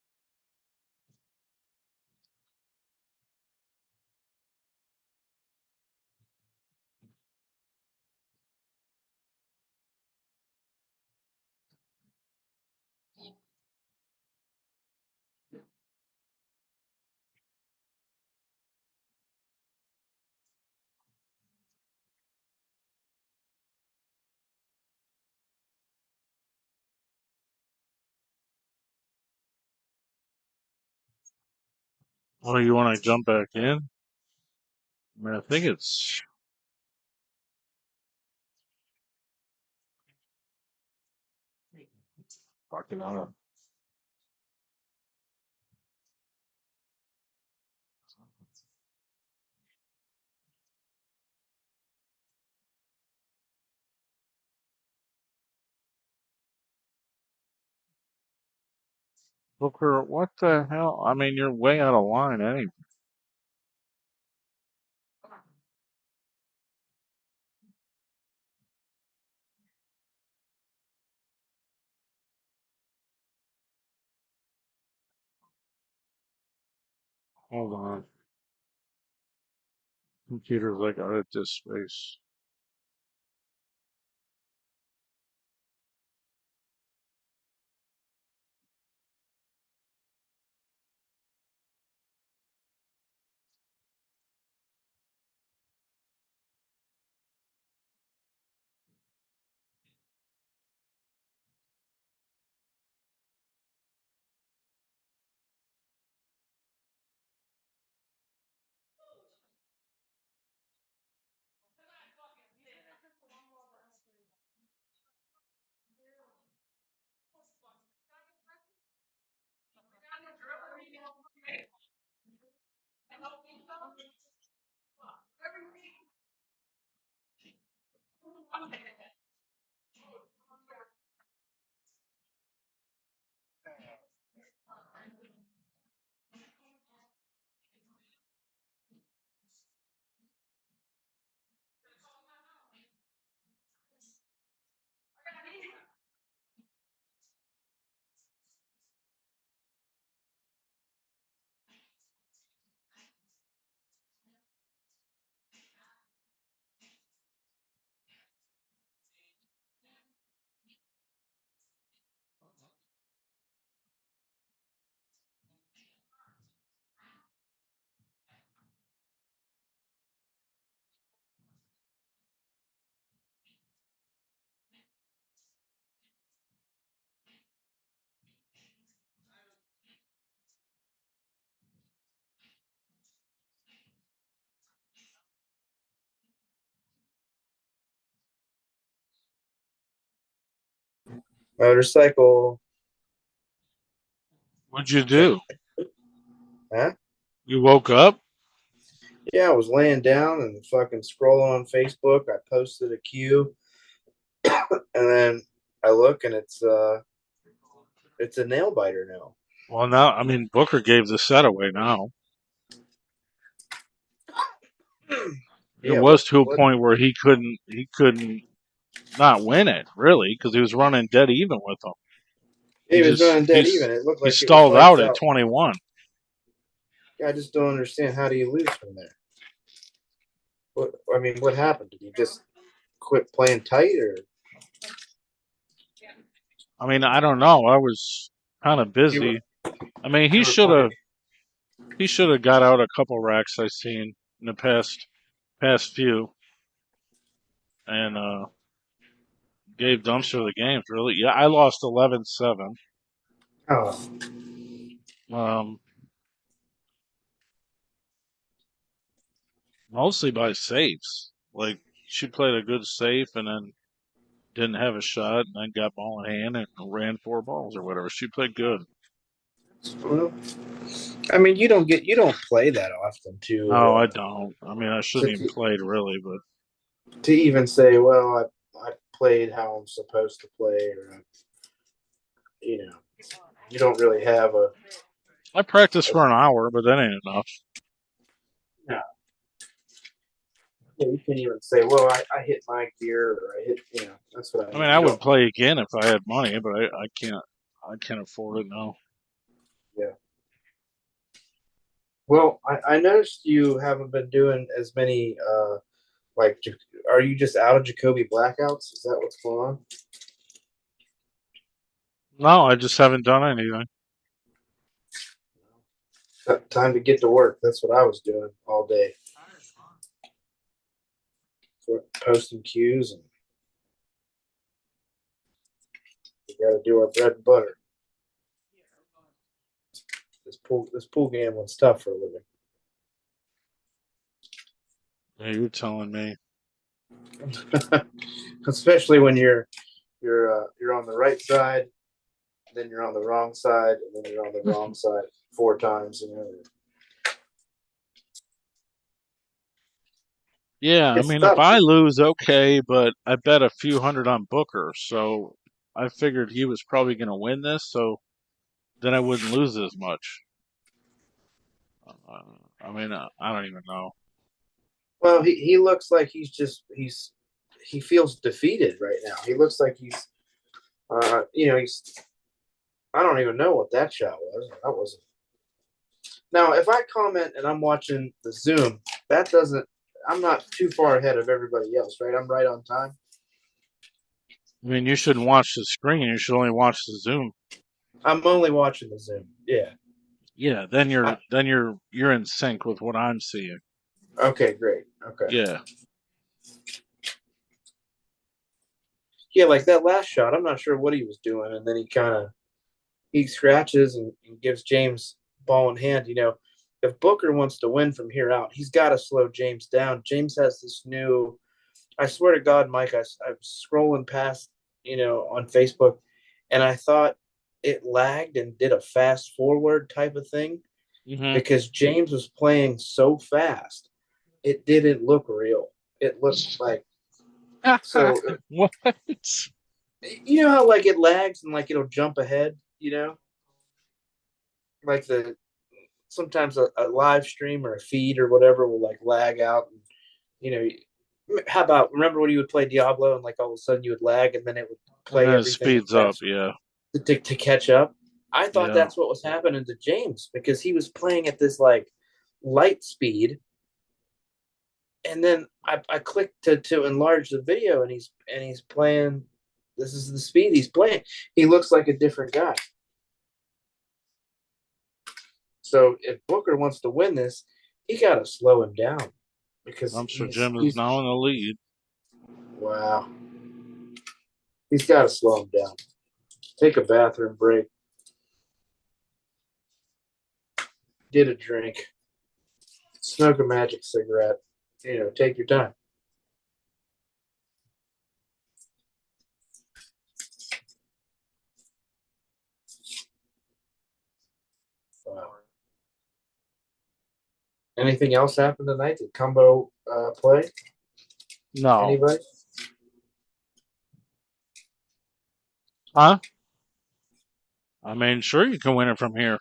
Oh, you want to jump back in? I mean, I think it's fucking out. Booker, what the hell? I mean, you're way out of line anyway. Hold on. Computer's like out of this space. motorcycle. What'd you do? Huh? You woke up? Yeah, I was laying down and fucking scrolling on Facebook. I posted a cue, and then I look and it's a nail biter now. Well, now, I mean, Booker gave the set away now. It Yeah, was to a what point where he couldn't not win it, really, because he was running dead even with them. he was running dead even. It looked He like it was stalled lights out at out. 21. I just don't understand, how do you lose from there? What happened? Did you just quit playing tight, or I mean, I don't know. I was kind of you were busy. I mean, he you were should playing? have he should have got out a couple racks I seen in the past few and gave Dumpster the games. Really, yeah, I lost 11-7. Oh, Um, mostly by safes. Like she played a good safe and then didn't have a shot and then got ball in hand and ran 4 balls or whatever. She played good. well, you don't play that often No, I don't. I mean, I shouldn't even to played really, but to even say, well, I played how I'm supposed to play, or you know, you don't really have I practiced a for an hour, but that ain't enough. no. You can't even say, well, I hit my gear, or I hit, that's what I I mean, mean. I You would don't, play again if I had money, but I can't. I can't afford it now. yeah. Well, I noticed you haven't been doing as many, like, are you just out of Jacoby blackouts? Is that what's going on? No, I just haven't done anything. Time to get to work. That's what I was doing all day. Posting cues, and we got to do our bread and butter. This pool gambling's tough for a living. Yeah, you're telling me. Especially when you're on the right side, then you're on the wrong side, and then you're on the wrong side 4 times. Yeah, I It's mean, if tough. I lose, okay, but I bet a few hundred on Booker, so I figured he was probably going to win this, so then I wouldn't lose as much. Uh, I mean, I don't even know. Well, he looks like he feels defeated right now. He looks like he's I don't even know what that shot was. That wasn't. Now, if I comment and I'm watching the Zoom, that doesn't. I'm not too far ahead of everybody else, right? I'm right on time. I mean, you shouldn't watch the screen. You should only watch the Zoom. I'm only watching the Zoom. Yeah. Yeah, then I, you're in sync with what I'm seeing. okay, great. Okay. Yeah. Yeah, like that last shot, I'm not sure what he was doing, and then he scratches and gives James ball in hand. If Booker wants to win from here out, he's got to slow James down. James has this new. I swear to God, Mike, I'm scrolling past, on Facebook, and I thought it lagged and did a fast forward type of thing Mhm. because James was playing so fast, it didn't look real. It looked like so. What? You know how like it lags and like it'll jump ahead. Like the sometimes a live stream or a feed or whatever will like lag out. And, you how about remember when you would play Diablo and like all of a sudden you would lag and then it would And play then it everything speeds up. fast Yeah. to catch up? I thought Yeah. that's what was happening to James because he was playing at this like light speed. And then I clicked to enlarge the video and he's playing. This is the speed he's playing. He looks like a different guy. So if Booker wants to win this, he got to slow him down because Dumpster Jim is now in the lead. wow, he's got to slow him down. Take a bathroom break. Get a drink. Smoke a magic cigarette. Take your time. Anything else happen tonight? Did Combo play? No. Anybody? Huh? I mean, sure, you can win it from here.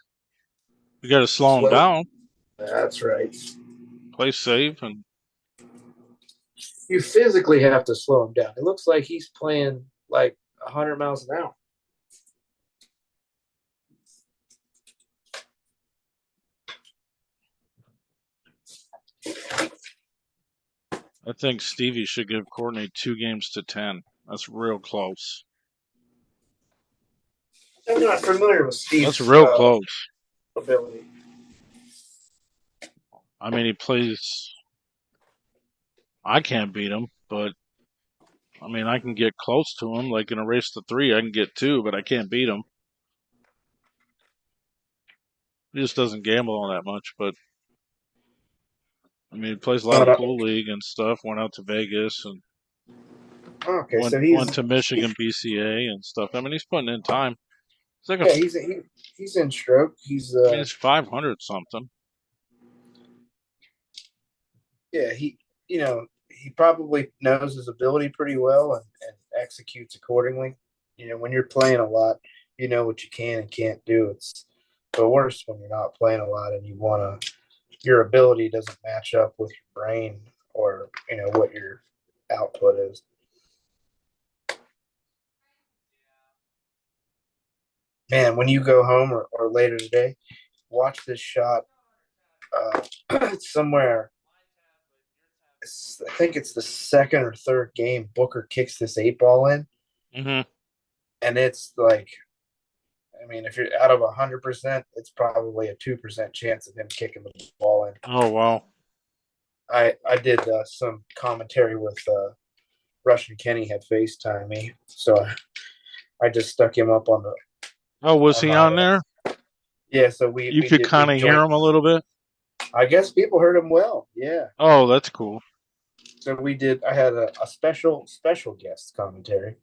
You got to slow him Slow. down, That's right. play safe, and You physically have to slow him down. It looks like he's playing like 100 miles an hour. I think Stevie should give Courtney 2 games to 10. That's real close. I'm not familiar with Steve's That's real close. ability. I mean, he plays. I can't beat him, but I mean, I can get close to him. Like in a race to 3, I can get 2, but I can't beat him. He just doesn't gamble all that much, but I mean, he plays a lot of pool league and stuff. Went out to Vegas and Okay, went so went to Michigan BCA and stuff. I mean, he's putting in time. It's like he's in stroke. I mean, it's 500 something. Yeah, he probably knows his ability pretty well and executes accordingly. When you're playing a lot, you know what you can and can't do. It's the worst when you're not playing a lot and your ability doesn't match up with your brain or what your output is. Man, when you go home or later today, watch this shot somewhere. I think it's the second or third game. Booker kicks this 8-ball in, and it's like, I mean, if you're out of 100%, it's probably a 2% chance of him kicking the ball in. Oh wow! I did some commentary with Russian Kenny had FaceTime me, so I just stuck him up on the. Oh, was he on there? Yeah, so you could kind of hear him a little bit. I guess people heard him well. Yeah. Oh, that's cool. So I had a special guest commentary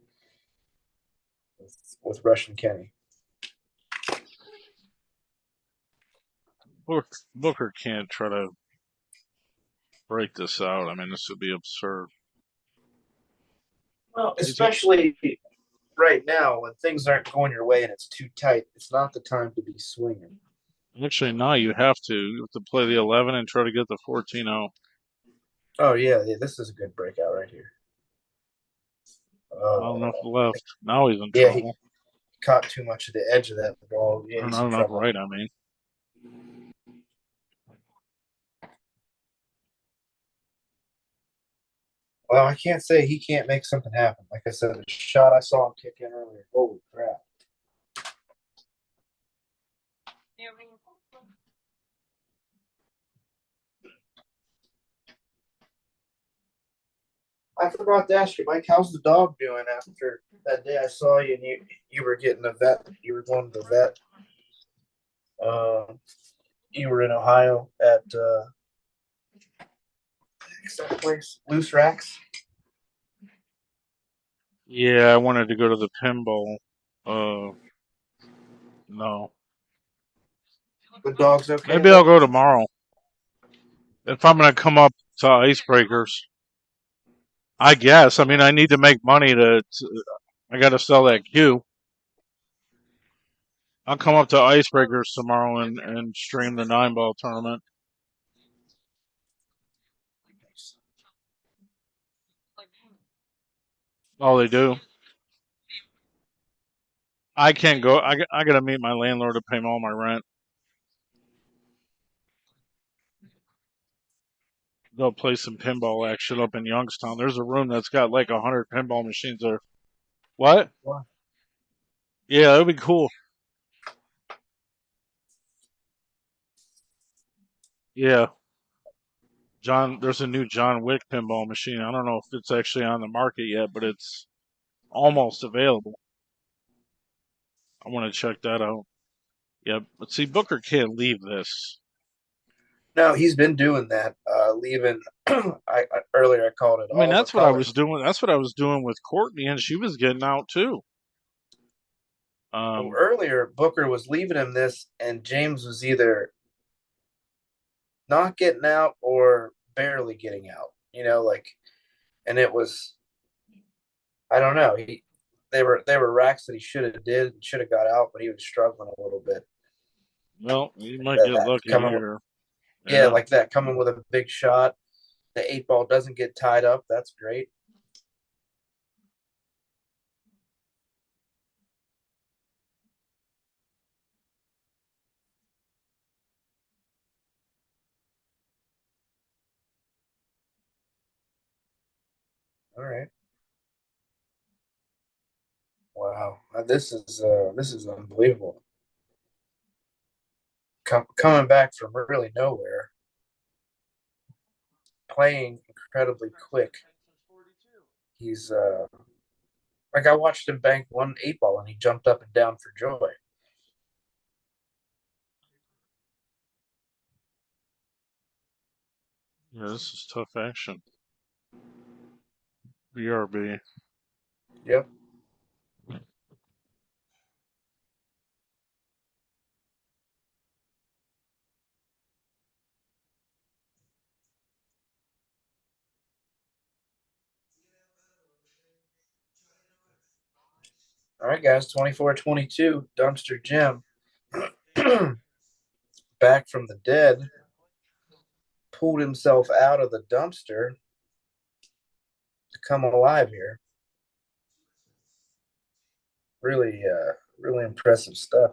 with Russian Kenny. Booker can't try to break this out. I mean, this would be absurd. Well, especially right now when things aren't going your way and it's too tight, it's not the time to be swinging. Actually, no, you have to. You have to play the 11 and try to get the 14-0. Oh, yeah, this is a good breakout right here. Not enough left. Now he's in Yeah, trouble. He caught too much of the edge of that ball. Yeah, Not enough right, I mean. Well, I can't say he can't make something happen. Like I said, the shot I saw him kick in earlier, holy crap. I forgot to ask you, Mike, how's the dog doing after that day I saw you and you were getting a vet? You were going to the vet. You were in Ohio at that place, Loose Racks. Yeah, I wanted to go to the pinball. No. The dog's okay. Maybe I'll go tomorrow. If I'm going to come up to Icebreakers. I guess. I mean, I need to make money I got to sell that queue. I'll come up to Icebreakers tomorrow and stream the 9-ball tournament. Oh, they do? I can't go. I got to meet my landlord to pay all my rent. They'll play some pinball action up in Youngstown. There's a room that's got like 100 pinball machines there. What? Yeah, that'd be cool. Yeah. There's a new John Wick pinball machine. I don't know if it's actually on the market yet, but it's almost available. I want to check that out. Yep. But see, Booker can't leave this. No, he's been doing that. Leaving. Earlier I called it. I mean, that's what I was doing. That's what I was doing with Courtney, and she was getting out too. Earlier, Booker was leaving him this, and James was either not getting out or barely getting out. Like, and it was, I don't know. They were racks that he should have got out, but he was struggling a little bit. Well, you Like might get that lucky coming, here. yeah, Yeah. like that coming with a big shot. The 8 ball doesn't get tied up. That's great. All right. Wow, this is unbelievable. Coming back from really nowhere, playing incredibly quick. He's like I watched him bank one 8 ball and he jumped up and down for joy. Yeah, this is tough action. BRB. Yep. All right, guys, 24-22, Dumpster Jim. Back from the dead, pulled himself out of the dumpster to come alive here. Really impressive stuff.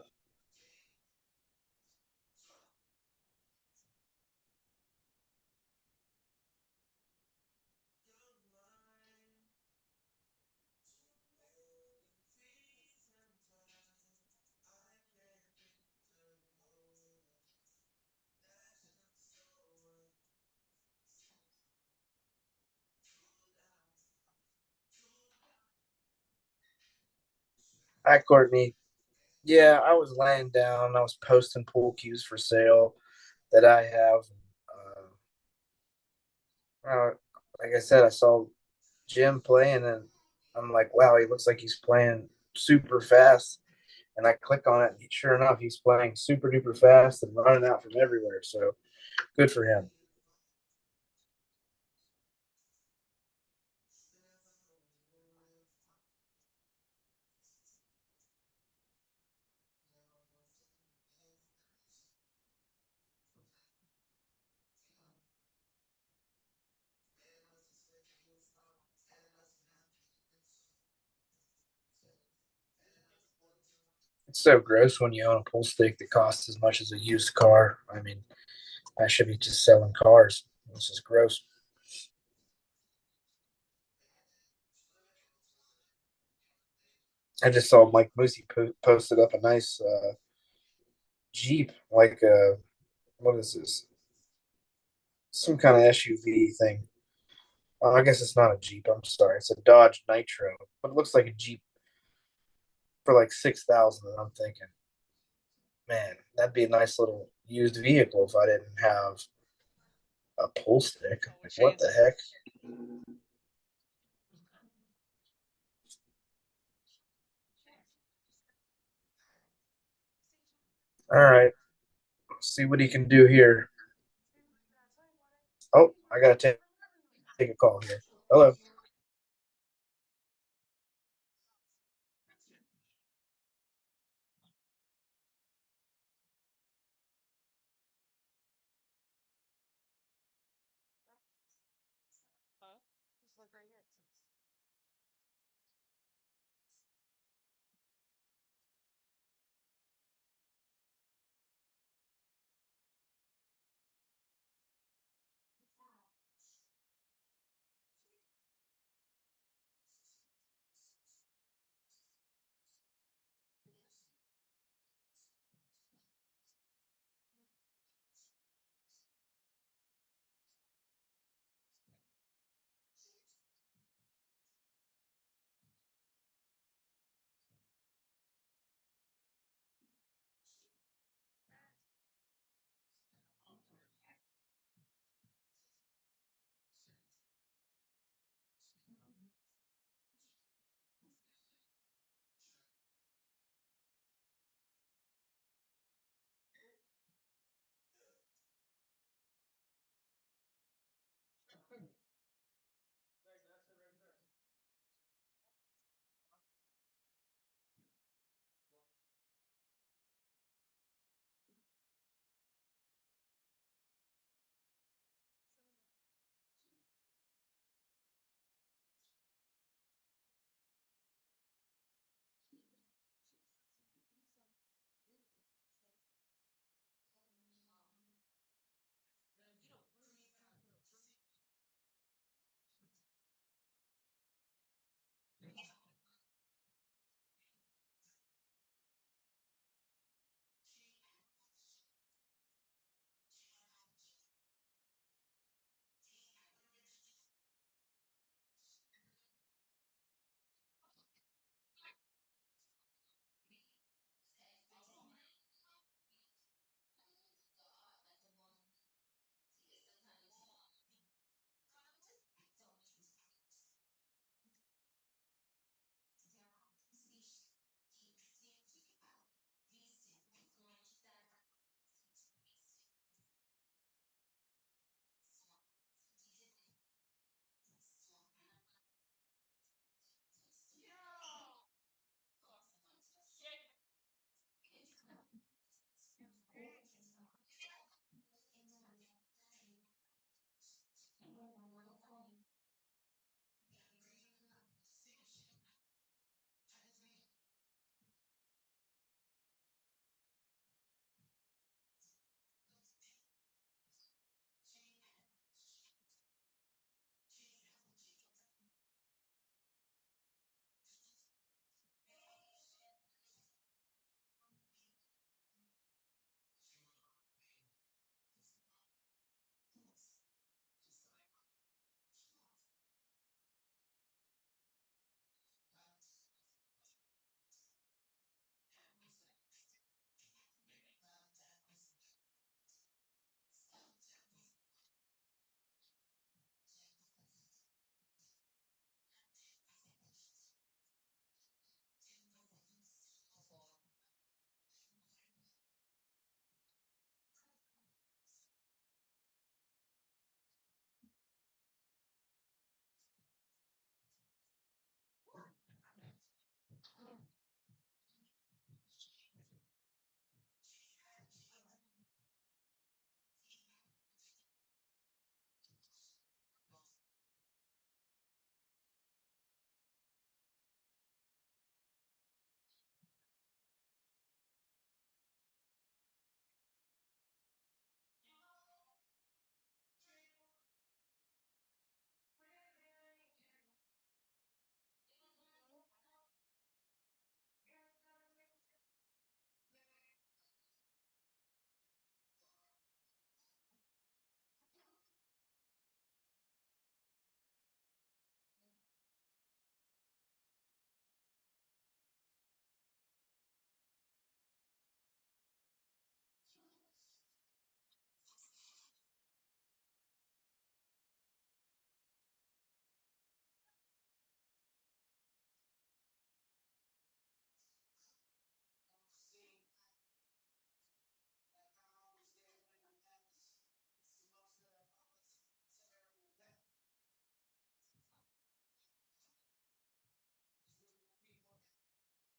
Hi, Courtney. Yeah, I was laying down. I was posting pool cues for sale that I have. Uh, like I said, I saw Jim playing, and I'm like, wow, he looks like he's playing super fast. And I click on it, and sure enough, he's playing super duper fast and running out from everywhere. So good for him. It's so gross when you own a pool stick that costs as much as a used car. I mean, I should be just selling cars. This is gross. I just saw Mike Moosey posted up a nice Jeep, like what is this? Some kind of SUV thing. I guess it's not a Jeep. I'm sorry. It's a Dodge Nitro, but it looks like a Jeep for like 6,000. And I'm thinking, man, that'd be a nice little used vehicle if I didn't have a pull stick. Like, what the heck? All right, let's see what he can do here. Oh, I gotta take a call here. Hello.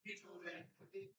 Kids over in Greece.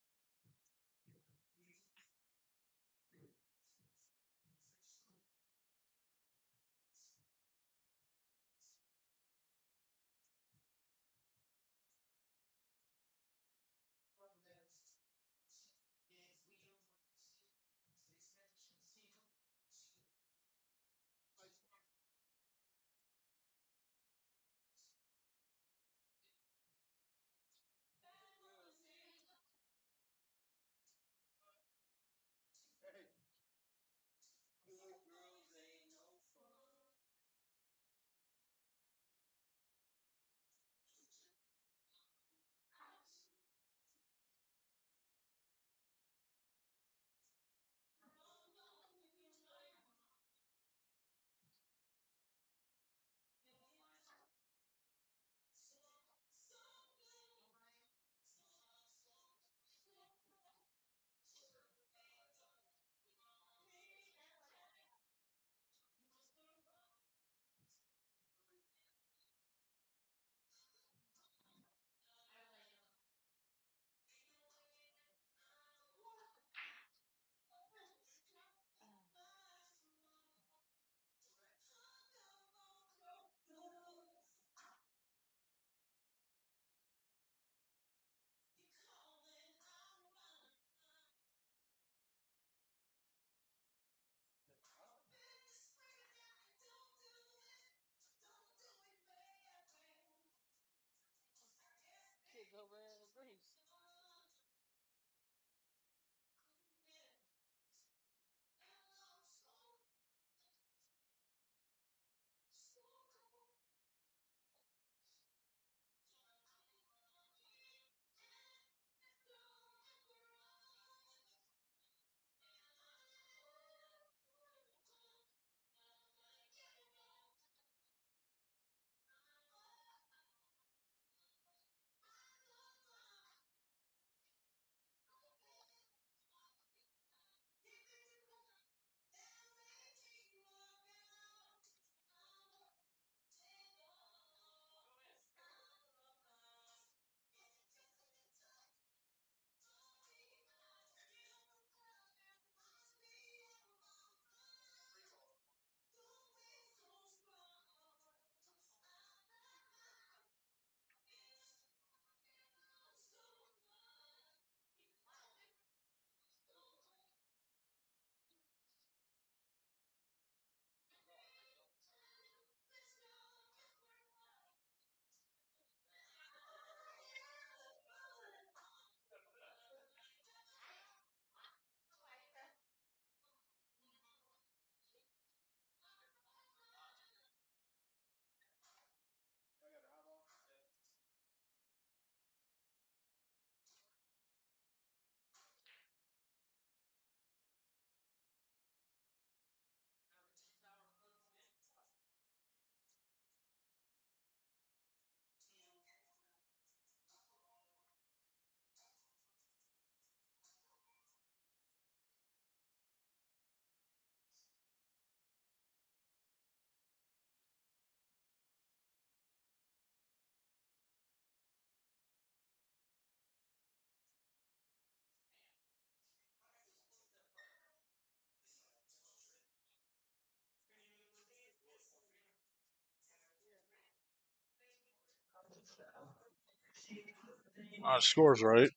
Score's right.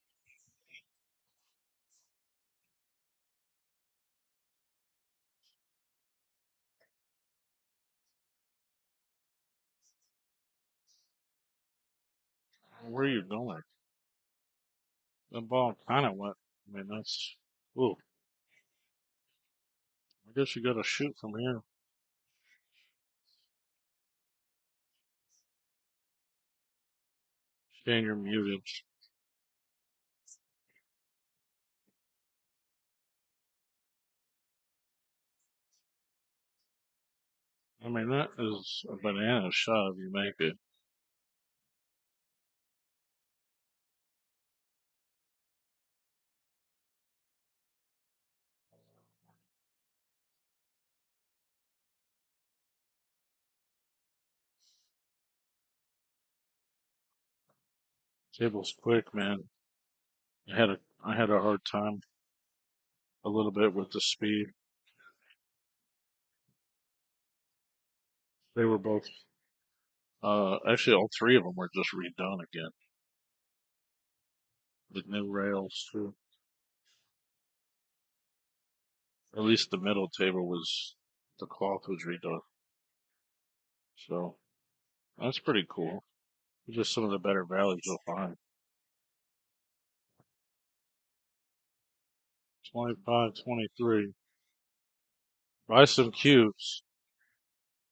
Where are you going? The ball kind of went. I mean, that's. Ooh, I guess you got to shoot from here. Shane, you're muted. I mean, that is a banana shot if you make it. Table's quick, man. I had a hard time a little bit with the speed. They were both actually all three of them were just redone again with new rails too. At least the middle table the cloth was redone. So that's pretty cool. Just some of the better values you'll find. 25, 23. Buy some cubes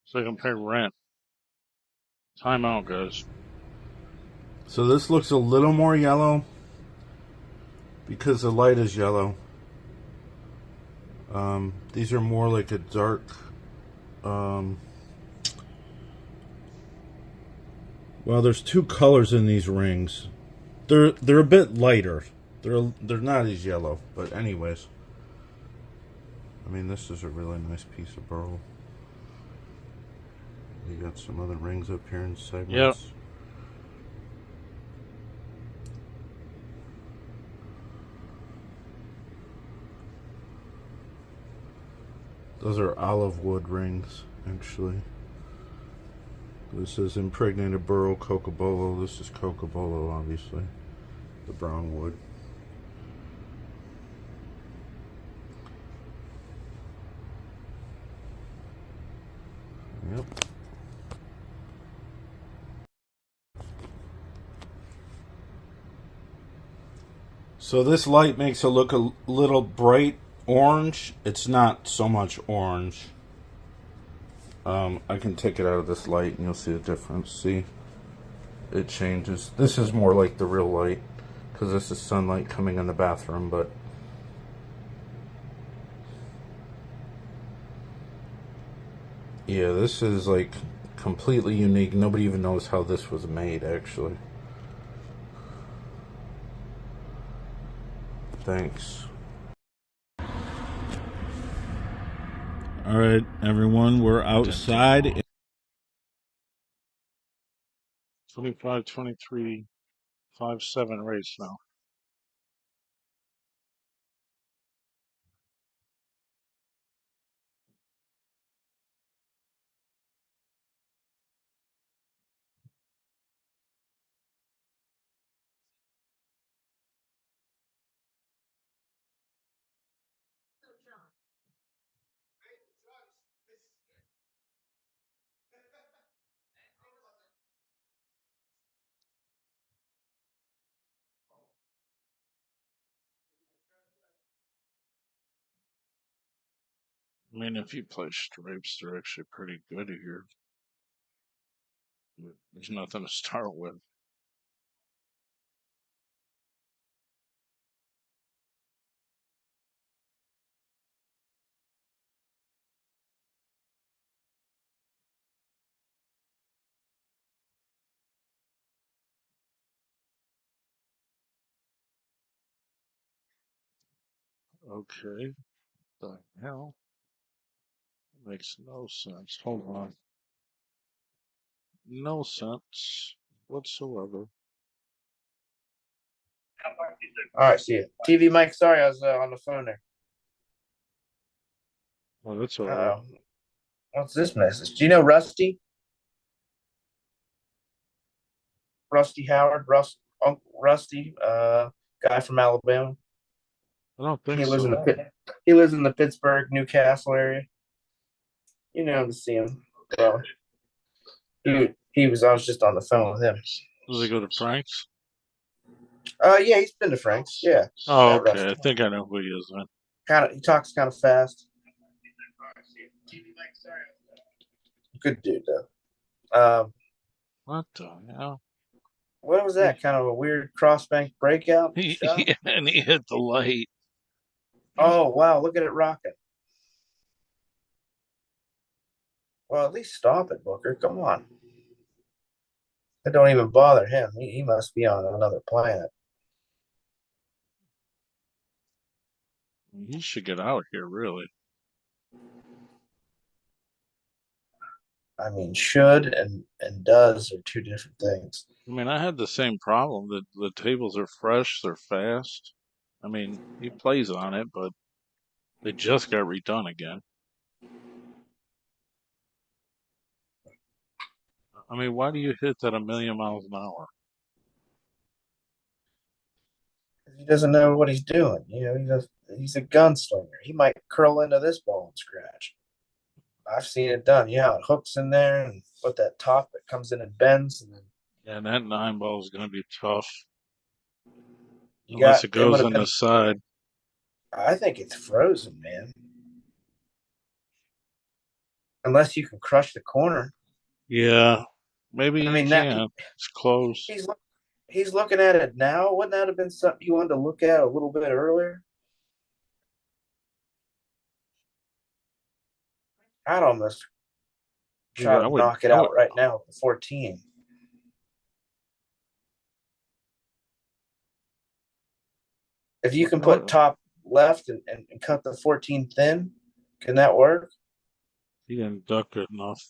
so you can pay rent. Time out, guys. So this looks a little more yellow because the light is yellow. These are more like a dark. Well, there's two colors in these rings. They're a bit lighter. They're not as yellow, but anyways. I mean, this is a really nice piece of burl. You got some other rings up here in segments. Yep. Those are olive wood rings, actually. This is impregnated burl cocobolo. This is cocobolo, obviously. The brown wood. Yep. So this light makes it look a little bright orange. It's not so much orange. I can take it out of this light and you'll see the difference. See? It changes. This is more like the real light because this is sunlight coming in the bathroom, but yeah, this is like completely unique. Nobody even knows how this was made, actually. Thanks. All right, everyone, we're outside. 25, 23, 5-7 race now. I mean, if you play stripes, they're actually pretty good here. There's nothing to start with. Okay. The hell? Makes no sense. Hold on. No sense whatsoever. All right, see you. TV Mike, sorry, I was on the phone there. Oh, that's all right. What's this message? Do you know Rusty? Rusty Howard, Rusty, guy from Alabama. I don't think He lives in so. he lives in the Pittsburgh, Newcastle area. You know him to see him. Well, he was. I was just on the phone with him. Does he go to Frank's? Yeah, he's been to Frank's. Yeah. Oh, That okay. Rusty. I think I know who he is then. He talks kind of fast. Good dude though. What the hell? What was that? Kind of a weird crossbank breakout shot. And he hit the light. Oh wow! Look at it rocking. Well, at least stop it, Booker. Come on. It don't even bother him. He must be on another planet. He should get out here, really. I mean, should and does are two different things. I mean, I had the same problem. The tables are fresh, they're fast. I mean, he plays on it, but they just got redone again. I mean, why do you hit that a million miles an hour? He doesn't know what he's doing. He's a gunslinger. He might curl into this ball and scratch. I've seen it done. Yeah, it hooks in there and put that top that comes in and bends, and then And that 9 ball is going to be tough you unless got it it would goes have in the been. side. I think it's frozen, man. Unless you can crush the corner. Yeah, maybe I you mean, that can. It's close. he's he's looking at it now. Wouldn't that have been something you wanted to look at a little bit earlier? I'd almost try Yeah, to knock it out right now with the 14. If you can I put would. top left and cut the 14 thin, can that work? He didn't duck good enough.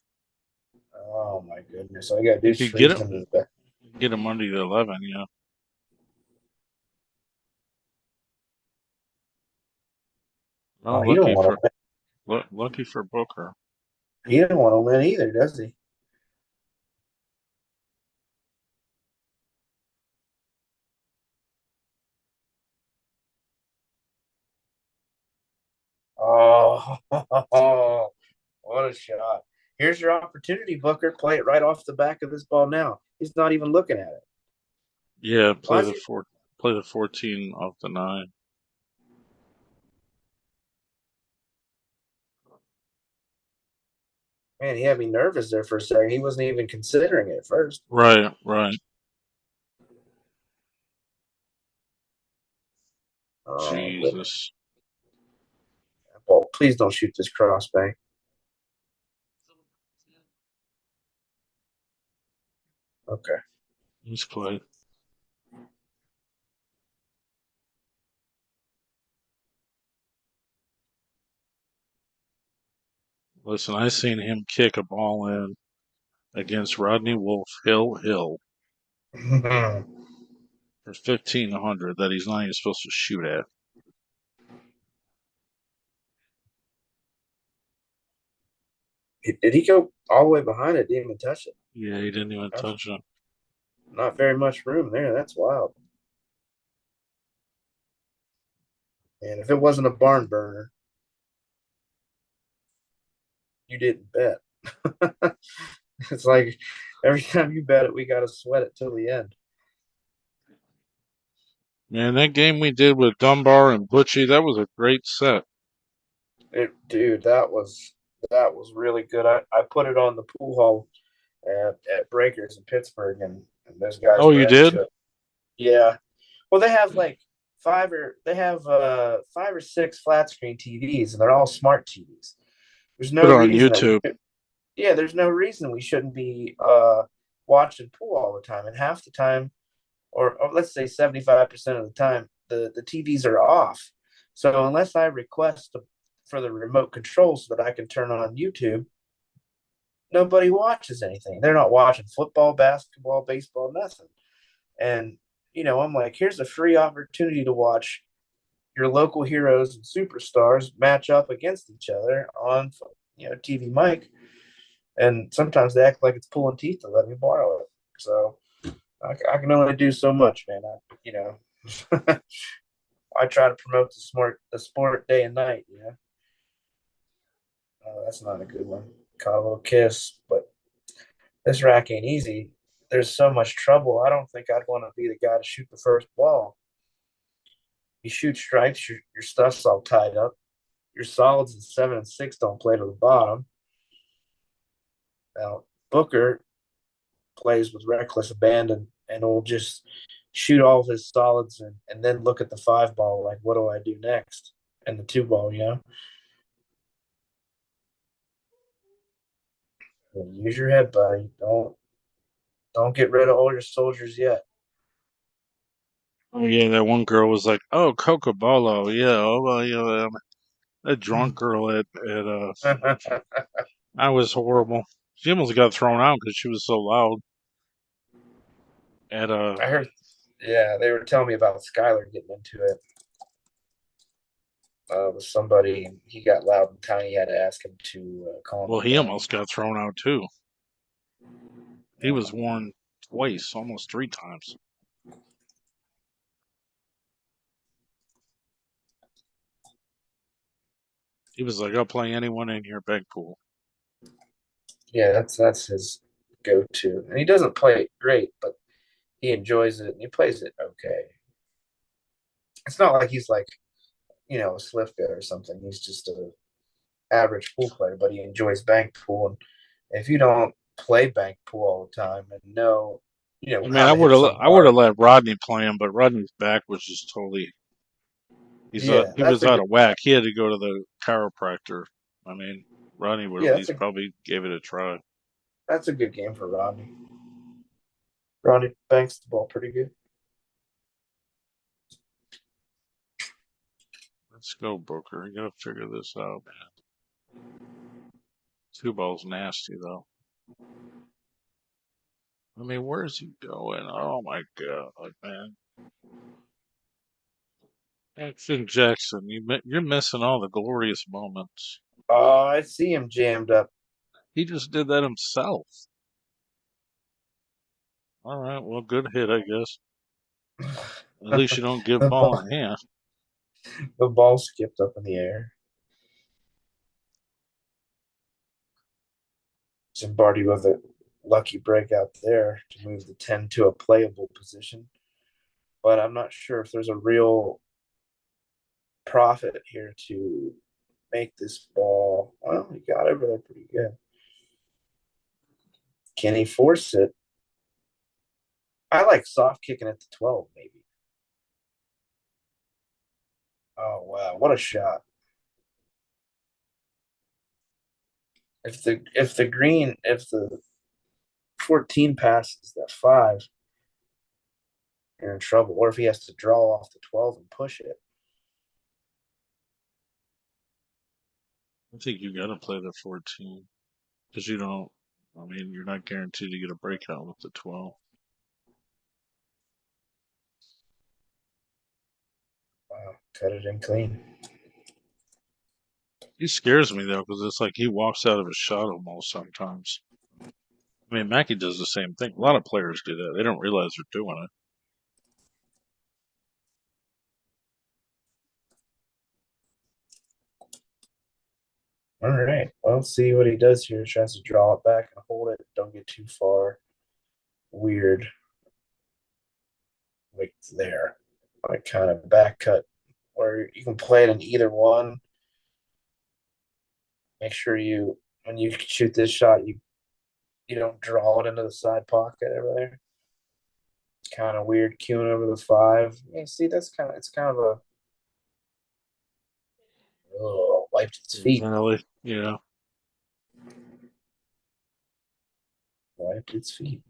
Oh my goodness! All you gotta do You is could get freeze him, them to the back. get him under the 11. Yeah. Oh, Well, he don't want to. lucky for Booker. He didn't want to win either, does he? Oh, what a shot! Here's your opportunity, Booker. Play it right off the back of this ball now. He's not even looking at it. Yeah, Why is he? play the 14 off the 9. Man, he had me nervous there for a second. He wasn't even considering it at first. Right, right. Oh goodness! Jesus. Well, please don't shoot this crossbank. Okay. He's played. Listen, I seen him kick a ball in against Rodney Wolf Hill for 1,500 that he's not even supposed to shoot at. Did he go all the way behind it? Didn't even touch it. Yeah, he didn't even That's touch it. not very much room there. That's wild. And if it wasn't a barn burner, you didn't bet. It's like every time you bet it, we got to sweat it till the end. Man, that game we did with Dunbar and Butchie, that was a great set. Dude, that was really good. I put it on the pool hall at Breakers in Pittsburgh, and those guys Oh, were you did? into it. Yeah. Well, they have like five or six flat screen TVs, and they're all smart TVs. There's no Put it on reason that we YouTube. should. Yeah, there's no reason we shouldn't be watching pool all the time. And half the time, or let's say 75% of the time, the TVs are off. So unless I request for the remote control so that I can turn on YouTube, nobody watches anything. They're not watching football, basketball, baseball, nothing. And I'm like, here's a free opportunity to watch your local heroes and superstars match up against each other on TV mic. And sometimes they act like it's pulling teeth to let me borrow it. So I can only do so much, man. I try to promote the sport day and night. That's not a good one. Caught a little kiss, but this rack ain't easy. There's so much trouble. I don't think I'd want to be the guy to shoot the first ball. You shoot stripes, your stuff's all tied up. Your solids in 7 and 6 don't play to the bottom. Now Booker plays with reckless abandon and will just shoot all of his solids and then look at the 5 ball like, what do I do next? And the 2 ball. Use your head, buddy. Don't get rid of all your soldiers yet. Oh, yeah, that one girl was like, oh, Coca Bolo. Yeah, oh, well, that drunk girl at I was horrible. She almost got thrown out because she was so loud. At I heard. Yeah, they were telling me about Skylar getting into it with somebody. He got loud and tiny. Had to ask him to calm well, him he down. almost got thrown out too. He Yeah. was warned twice, almost 3 times. He was like, "I'll play anyone in your bank pool." Yeah, that's his go-to, and he doesn't play it great, but he enjoys it and he plays it okay. It's not like he's like a Slifka or something. He's just a average pool player, but he enjoys bank pool. And if you don't play bank pool all the time and know, I mean, how to hit I something would have hard, let Rodney play him, but Rodney's back was just totally. yeah, He was out of whack. He had to go to the chiropractor. I mean, Rodney would at yeah, least probably gave it a try. that's a good game for Rodney. Rodney banks the ball pretty good. Let's go, Booker. You gotta figure this out, man. 2 ball's nasty though. I mean, where's he going? Oh my god, man. Jackson Jackson, you're missing all the glorious moments. Oh, I see him jammed up. He just did that himself. All right, well, good hit, I guess. At least you don't give the ball ball, in hand. the ball skipped up in the air. Zimbardi with a lucky breakout there to move the 10 to a playable position. But I'm not sure if there's a real profit here to make this ball. Well, he got over there pretty good. Can he force it? I like soft kicking at the 12, maybe. Oh, wow. What a shot. If the 14 passes that 5, you're in trouble. Or if he has to draw off the 12 and push it. I think you gotta play the 14 because you don't. I mean, you're not guaranteed to get a breakout with the 12. Wow. Cut it in clean. He scares me though because it's like he walks out of his shot almost sometimes. I mean, Mackey does the same thing. A lot of players do that. They don't realize they're doing it. All right. Well, let's see what he does here. He tries to draw it back and hold it. Don't get too far. Weird. Like there. Like kind of back cut where you can play it in either one. Make sure when you shoot this shot, you don't draw it into the side pocket over there. It's kind of weird queuing over the 5. Yeah, see, it's kind of a wiped its feet. Really? Yeah. Wiped its feet.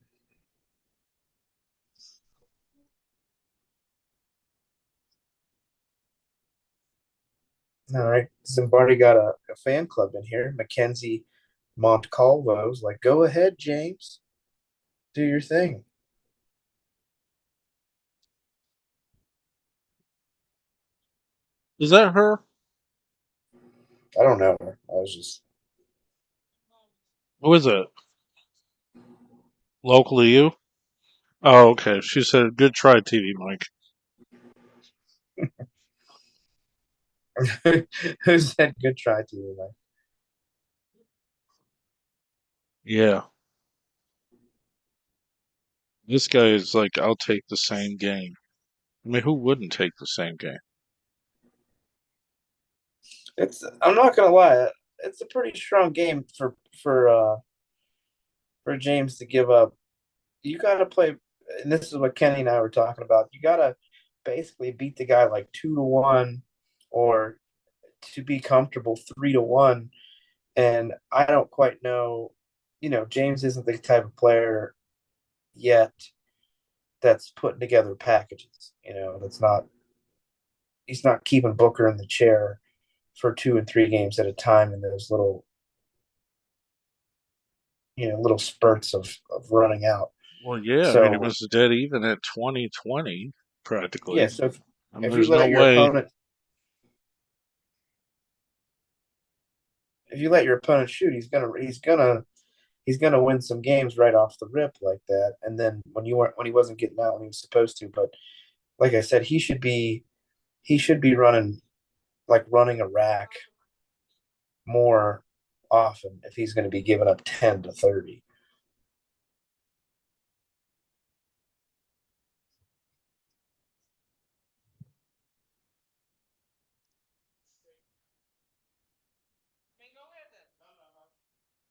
All right. Zimbardi got a fan club in here. Mackenzie Montcalvo's like, go ahead, James. Do your thing. Is that her? I don't know. I was just Who is it? Locally you? Oh, okay. She said, "Good try, TV Mike." who said good try to you, man? Yeah. This guy is like, "I'll take the same game." I mean, who wouldn't take the same game? I'm not gonna lie, it's a pretty strong game for James to give up. You gotta play, and this is what Kenny and I were talking about. You gotta basically beat the guy like 2-1, or to be comfortable 3-1. And I don't quite know. James isn't the type of player yet that's putting together packages. That's not. He's not keeping Booker in the chair for 2 and 3 games at a time in those little little spurts of running out. Well, yeah, I mean, it So was dead even at 2020, yeah, practically. so I mean, if you there's no let your way. opponent if you let your opponent shoot, he's gonna win some games right off the rip like that. And then when he wasn't getting out when he was supposed to, but like I said, he should be running a rack more often if he's going to be giving up 10 to 30.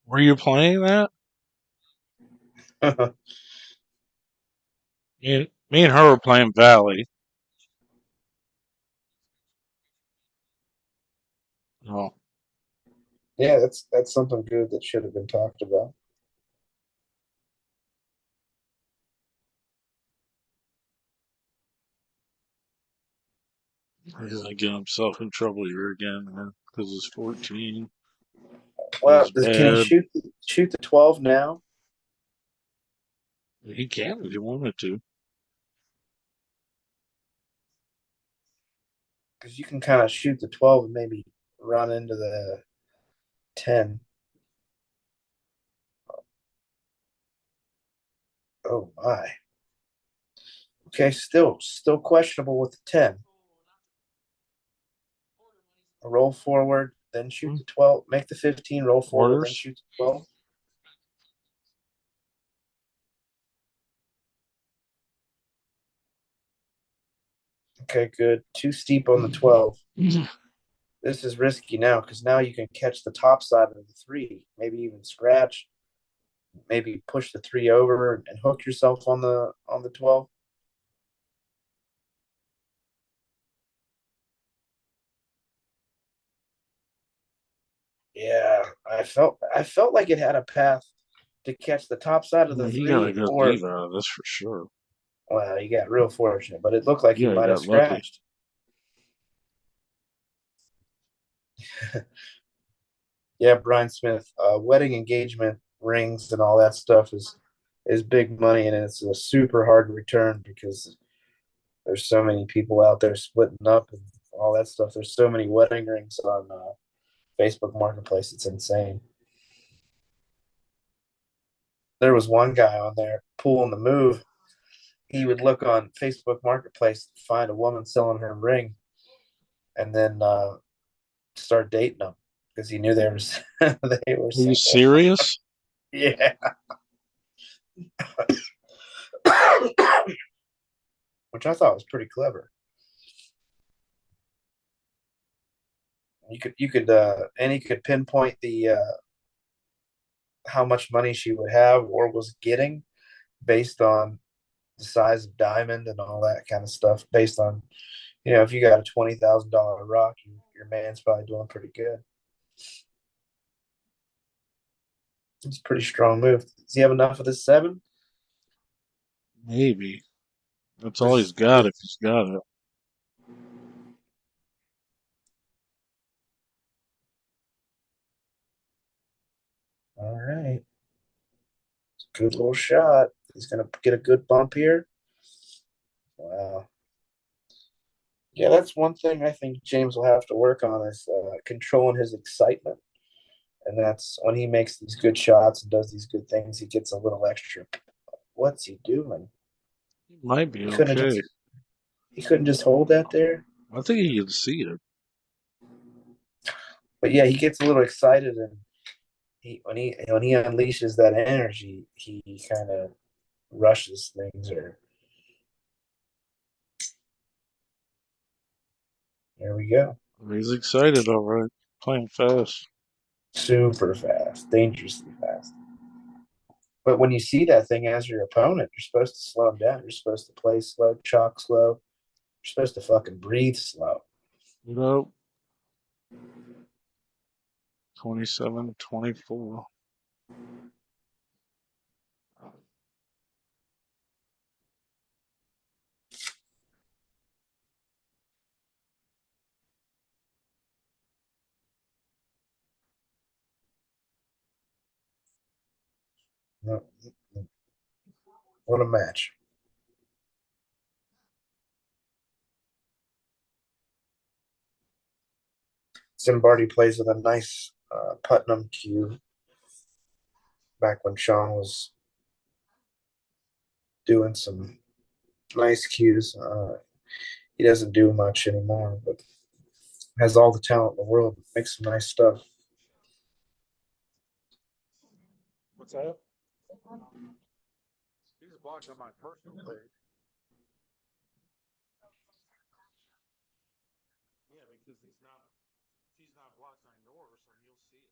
Were you playing that? Me and her were playing Valley. Oh, Yeah, that's something good that should have been talked about. he's gonna get himself in trouble here again, man, because it's 14. Well, He's can he bad. shoot the 12 now? He can if he wanted to. Because you can kind of shoot the 12 and maybe run into the 10. Oh my. Okay, still questionable with the 10. Roll forward, then shoot Hmm. the 12. Make the 15, roll forward, then Orders. shoot the 12. Okay, good. Too steep on the 12. This is risky now because now you can catch the top side of the 3, maybe even scratch, maybe push the 3 over and hook yourself on the 12. Yeah, I felt like it had a path to catch the top side of the He got a 3, good or leave out of this for sure. well, he got real fortunate, but it looked like he Yeah, he might have got lucky. scratched. Yeah, Brian Smith, wedding engagement rings and all that stuff is big money, and it's a super hard return because there's so many people out there splitting up and all that stuff. There's so many wedding rings on Facebook Marketplace. It's insane. There was one guy on there pulling the move. He would look on Facebook Marketplace, find a woman selling her ring, and then start dating them because he knew they were Are you single. serious? Yeah, which I thought was pretty clever. And he could pinpoint the how much money she would have or was getting based on the size of diamond and all that kind of stuff. Based on if you got a $20,000 rock, your man's probably doing pretty good. It's a pretty strong move. Does he have enough of this 7? Maybe. That's all he's This, got this if he's got it. all right. Good little shot. He's gonna get a good bump here. Wow. Yeah, that's one thing I think James will have to work on is controlling his excitement. And that's when he makes these good shots and does these good things, he gets a little extra. What's he doing? He might be He couldn't okay. just he couldn't just hold that there. I think he can see it. But yeah, he gets a little excited, and when he unleashes that energy, he kind of rushes things. Or there we go. He's excited, all right. Playing fast. Super fast, dangerously fast. But when you see that thing as your opponent, you're supposed to slow him down. You're supposed to play slow, chalk slow. You're supposed to fucking breathe slow. You know, 27, 24. No, what a match. Zimbardi plays with a nice Putnam cue back when Sean was doing some nice cues. He doesn't do much anymore, but has all the talent in the world. Makes some nice stuff. What's that? He's blocked on my personal page. Yeah, because he's not blocked on yours, and you'll see it.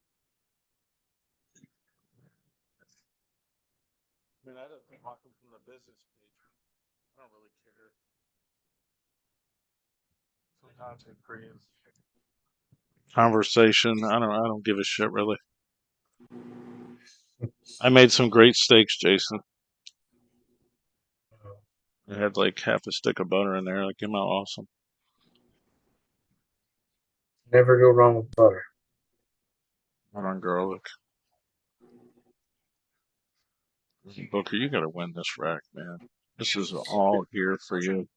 I mean, I don't block him from the business page. I don't really care. Some content creators. Conversation. I don't give a shit really. I made some great steaks, Jason. I had like half a stick of butter in there. Like, came out awesome. Never go wrong with butter. Hold on, girl. Look, Booker, you gotta win this rack, man. This is all here for you.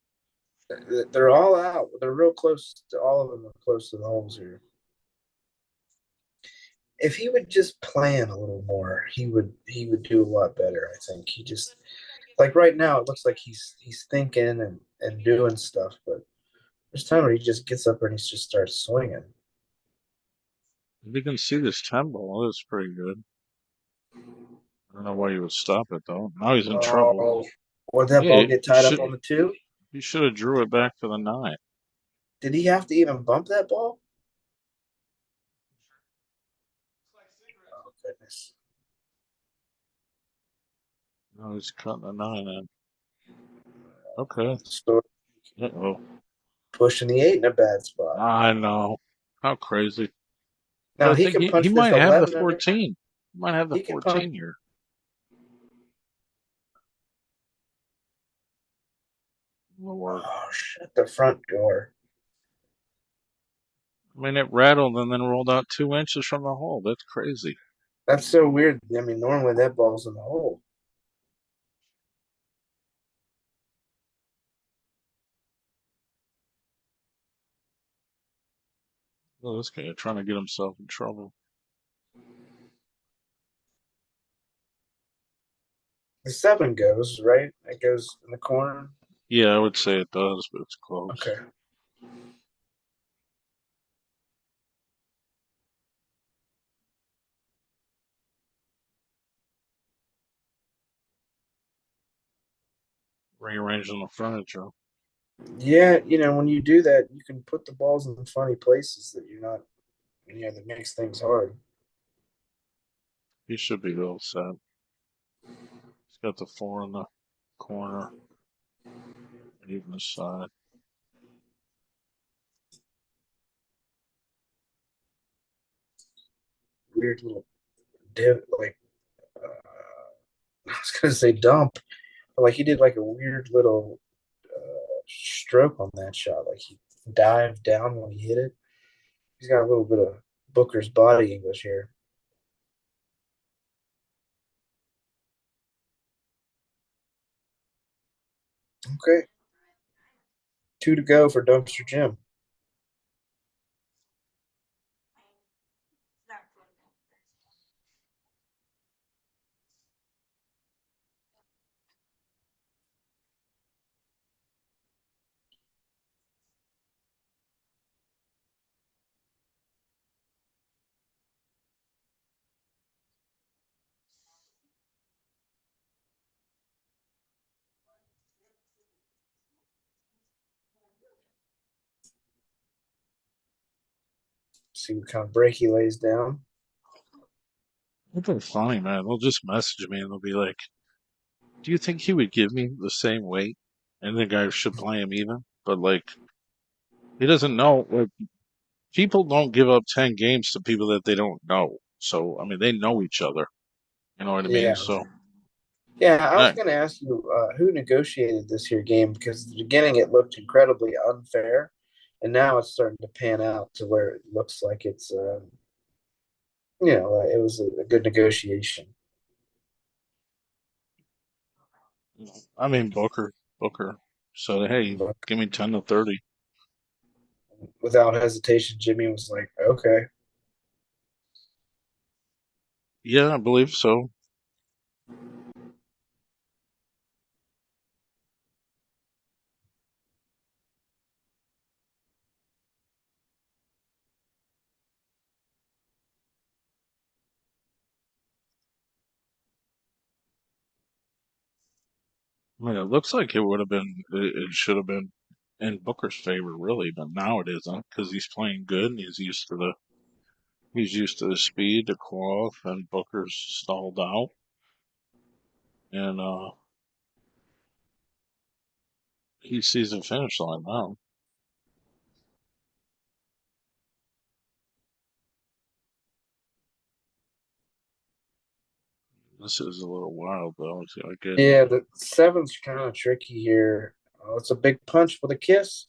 They're all out. They're real close. To, all of them are close to the holes here. If he would just plan a little more, he would do a lot better. I think he just like right now it looks like he's thinking and doing stuff, but there's time where he just gets up and he just starts swinging. If you can see this 10 ball, it's pretty good. I don't know why you would stop it though. Now he's in trouble. Oh, would that Yeah, ball get tied up on the two? he should have drew it back to the 9. Did he have to even bump that ball? Oh goodness! Now he's cutting the 9 in. Okay. So Uh-oh. pushing the 8 in a bad spot. I know. How crazy. But Now I he think can he punch this might have the 11 under. 14. He might have the He can punch. 14 here. Lord. Oh shit! The front door. I mean, it rattled and then rolled out 2 inches from the hole. That's crazy. That's so weird. I mean, normally that ball's in the hole. Oh, this guy trying to get himself in trouble. The 7 goes right. It goes in the corner. Yeah, I would say it does, but it's close. Okay. Rearranging the furniture. Yeah, when you do that, you can put the balls in funny places that you're not. That makes things hard. He should be well set. He's got the 4 in the corner, even the side. Weird little div, like I was gonna say dump, but like he did like a weird little stroke on that shot. Like he dived down when he hit it. He's got a little bit of Booker's body English here. Okay, 2 to go for Dumpster Jim. See what kind of break he lays down. It's funny, man. They'll just message me and they'll be like, "Do you think he would give me the same weight?" And the guy should play him even. But like, he doesn't know. Like, people don't give up 10 games to people that they don't know. So I mean, they know each other. You know what I mean? Yeah, So yeah. I was I, going to ask you who negotiated this here game because at the beginning it looked incredibly unfair, and now it's starting to pan out to where it looks like it was a good negotiation. I mean Booker said, "Hey, But give me 10 to 30." without hesitation, Jimmy was like, "Okay." Yeah, I believe so. I mean, it looks like it would have been. It should have been in Booker's favor, really, but now it isn't because he's playing good and he's used to the speed, the cloth, and Booker's stalled out, and he sees the finish line now. This is a little wild though. I get. Yeah, the seven's kind of tricky here. Oh, it's a big punch with a kiss.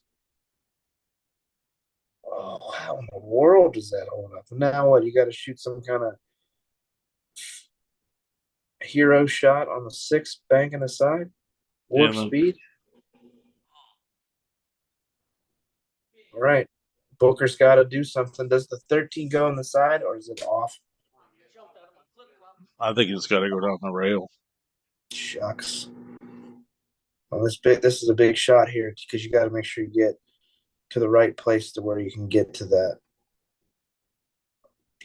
Oh, how in the world does that hold up? Now what? You got to shoot some kind of hero shot on the sixth, banking aside, Yeah, warp speed. All right, Booker's got to do something. Does the 13 go on the side or is it off? I think it's got to go down the rail. Shucks. Well, this is a big shot here because you got to make sure you get to the right place to where you can get to that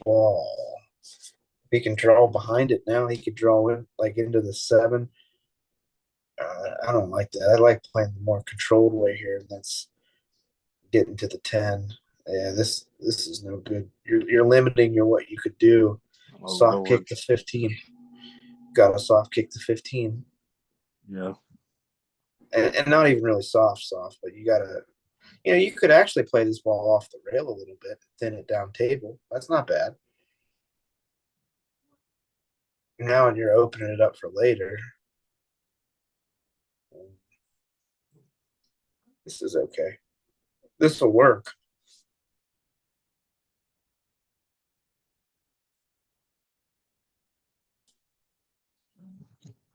ball. He can draw behind it now. He could draw in like into the seven. I don't like that. I like playing the more controlled way here. That's getting to the 10. Yeah, this is no good. You're limiting your what you could do. Oh Soft Lord. kick to 15. Got a soft kick to 15. Yeah. And not even really soft, but you gotta you could actually play this ball off the rail a little bit, thin it down table. That's not bad. Now you're opening it up for later. This is okay. This will work.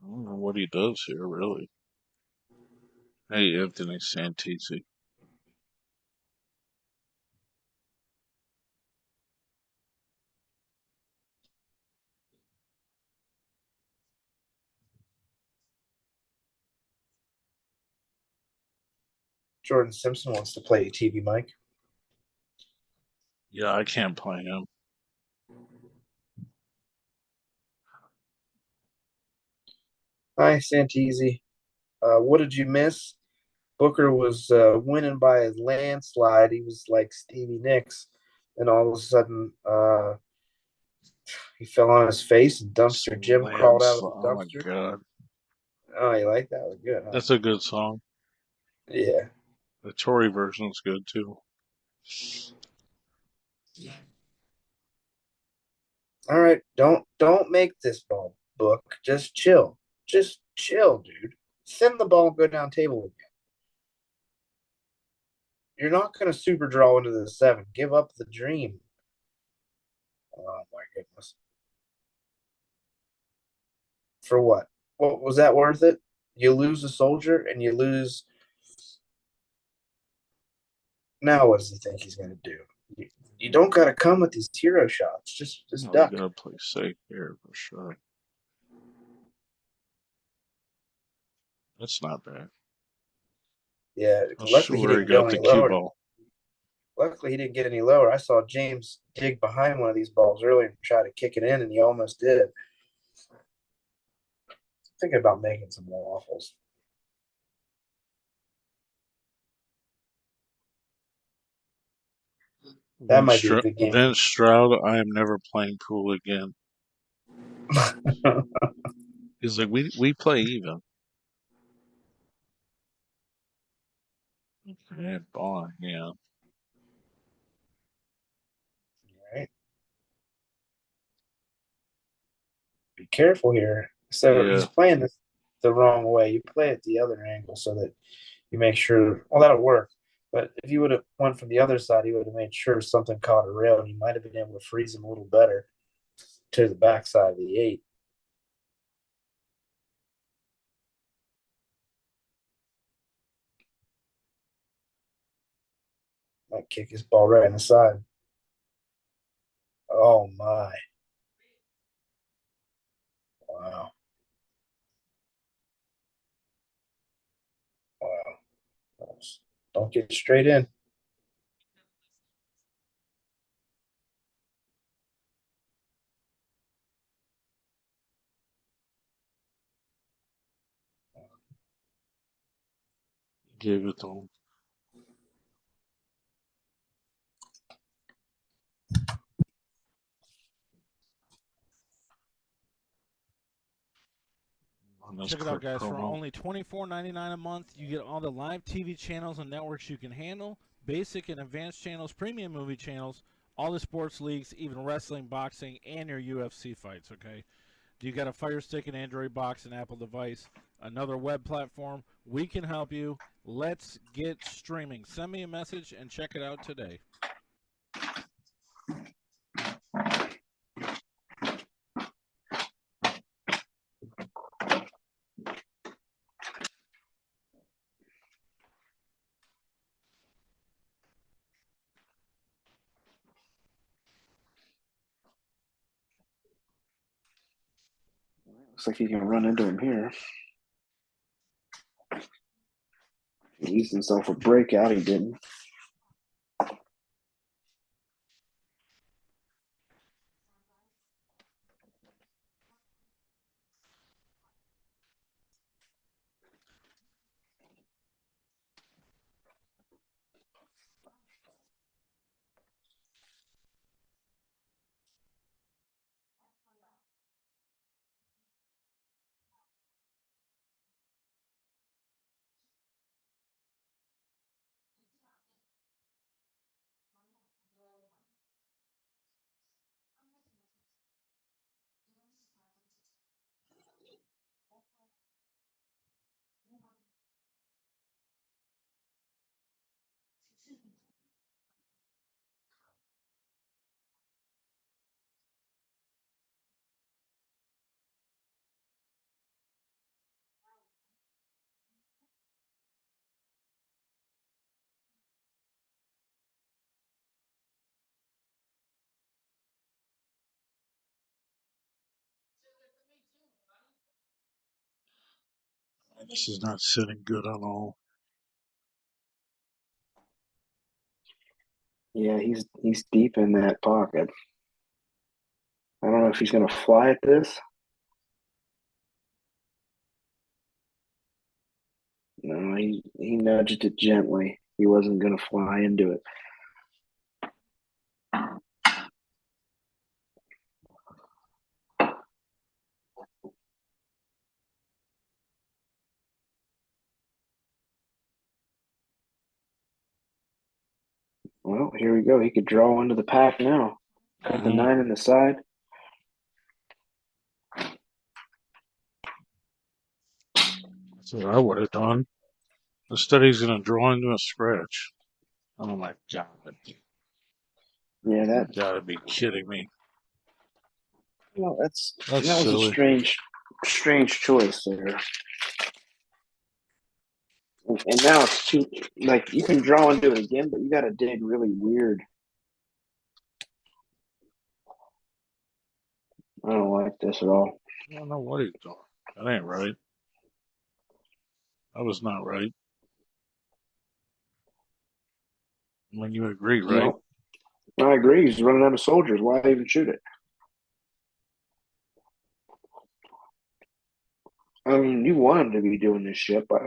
I don't know what he does here, really. Hey, Anthony Santisi. Jordan Simpson wants to play TV Mike. Yeah, I can't play him. Hi, Santisi. What did you miss? Booker was winning by a landslide. He was like Stevie Nicks, and all of a sudden, he fell on his face, and Dumpster Jim crawled out of the Oh my dumpster. God. Oh, you like that? Was good, huh? That's a good song. Yeah. The Tory version's good too. All right. Don't make this ball book. Just chill. Just chill, dude. Send the ball and go down table again. You're not going to super draw into the seven. Give up the dream. Oh my goodness. For what? What was that worth it? You lose a soldier and you lose. Now, what does he think he's going to do? You don't got to come with these hero shots. Just Oh, you duck. gotta play safe here for sure. That's not bad. Yeah. I'm Luckily, he sure he didn't go got any the cue lower. ball. Luckily, he didn't get any lower. I saw James dig behind one of these balls earlier and try to kick it in, and he almost did. Thinking about making some waffles. That might be a good game. Vince Stroud, I am never playing pool again. He's like, we play even. Yeah, ball, yeah. Right. Be careful here. So he's Yeah. playing this the wrong way. You play it the other angle so that you make sure. Well, that'll work. But if you would have went from the other side, he would have made sure something caught a rail, and you might have been able to freeze him a little better to the backside of the eight. Might kick his ball right in the side. Oh my! Wow! Wow! Don't get straight in. Gave it to him. Check it out, guys. For only $24.99 a month, you get all the live TV channels and networks you can handle, basic and advanced channels, premium movie channels, all the sports leagues, even wrestling, boxing, and your UFC fights, okay? You got a Fire Stick, an Android box, an Apple device, another web platform. We can help you. Let's get streaming. Send me a message and check it out today. Looks like he can run into him here. He leaves himself a breakout. He didn't. This is not sitting good at all. Yeah, he's deep in that pocket. I don't know if he's going to fly at this. No, he nudged it gently. He wasn't going to fly into it. Well, here we go. He could draw into the pack now. Cut the 9 in the side. That's what I would have done. Instead, he's going to draw into a scratch. Oh my god. Yeah, You gotta be kidding me. well, that That's was a silly. strange choice there. And now it's too like you can draw into it again, but you got to dig really weird. I don't like this at all. I don't know what he's doing. That ain't right. That was not right. I mean, you agree, right? No, I agree. He's running out of soldiers. Why even shoot it? I mean, you want him to be doing this shit, but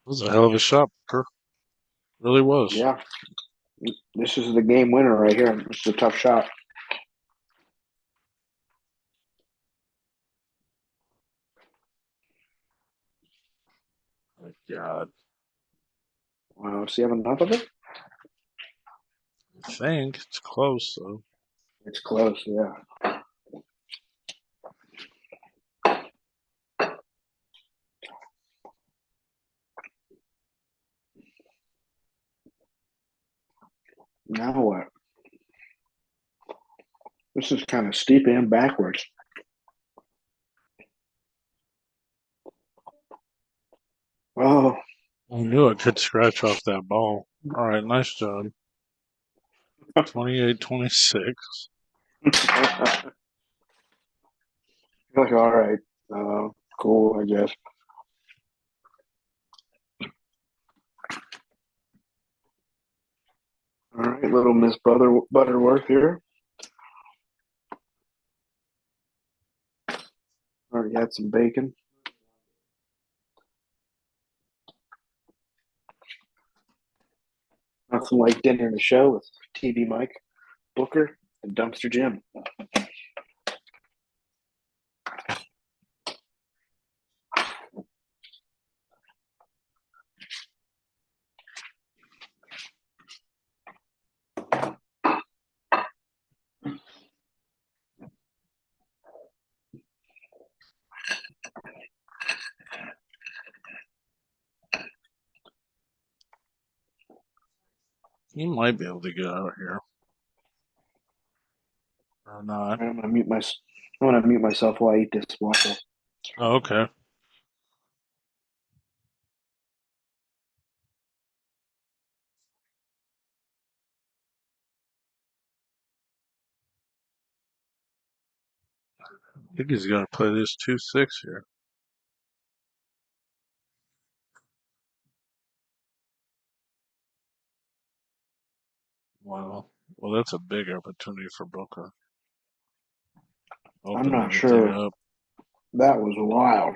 It was a hell of a shot, Kirk. Really was. yeah, this is the game winner right here. This is a tough shot. My God. Wow, does he have enough of it? I think it's close, though. It's close, yeah. Now what? This is kind of steep and backwards. Oh, I knew I could scratch off that ball. All right, nice job. 28-26. like all right, cool, I guess. All right, little Miss Butterworth here. Already had some bacon. Nothing like dinner and a show with TV Mike, Booker, and Dumpster Jim. He might be able to get out here. Or not. I'm gonna mute myself while I eat this waffle. Oh, okay. I think he's going to play this 2-6 here. Wow. Well, that's a big opportunity for Booker. I'm Open not everything sure. up. That was wild.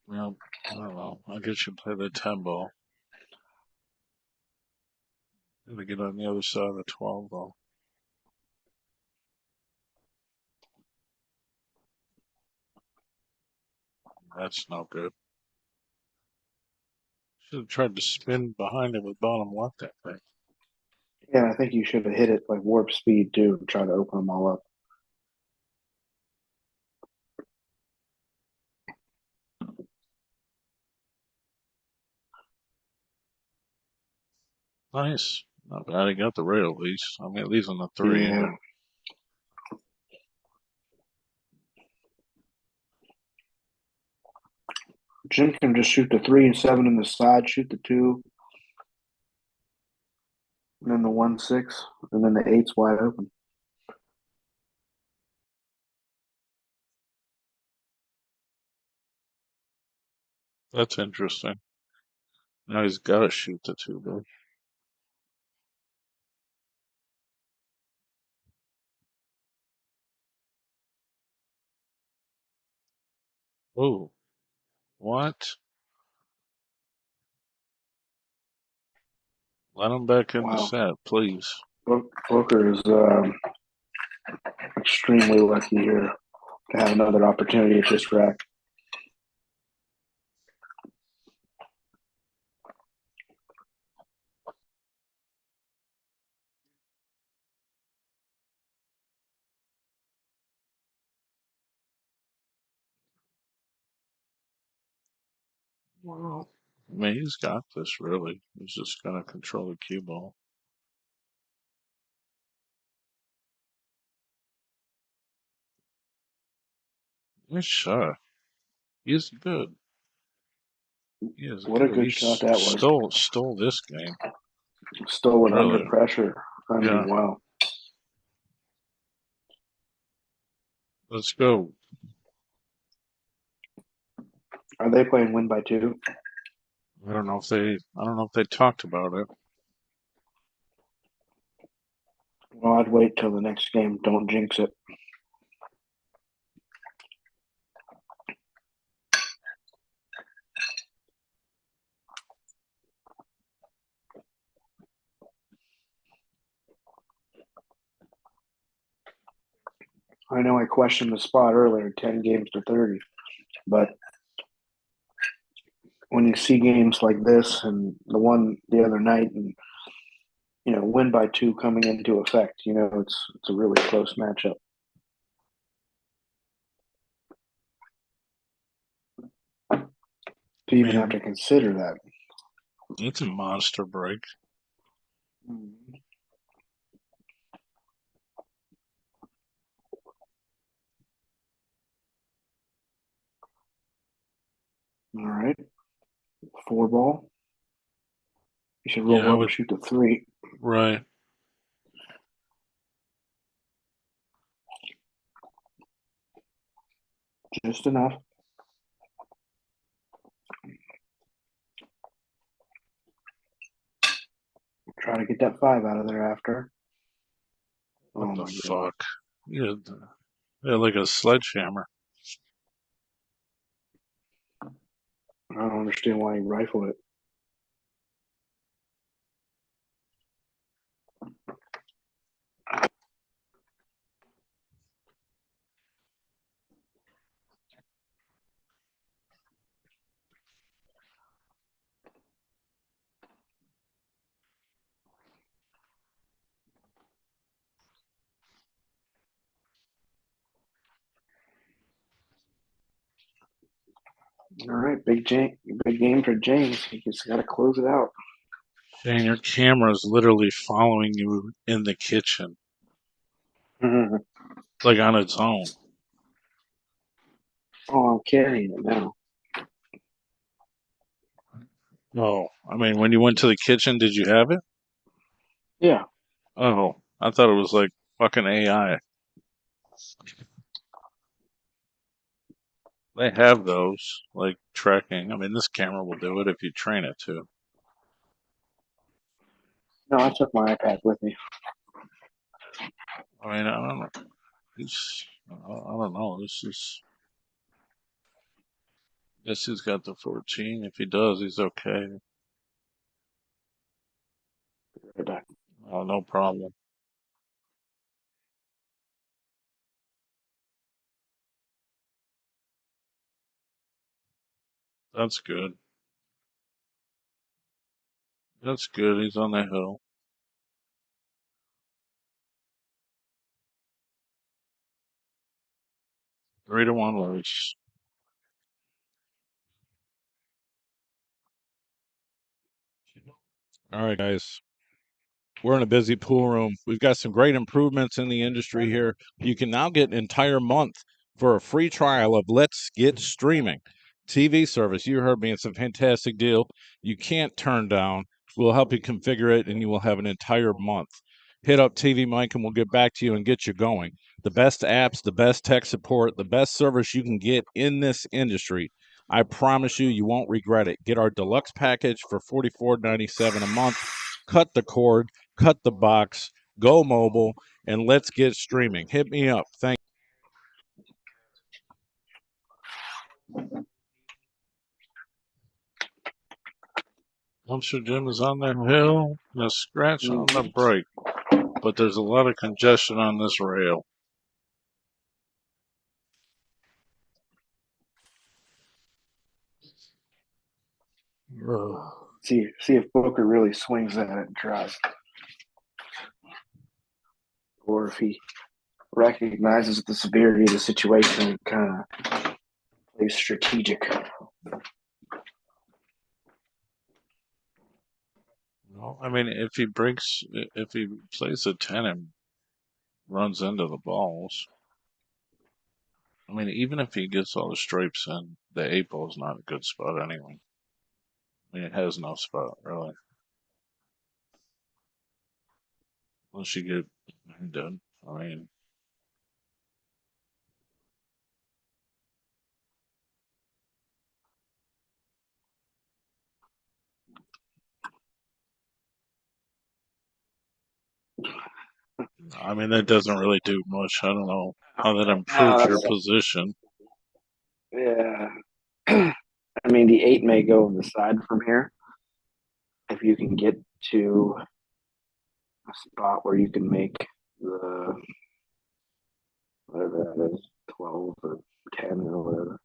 Well, I don't know. I guess you play the 10 ball. Gotta get on the other side of the 12 ball. That's no good. Should have tried to spin behind it with bottom left that thing. Yeah, I think you should have hit it like warp speed too, and try to open them all up. Nice. Not bad. He got the rail at least. I mean, at least on the 3. Yeah. Jim can just shoot the 3 and 7 in the side, shoot the 2, and then the 1-6, and then the 8's wide open. That's interesting. Now he's got to shoot the 2 though. Oh, what? Let him back in the Wow. set, please. Booker is extremely lucky here to have another opportunity at this rack. Wow. I mean, he's got this, really. He's just going to control the cue ball. Nice shot. He's good. He is What a good. good He shot that was. stole this game. Stole it under Really. pressure. I Yeah. mean, wow. Let's go. Are they playing win by 2? I don't know if they talked about it. Well, I'd wait till the next game. Don't jinx it. I know I questioned the spot earlier, 10 games to 30, but when you see games like this and the one the other night and win by 2 coming into effect, it's a really close matchup to I even have mean, to consider that. it's a monster break. Mhm. All right. 4 ball. You should roll Yeah, I over, would. shoot the 3. Right. Just enough. Try to get that 5 out of there after. What Oh the my god. fuck? Yeah, like a sledgehammer. I don't understand why he rifled it. All right, big game for James. He just got to close it out. Shane, your camera is literally following you in the kitchen, Oh, like on its own. I'm carrying it now. Oh, I mean, when you went to the kitchen, did you have it? Yeah. Oh, I thought it was like fucking AI. They have those, like tracking. I mean, this camera will do it if you train it to. No, I took my iPad with me. I mean, I don't know. I don't know. Guess he's got the 14. If he does, he's okay. Right back. Oh, no problem. That's good. That's good. He's on the hill. 3-1 loose. All right, guys. We're in a busy pool room. We've got some great improvements in the industry here. You can now get an entire month for a free trial of Let's Get Streaming TV service. You heard me. It's a fantastic deal. You can't turn down. We'll help you configure it, and you will have an entire month. Hit up TV Mike, and we'll get back to you and get you going. The best apps, the best tech support, the best service you can get in this industry. I promise you, you won't regret it. Get our deluxe package for $44.97 a month. Cut the cord, cut the box, go mobile, and let's get streaming. Hit me up. Thank Monster Jim is on the hill. And a scratch on the Mm-hmm. brake. But there's a lot of congestion on this rail. Ugh. See if Booker really swings at it and tries, or if he recognizes the severity of the situation and kind of plays strategic. No, I mean, if he plays a 10 and runs into the balls, I mean, even if he gets all the stripes in, the 8 ball is not a good spot anyway. I mean, it has no spot, really. Unless you get done. I mean, that doesn't really do much. I don't know how that improves your position. Yeah. I mean, the 8 may go on the side from here if you can get to a spot where you can make the whatever that is, 12 or 10 or whatever.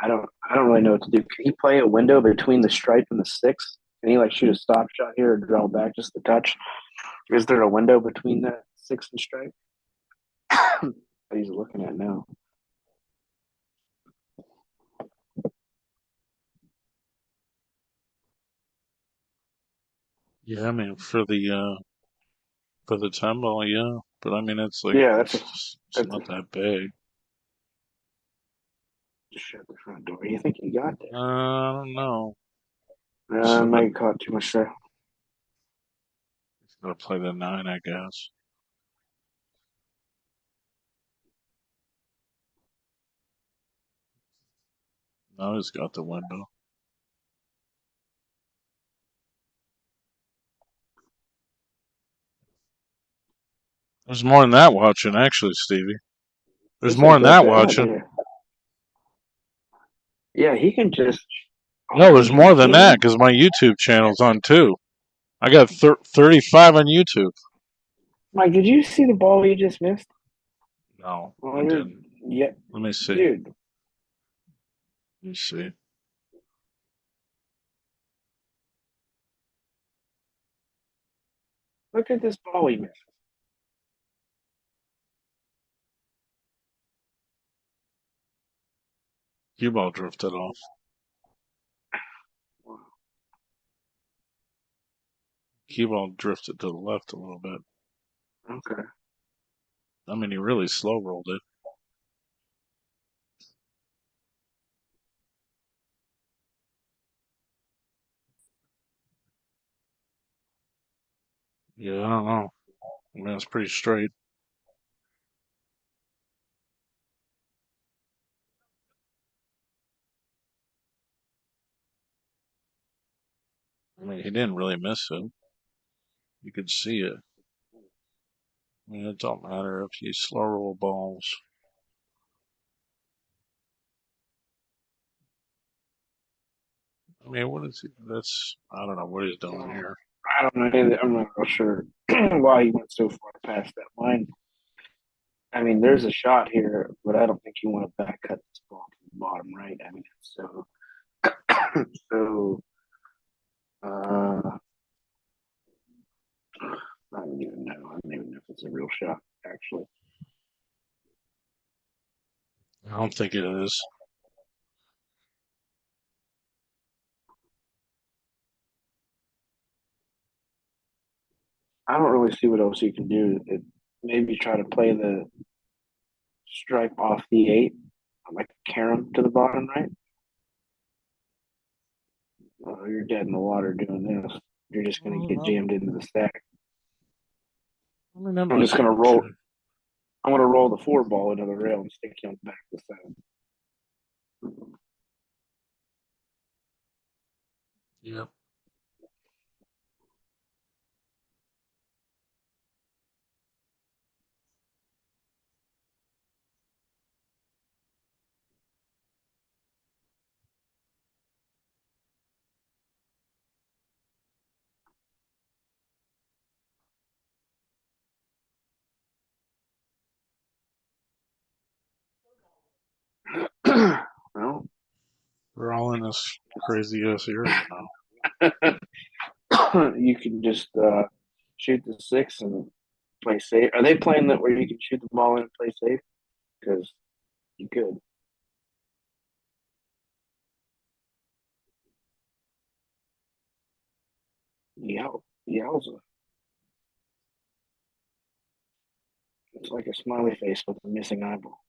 I don't really know what to do. Can he play a window between the stripe and the 6? Can he like shoot a stop shot here or draw back just a touch? Is there a window between that 6 and stripe? That he's looking at now. Yeah, I mean for the 10 ball, yeah. But I mean it's like Yeah, it's that's a not that big. just shut the front door. You think you got I don't know. there? So Might have caught too much there. he's gonna play the 9, I guess. No, he's got the window. There's more than that watching, actually, Stevie. There's This more ain't than that that bad watching. here. Yeah, he can just. No, Oh, there's you more than that can. because my YouTube channel's on too. I got 35 on YouTube. Mike, did you see the ball you just missed? No, I Oh, didn't. yeah, Let me see. dude. Let me see. Look at this ball you missed. Cue ball drifted off. Cue ball drifted to the left a little bit. Okay. I mean, he really slow rolled it. Yeah, I don't know. I mean, it's pretty straight. I mean, he didn't really miss it. You could see it. I mean, it don't matter if you slow roll balls. I mean, what is he? That's I don't know what he's doing here. I don't know. I'm not real sure why he went so far past that line. I mean, there's a shot here, but I don't think you want to back cut this ball to the bottom right. I mean, it's so. Uh, I don't even know. I don't even know if it's a real shot, actually. I don't think it is. I don't really see what else you can do. Maybe try to play the stripe off the eight, like carom to the bottom right. You're dead in the water doing this. You're just going to get Well, jammed into the stack. I mean, that I'm might just be going to roll. okay. I'm going to roll the four ball into the rail and stick you on the back of the side. Yep. Well, We're all in this crazy ass area now. you can just shoot the six and play safe. Are they playing that where you can shoot the ball in and play safe? Because you could. Yowza. It's like a smiley face with a missing eyeball.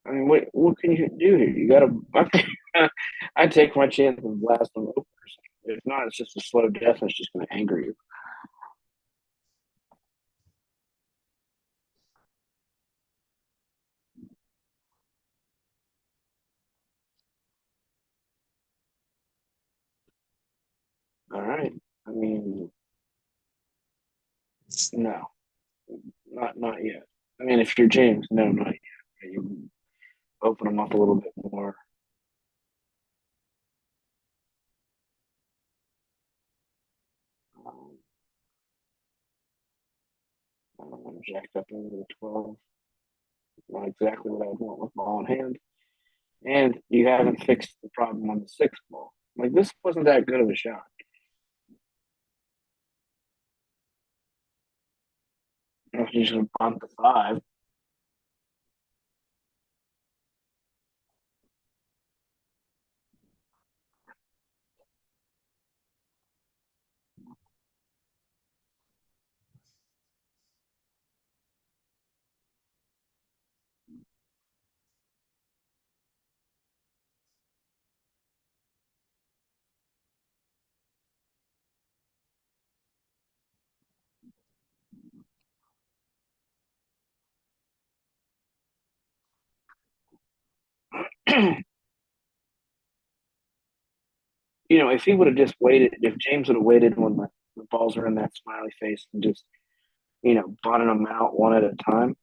I mean, what can you do here? You got to. I take my chance and blast them over. If not, it's just a slow death. That's just going to anger you. All right. I mean, no, not yet. I mean, if you're James, no, not yet. You open them up a little bit more. Um, I don't want to jack up into the 12. Not exactly what I want with ball in hand. And you haven't fixed the problem on the sixth ball. Like, this wasn't that good of a shot. If you're just going to bunt the five, if he would have just waited, if James would have waited when the balls were in that smiley face and just, bunted them out one at a time,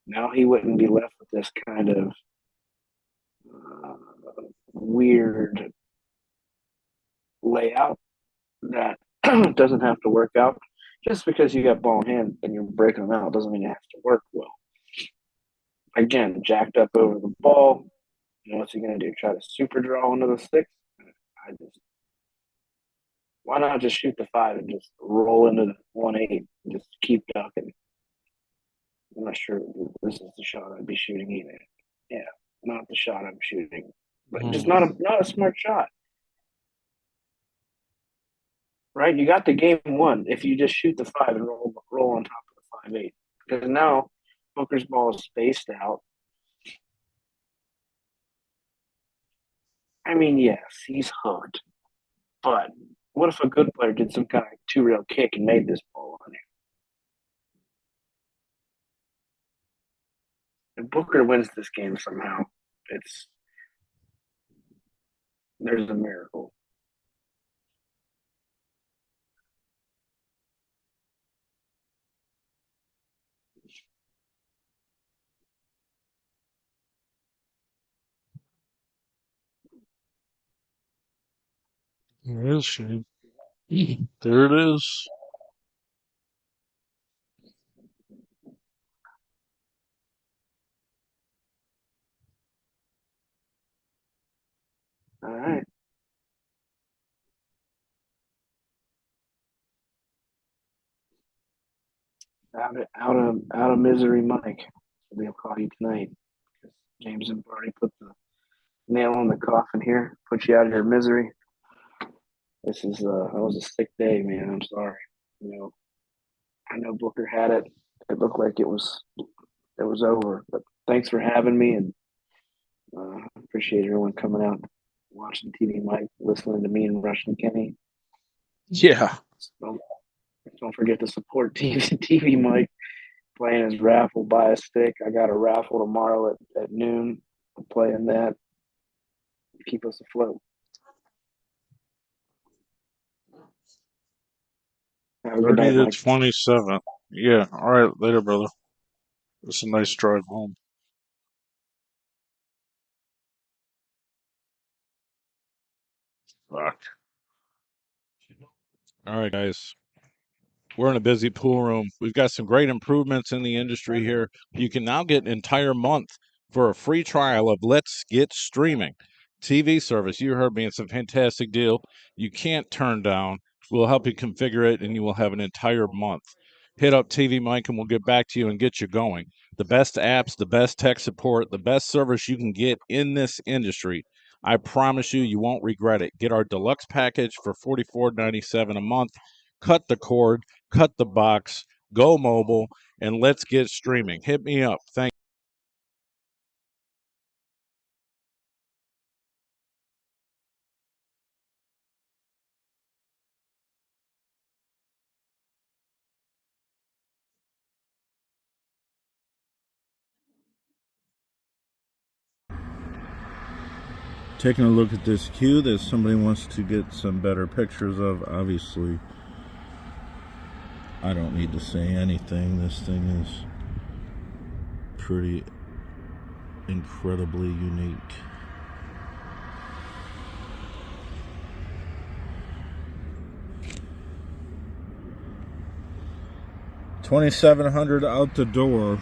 now he wouldn't be left with this kind of uh, weird layout that doesn't have to work out. Just because you got ball in hand and you're breaking them out doesn't mean it has to work well. Again, jacked up over the ball. What's he going to do? Try to super draw into the six? Why not just shoot the 5 and just roll into the 1-8 and just keep ducking? I'm not sure this is the shot I'd be shooting either. Yeah, not the shot I'm shooting, but just not a smart shot. Right? You got the game won if you just shoot the 5 and roll on top of the 5-8. Because now Booker's ball is spaced out. I mean, yes, he's hooked. But what if a good player did some kind of 2-rail kick and made this ball on him? If Booker wins this game somehow, there's a miracle. There it is, Shane. There it is. All right. Out of misery, Mike. They'll call you tonight. James and Barney put the nail in the coffin here. Put you out of your misery. That was a sick day, man. I'm sorry. I know Booker had it. It looked like it was over. But thanks for having me, and appreciate everyone coming out, watching TV Mike, listening to me and Russian Kenny. Yeah. Don't forget to support TV Mike playing his raffle. Buy a stick. I got a raffle tomorrow at noon. I'm playing that. Keep us afloat. Have a good 30 night, to Mike. 27. Yeah. All right. Later, brother. It's a nice drive home. Fuck. All right, guys. We're in a busy pool room. We've got some great improvements in the industry here. You can now get an entire month for a free trial of Let's Get Streaming TV service. You heard me. It's a fantastic deal. You can't turn down. We'll help you configure it, and you will have an entire month. Hit up TV Mike, and we'll get back to you and get you going. The best apps, the best tech support, the best service you can get in this industry. I promise you, you won't regret it. Get our deluxe package for $44.97 a month. Cut the cord, cut the box, go mobile, and let's get streaming. Hit me up. Thank Taking a look at this cue that somebody wants to get some better pictures of. Obviously, I don't need to say anything. This thing is pretty incredibly unique. $2,700 out the door.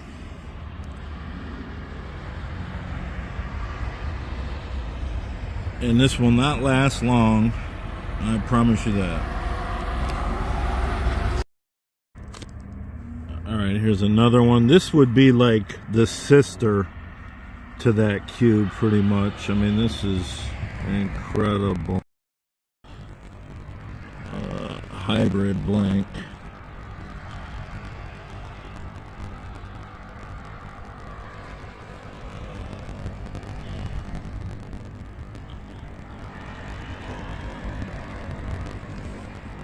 And this will not last long, I promise you that. Alright, here's another one. This would be like the sister to that cube, pretty much. I mean, this is incredible. Hybrid blank.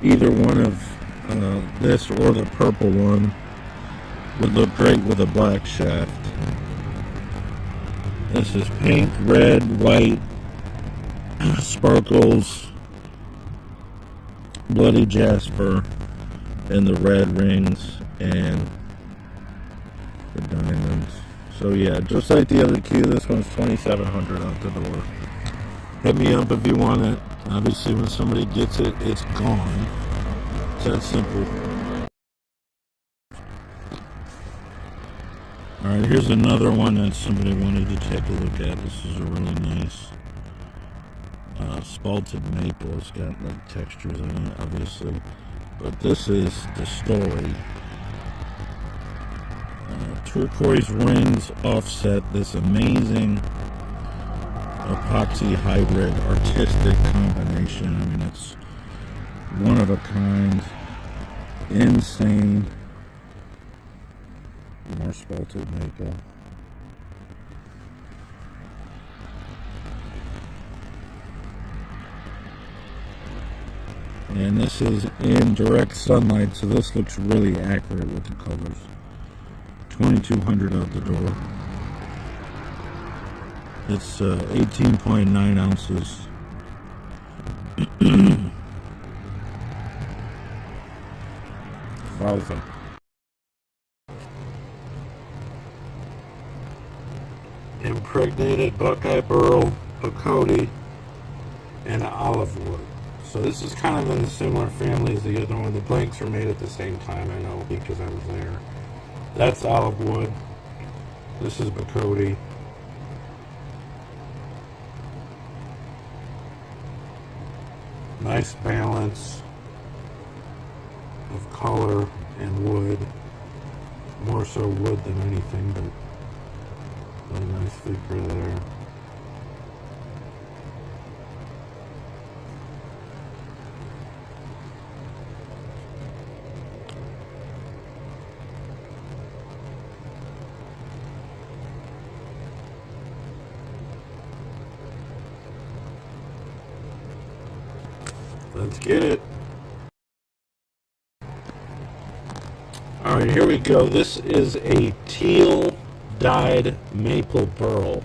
Either one of this or the purple one would look great with a black shaft. This is pink, red, white, sparkles, bloody jasper, and the red rings, and the diamonds. So yeah, just like the other cue, this one's $2,700 out the door. Hit me up if you want it. Obviously, when somebody gets it, it's gone. It's that simple. Alright, here's another one that somebody wanted to take a look at. This is a really nice spalted maple. It's got like textures in it, obviously. But this is the story. Turquoise rings offset this amazing epoxy hybrid artistic combination. I mean, it's one of a kind, insane. More spalted maple. And this is in direct sunlight, so this looks really accurate with the colors. $2,200 out the door. It's 18.9 ounces. $1,000. Impregnated Buckeye Burl, Bacote, and olive wood. So this is kind of in the similar family as the other one. The blanks are made at the same time, I know, because I was there. That's olive wood. This is Bacote. Nice balance of color and wood. More so wood than anything, but a nice flicker there. Let's get it. Alright, here we go. This is a teal dyed maple burl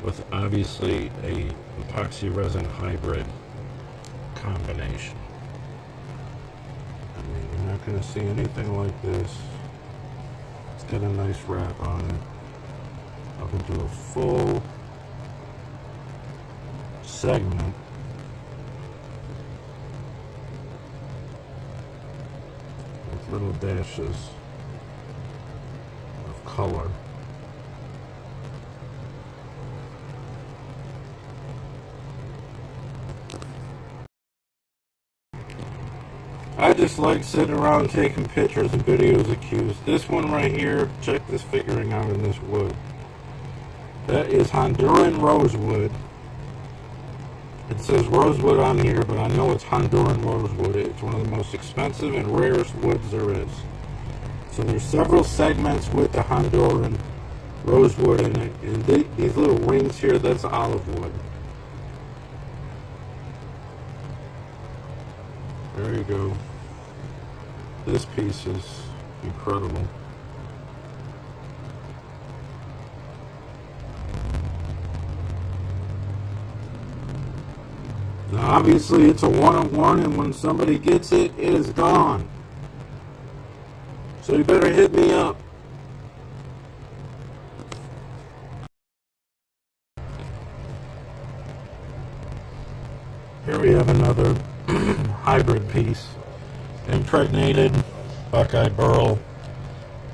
with obviously a epoxy resin hybrid combination. I mean, you're not going to see anything like this. It's got a nice wrap on it. Up into a full segment. With little dashes of color. I just like sitting around taking pictures and videos of cues. This one right here, check this figuring out in this wood. That is Honduran rosewood. It says rosewood on here, but I know it's Honduran rosewood. It's one of the most expensive and rarest woods there is. So there's several segments with the Honduran rosewood in it. And these little rings here, that's olive wood. There you go. This piece is incredible. Now obviously it's a one-on-one, and when somebody gets it, it is gone. So you better hit me up. Here we have another hybrid piece. Impregnated Buckeye Burl,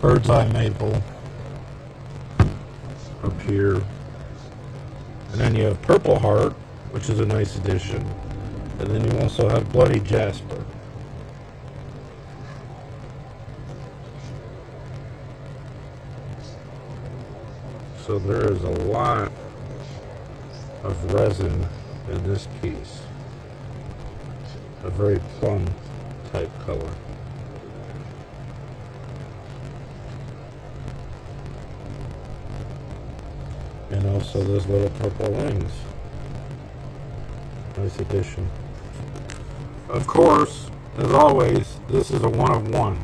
Bird's Eye Maple up here. And then you have Purple Heart, which is a nice addition. And then you also have Bloody Jasper. So there is a lot of resin in this piece. A very plum type color. And also those little purple rings. Nice addition. Of course, as always, this is a one-of-one.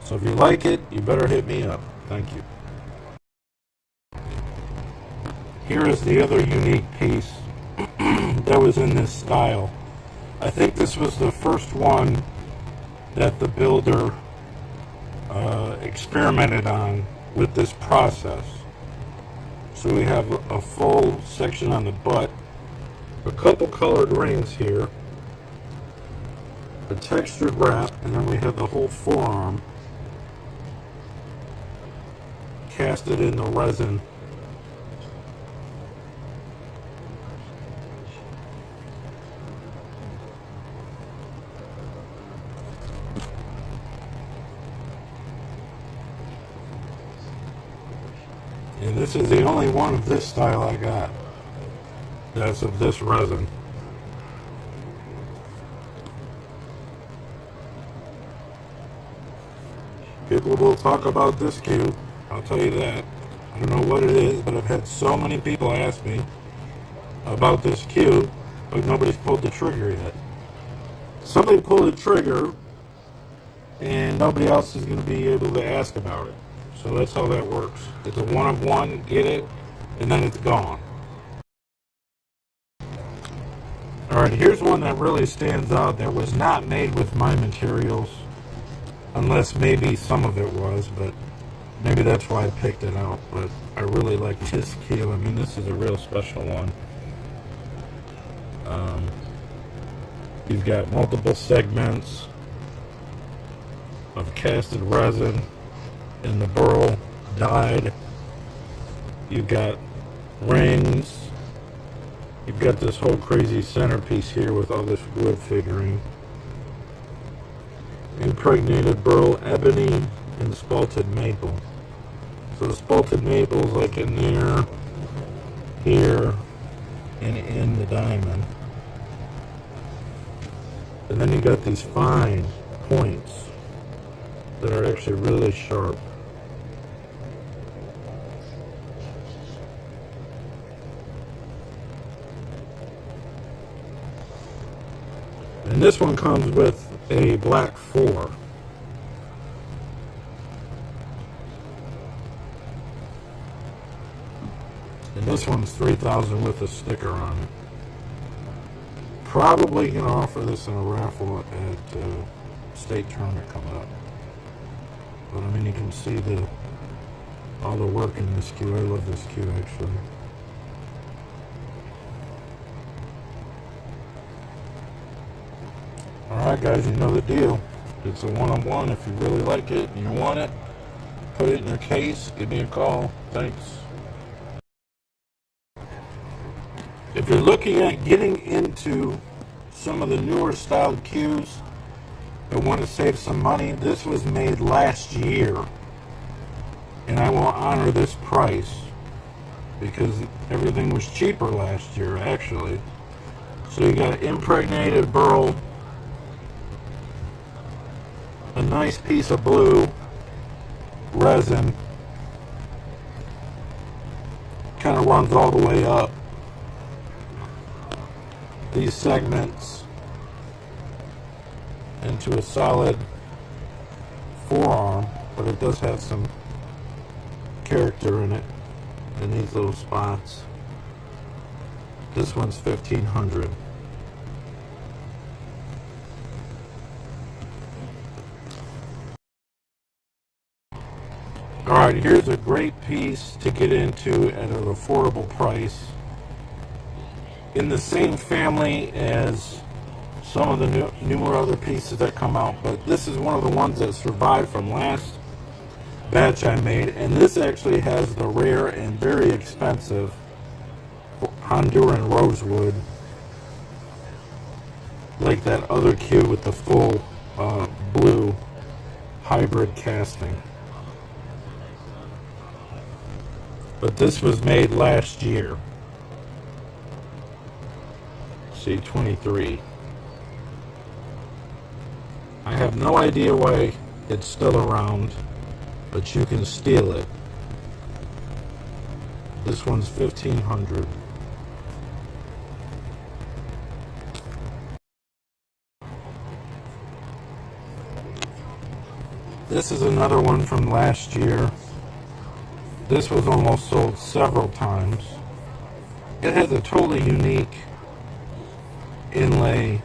So if you like it, you better hit me up. Thank you. Here is the other unique piece that was in this style. I think this was the first one that the builder experimented on with this process. So we have a full section on the butt, a couple colored rings here, a textured wrap, and then we have the whole forearm casted in the resin. And this is the only one of this style I got. That's of this resin. People will talk about this cube, I'll tell you that. I don't know what it is, but I've had so many people ask me about this cube, but nobody's pulled the trigger yet. Somebody pulled the trigger, and nobody else is going to be able to ask about it. So that's how that works. It's a one of one, get it, and then it's gone. Alright, here's one that really stands out that was not made with my materials. Unless maybe some of it was, but maybe that's why I picked it out. But I really like this cube. I mean, this is a real special one. You've got multiple segments of casted resin and the burl dyed. You've got rings. You've got this whole crazy centerpiece here with all this wood figuring. Impregnated burl, ebony, and spalted maple. So the spalted maple is like in there, here, and in the diamond. And then you got these fine points that are actually really sharp. And this one comes with a black 4. And this one's $3,000 with a sticker on it. Probably gonna offer this in a raffle at state tournament coming up. But I mean, you can see all the work in this cube. I love this cube actually. Alright guys, you know the deal. It's a one-on-one. If you really like it and you want it, put it in your case, give me a call. Thanks. If you're looking at getting into some of the newer styled cubes and want to save some money, this was made last year. And I will honor this price because everything was cheaper last year actually. So you got impregnated burl, a nice piece of blue resin, kind of runs all the way up. These segments into a solid forearm, but it does have some character in it in these little spots. This one's $1,500. Alright, here's a great piece to get into at an affordable price. In the same family as some of the newer other pieces that come out, but this is one of the ones that survived from last batch I made, and this actually has the rare and very expensive Honduran rosewood, like that other cube with the full blue hybrid casting. But this was made last year. C23. I have no idea why it's still around, but you can steal it. This one's $1,500. This is another one from last year. This was almost sold several times. It has a totally unique inlay